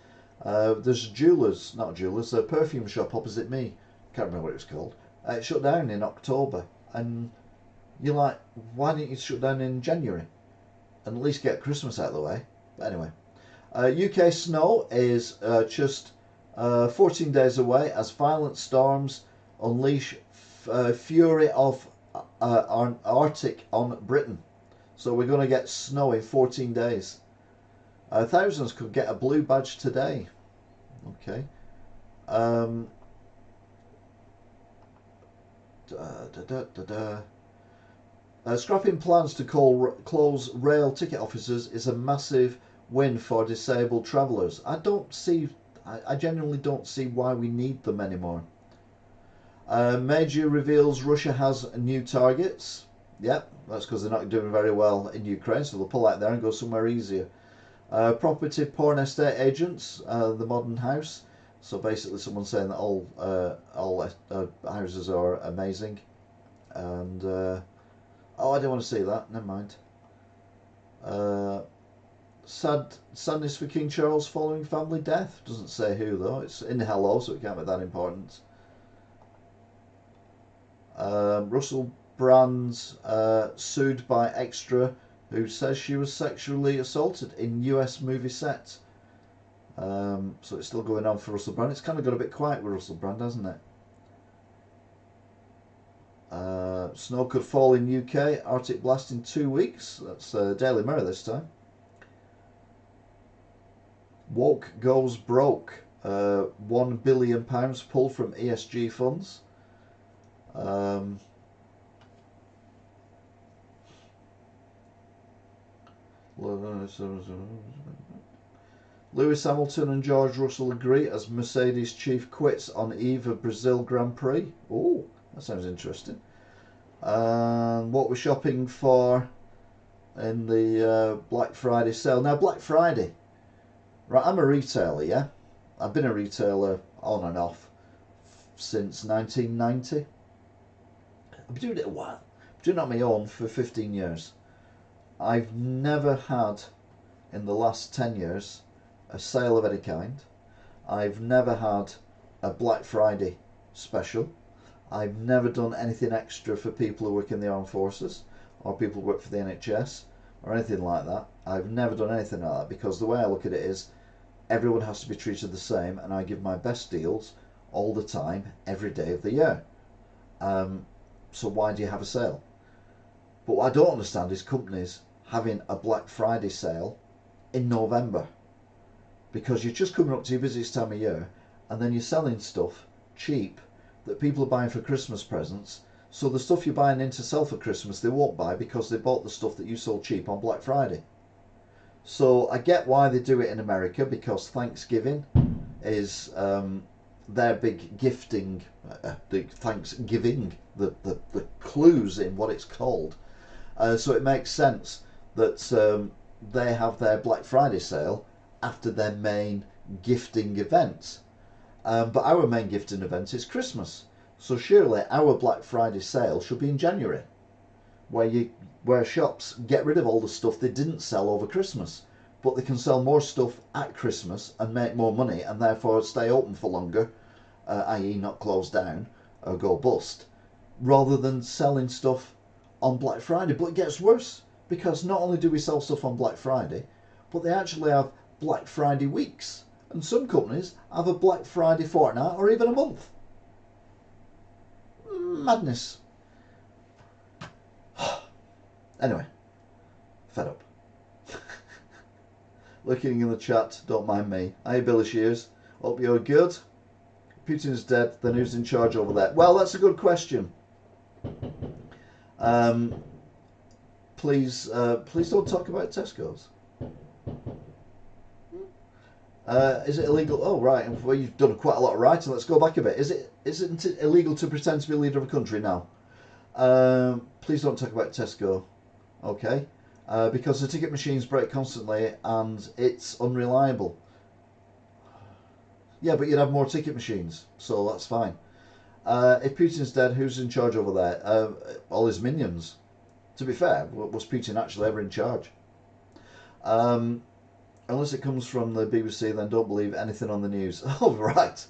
There's a perfume shop opposite me. Can't remember what it was called. It shut down in October. And you're like, why didn't you shut down in January? And at least get Christmas out of the way. But anyway. UK snow is just 14 days away as violent storms unleash fury of Arctic on Britain. So we're going to get snow in 14 days. Thousands could get a blue badge today. Okay. Scrapping plans to close rail ticket offices is a massive win for disabled travellers. I genuinely don't see why we need them anymore. Major reveals Russia has new targets. Yep, that's because they're not doing very well in Ukraine, so they'll pull out there and go somewhere easier. Property porn estate agents, the modern house. So basically someone saying that all houses are amazing. And oh, I didn't want to see that, never mind. Sadness for King Charles following family death. Doesn't say who though. It's in hello, so it can't be that important. Russell Brand's sued by Extra, who says she was sexually assaulted in US movie set. So it's still going on for Russell Brand. It's kind of got a bit quiet with Russell Brand, hasn't it? Snow could fall in UK. Arctic blast in 2 weeks. That's Daily Mirror this time. Woke goes broke. £1 billion pulled from ESG funds. Lewis Hamilton and George Russell agree as Mercedes chief quits on eve of Brazil Grand Prix. Oh, that sounds interesting. What we're shopping for in the Black Friday sale. Now, Black Friday, right, I'm a retailer, yeah? I've been a retailer on and off since 1990. I've been doing it a while. I've been doing it on my own for 15 years. I've never had, in the last 10 years, a sale of any kind. I've never had a Black Friday special. I've never done anything extra for people who work in the armed forces or people who work for the NHS or anything like that. I've never done anything like that because the way I look at it is everyone has to be treated the same, and I give my best deals all the time, every day of the year. So why do you have a sale? But what I don't understand is companies having a Black Friday sale in November, because you're just coming up to your busiest time of year and then you're selling stuff cheap that people are buying for Christmas presents. So the stuff you're buying in to sell for Christmas they won't buy because they bought the stuff that you sold cheap on Black Friday. So I get why they do it in America, because Thanksgiving is their big gifting, the Thanksgiving, the clues in what it's called. So it makes sense that they have their Black Friday sale after their main gifting event. But our main gifting event is Christmas. So surely our Black Friday sale should be in January, where shops get rid of all the stuff they didn't sell over Christmas, but they can sell more stuff at Christmas and make more money and therefore stay open for longer, i.e. not close down or go bust, rather than selling stuff on Black Friday. But it gets worse, because not only do we sell stuff on Black Friday, but they actually have Black Friday weeks, and some companies have a Black Friday fortnight or even a month. Madness. Anyway, fed up. Looking in the chat, don't mind me. Hi Billy Shears, hope you're good. Putin's dead, then who's in charge over there? Well, that's a good question. Please don't talk about Tesco's. Is it illegal? Oh right, well you've done quite a lot of writing. Let's go back a bit. Isn't it illegal to pretend to be a leader of a country now? Please don't talk about Tesco. Okay, because the ticket machines break constantly and it's unreliable. Yeah, but you'd have more ticket machines, so that's fine. If Putin's dead, who's in charge over there? All his minions. To be fair, was Putin actually ever in charge? Unless it comes from the BBC, then don't believe anything on the news. Oh, right.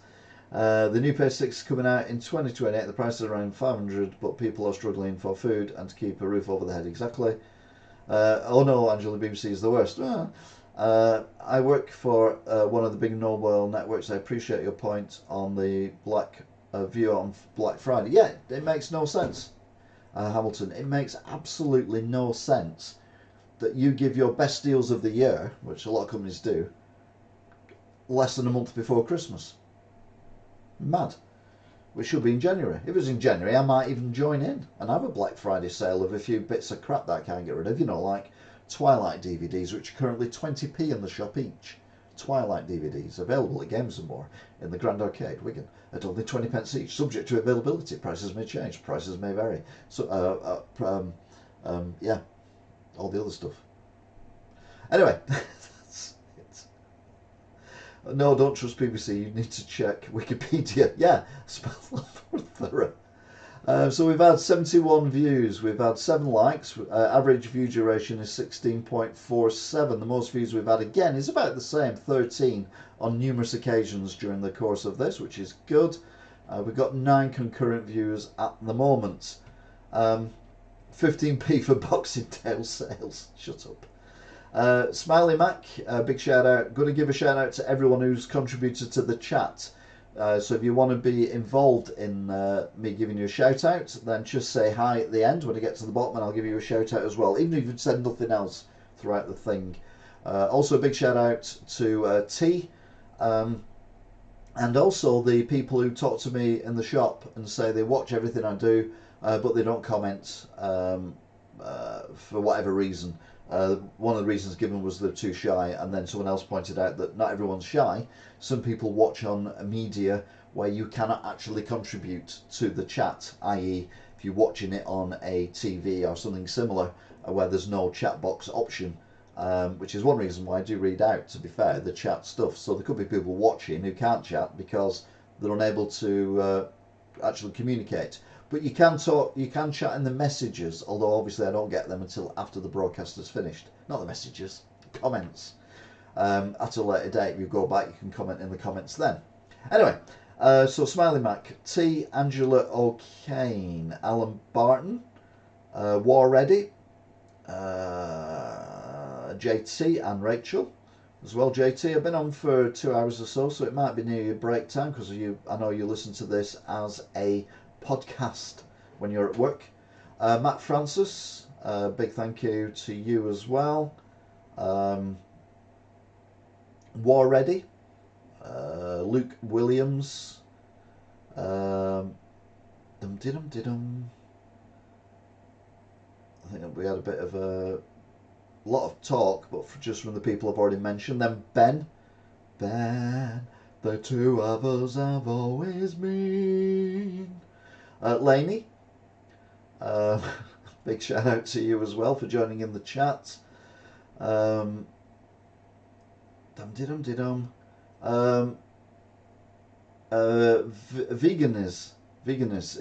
The new PS6 is coming out in 2028. The price is around 500, but people are struggling for food and to keep a roof over their head. Exactly. Oh no, Angela, the BBC is the worst. I work for one of the big mobile networks. I appreciate your point on the view on Black Friday. Yeah, it makes no sense, Hamilton. It makes absolutely no sense that you give your best deals of the year, which a lot of companies do, less than a month before Christmas. Mad. Which should be in January. If it was in January, I might even join in and have a Black Friday sale of a few bits of crap that I can't get rid of, like Twilight DVDs, which are currently 20p in the shop each. Twilight DVDs, available at Games & More in the Grand Arcade, Wigan, at only 20p each, subject to availability. Prices may change, prices may vary. So, yeah, all the other stuff. Anyway, that's it. No, don't trust BBC. You need to check Wikipedia. Yeah, spell that thorough. So we've had 71 views. We've had 7 likes. Average view duration is 16.47. The most views we've had again is about the same, 13 on numerous occasions during the course of this, which is good. We've got 9 concurrent views at the moment. 15p for Boxing Day sales. Shut up. Smiley Mac, big shout out. Going to give a shout out to everyone who's contributed to the chat. So if you want to be involved in me giving you a shout out, then just say hi at the end when I get to the bottom and I'll give you a shout out as well, even if you've said nothing else throughout the thing. Also a big shout out to T, and also the people who talk to me in the shop and say they watch everything I do, but they don't comment for whatever reason. One of the reasons given was they're too shy, and then someone else pointed out that not everyone's shy. Some people watch on media where you cannot actually contribute to the chat, i.e. if you're watching it on a TV or something similar where there's no chat box option, which is one reason why I do read out, to be fair, the chat stuff. So there could be people watching who can't chat because they're unable to actually communicate. But you can talk, you can chat in the messages, although obviously I don't get them until after the broadcast is finished. Not the messages, comments. At a later date, if you go back, you can comment in the comments then. Anyway, so Smiley Mac, T, Angela O'Kane, Alan Barton, War Ready, JT and Rachel as well. JT, I've been on for 2 hours or so it might be near your break time because I know you listen to this as a podcast when you're at work. Matt Francis, big thank you to you as well. War Ready, Luke Williams, I think we had a bit of a lot of talk, but just from the people I've already mentioned. Then Ben, the two of us have always been. Lainey, big shout out to you as well for joining in the chat. Veganis,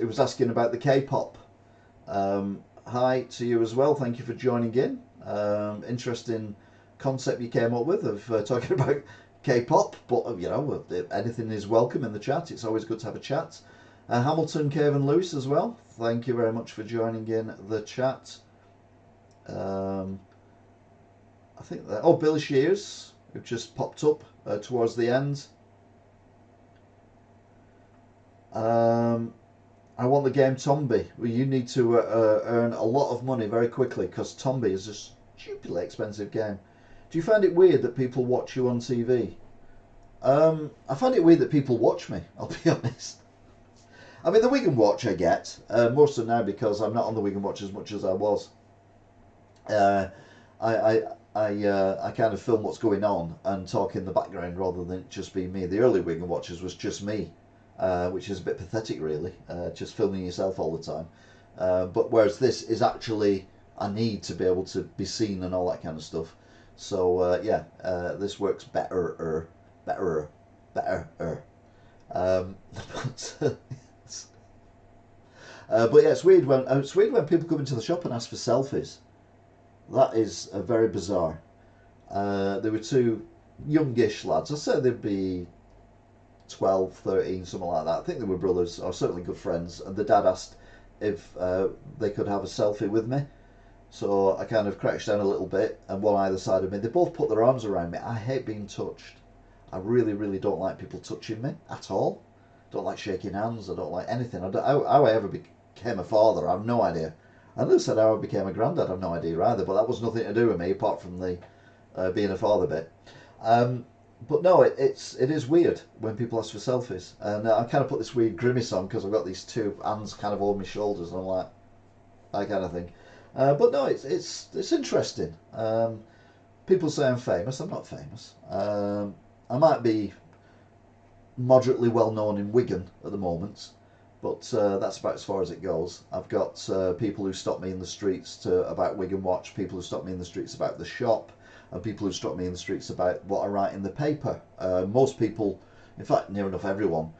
it was asking about the K-pop. Hi to you as well. Thank you for joining in. Interesting concept you came up with of talking about K-pop, but you know, anything is welcome in the chat. It's always good to have a chat. Hamilton, Cave and Lewis as well. Thank you very much for joining in the chat. I think that, Billy Shears, who just popped up towards the end. I want the game Tombi. Well, you need to earn a lot of money very quickly because Tombi is a stupidly expensive game. Do you find it weird that people watch you on TV? I find it weird that people watch me, I'll be honest. I mean, the Wigan Watch I get, more so now because I'm not on the Wigan Watch as much as I was. I kind of film what's going on and talk in the background rather than it just be me. The early Wigan Watches was just me, which is a bit pathetic really, just filming yourself all the time. But whereas this is actually, I need to be able to be seen and all that kind of stuff. So yeah, this works better. But yeah, it's weird when people come into the shop and ask for selfies. That is very bizarre. There were two youngish lads. I'd say they'd be 12, 13, something like that. I think they were brothers, or certainly good friends. And the dad asked if they could have a selfie with me. So I kind of crouched down a little bit, and one either side of me. They both put their arms around me. I hate being touched. I really, really don't like people touching me at all. Don't like shaking hands. I don't like anything. How I ever became a father, I have no idea. I never said how I became a granddad. I have no idea either. But that was nothing to do with me apart from the being a father bit. But no, it is weird when people ask for selfies, and I kind of put this weird grimace on because I've got these two hands kind of over my shoulders, and I'm like that kind of thing. But no, it's interesting. People say I'm famous. I'm not famous. I might be moderately well known in Wigan at the moment, but that's about as far as it goes. I've got people who stop me in the streets about Wigan Watch, people who stop me in the streets about the shop, and people who stop me in the streets about what I write in the paper. Most people, in fact near enough everyone,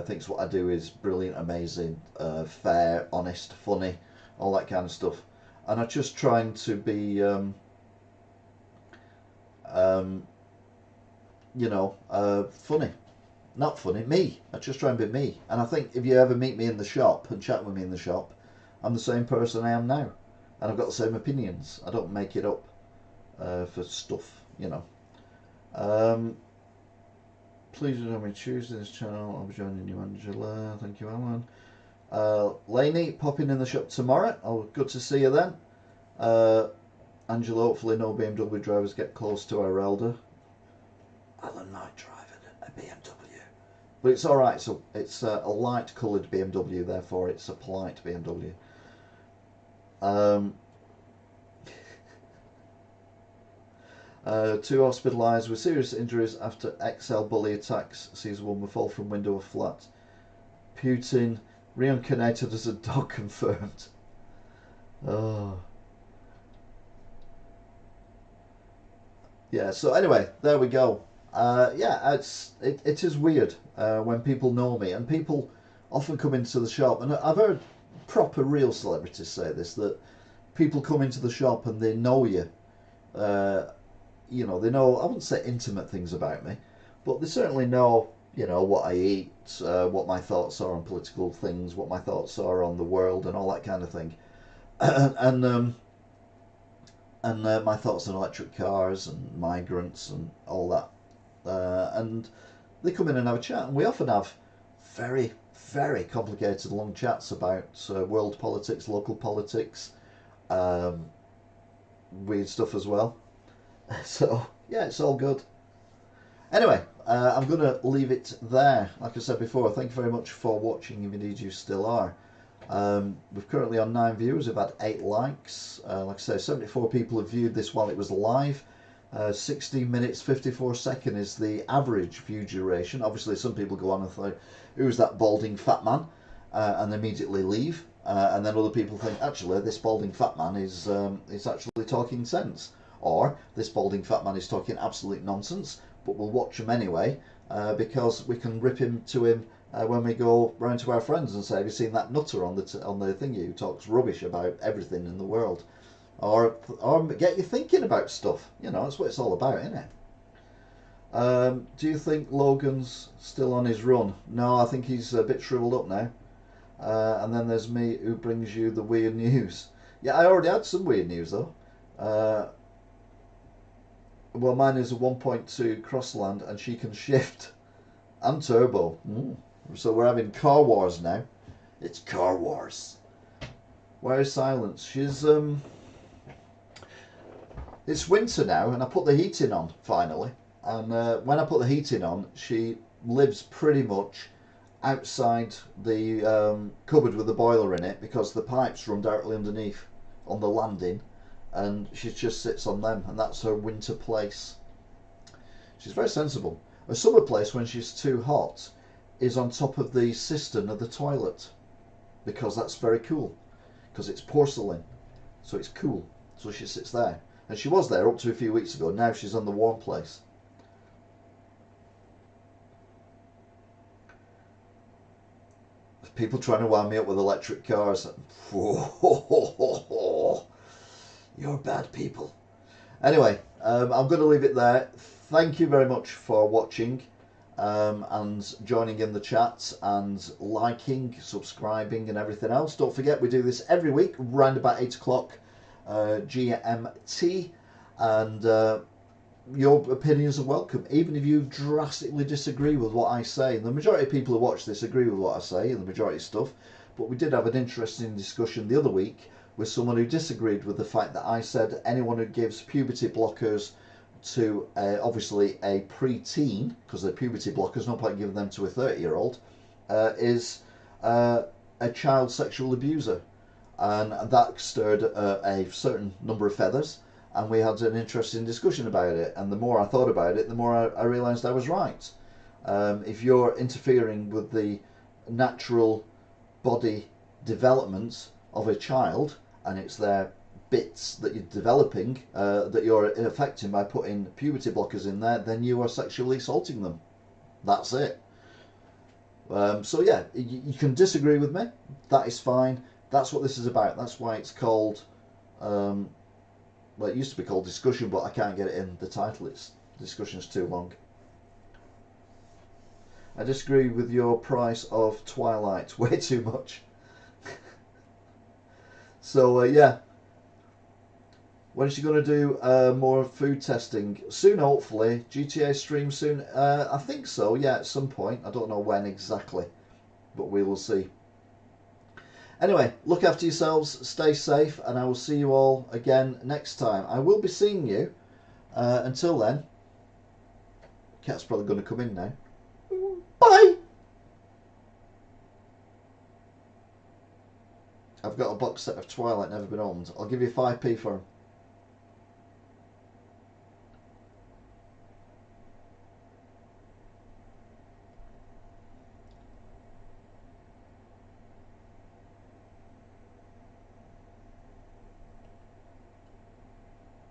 thinks what I do is brilliant, amazing, fair, honest, funny, all that kind of stuff. And I'm just trying to be, funny. Not funny, me. I just try and be me. And I think if you ever meet me in the shop and chat with me in the shop, I'm the same person I am now. And I've got the same opinions. I don't make it up for stuff, you know. Please join me Tuesday this channel. I'll be joining you, Angela. Thank you, Alan. Lainey, popping in the shop tomorrow. Oh, good to see you then. Angela, hopefully no BMW drivers get close to our elder. Alan might drive a BMW. But it's alright, so it's a light coloured BMW, therefore it's a polite BMW. Two hospitalised with serious injuries after XL bully attacks. Sees a woman fall from window of flat. Putin reincarnated as a dog confirmed. Oh. Yeah, so anyway, there we go. Yeah, it is weird when people know me, and people often come into the shop, and I've heard proper real celebrities say this, that people come into the shop and they know you. You know, they know, I wouldn't say intimate things about me, but they certainly know, you know, what I eat, what my thoughts are on political things, what my thoughts are on the world, and all that kind of thing. and my thoughts on electric cars and migrants and all that. And they come in and have a chat, and we often have very, very complicated long chats about world politics, local politics, um, weird stuff as well. So, yeah, it's all good. Anyway, I'm going to leave it there. Like I said before, thank you very much for watching, if indeed you still are. We've currently on 9 viewers, we've had 8 likes. Like I say, 74 people have viewed this while it was live. 16 minutes 54 seconds is the average view duration. Obviously some people go on and think, who's that balding fat man, and immediately leave, and then other people think, actually this balding fat man is actually talking sense, or this balding fat man is talking absolute nonsense, but we'll watch him anyway, because we can rip him to him when we go round to our friends and say, have you seen that nutter on the thingy who talks rubbish about everything in the world? Or get you thinking about stuff. You know, that's what it's all about, isn't it? Do you think Logan's still on his run? No, I think he's a bit shriveled up now. And then there's me, who brings you the weird news. Yeah, I already had some weird news though. Well, mine is a 1.2 Crossland, and she can shift and turbo. So we're having car wars now. It's car wars. Where is Silence? She's It's winter now, and I put the heating on finally. And when I put the heating on, she lives pretty much outside the cupboard with the boiler in it, because the pipes run directly underneath on the landing, and she just sits on them, and that's her winter place. She's very sensible. Her summer place, when she's too hot, is on top of the cistern of the toilet, because that's very cool, because it's porcelain, so it's cool. So she sits there, and she was there up to a few weeks ago. Now she's on the warm place. People trying to wind me up with electric cars. You're bad people. Anyway, I'm going to leave it there. Thank you very much for watching, and joining in the chat and liking, subscribing and everything else. Don't forget, we do this every week round about 8 o'clock GMT, and your opinions are welcome, even if you drastically disagree with what I say. And the majority of people who watch this agree with what I say, and the majority of stuff, but we did have an interesting discussion the other week with someone who disagreed with the fact that I said anyone who gives puberty blockers to obviously a pre-teen, because they're puberty blockers, no point giving them to a 30-year-old, is a child sexual abuser. And that stirred a certain number of feathers, and we had an interesting discussion about it. And the more I thought about it, the more I realised I was right. If you're interfering with the natural body development of a child, and it's their bits that you're developing that you're affecting by putting puberty blockers in there, then you are sexually assaulting them. That's it. So yeah, you can disagree with me. That is fine. That's what this is about. That's why it's called, well, it used to be called discussion, but I can't get it in the title. It's discussion's too long. I disagree with your price of Twilight. Way too much. So yeah, when is she going to do more food testing? Soon, hopefully. GTA stream soon. I think so. Yeah, at some point. I don't know when exactly, but we will see. Anyway, look after yourselves, stay safe, and I will see you all again next time. I will be seeing you. Until then, Cat's probably going to come in now. Bye! I've got a box set of Twilight, never been opened. I'll give you 5p for him.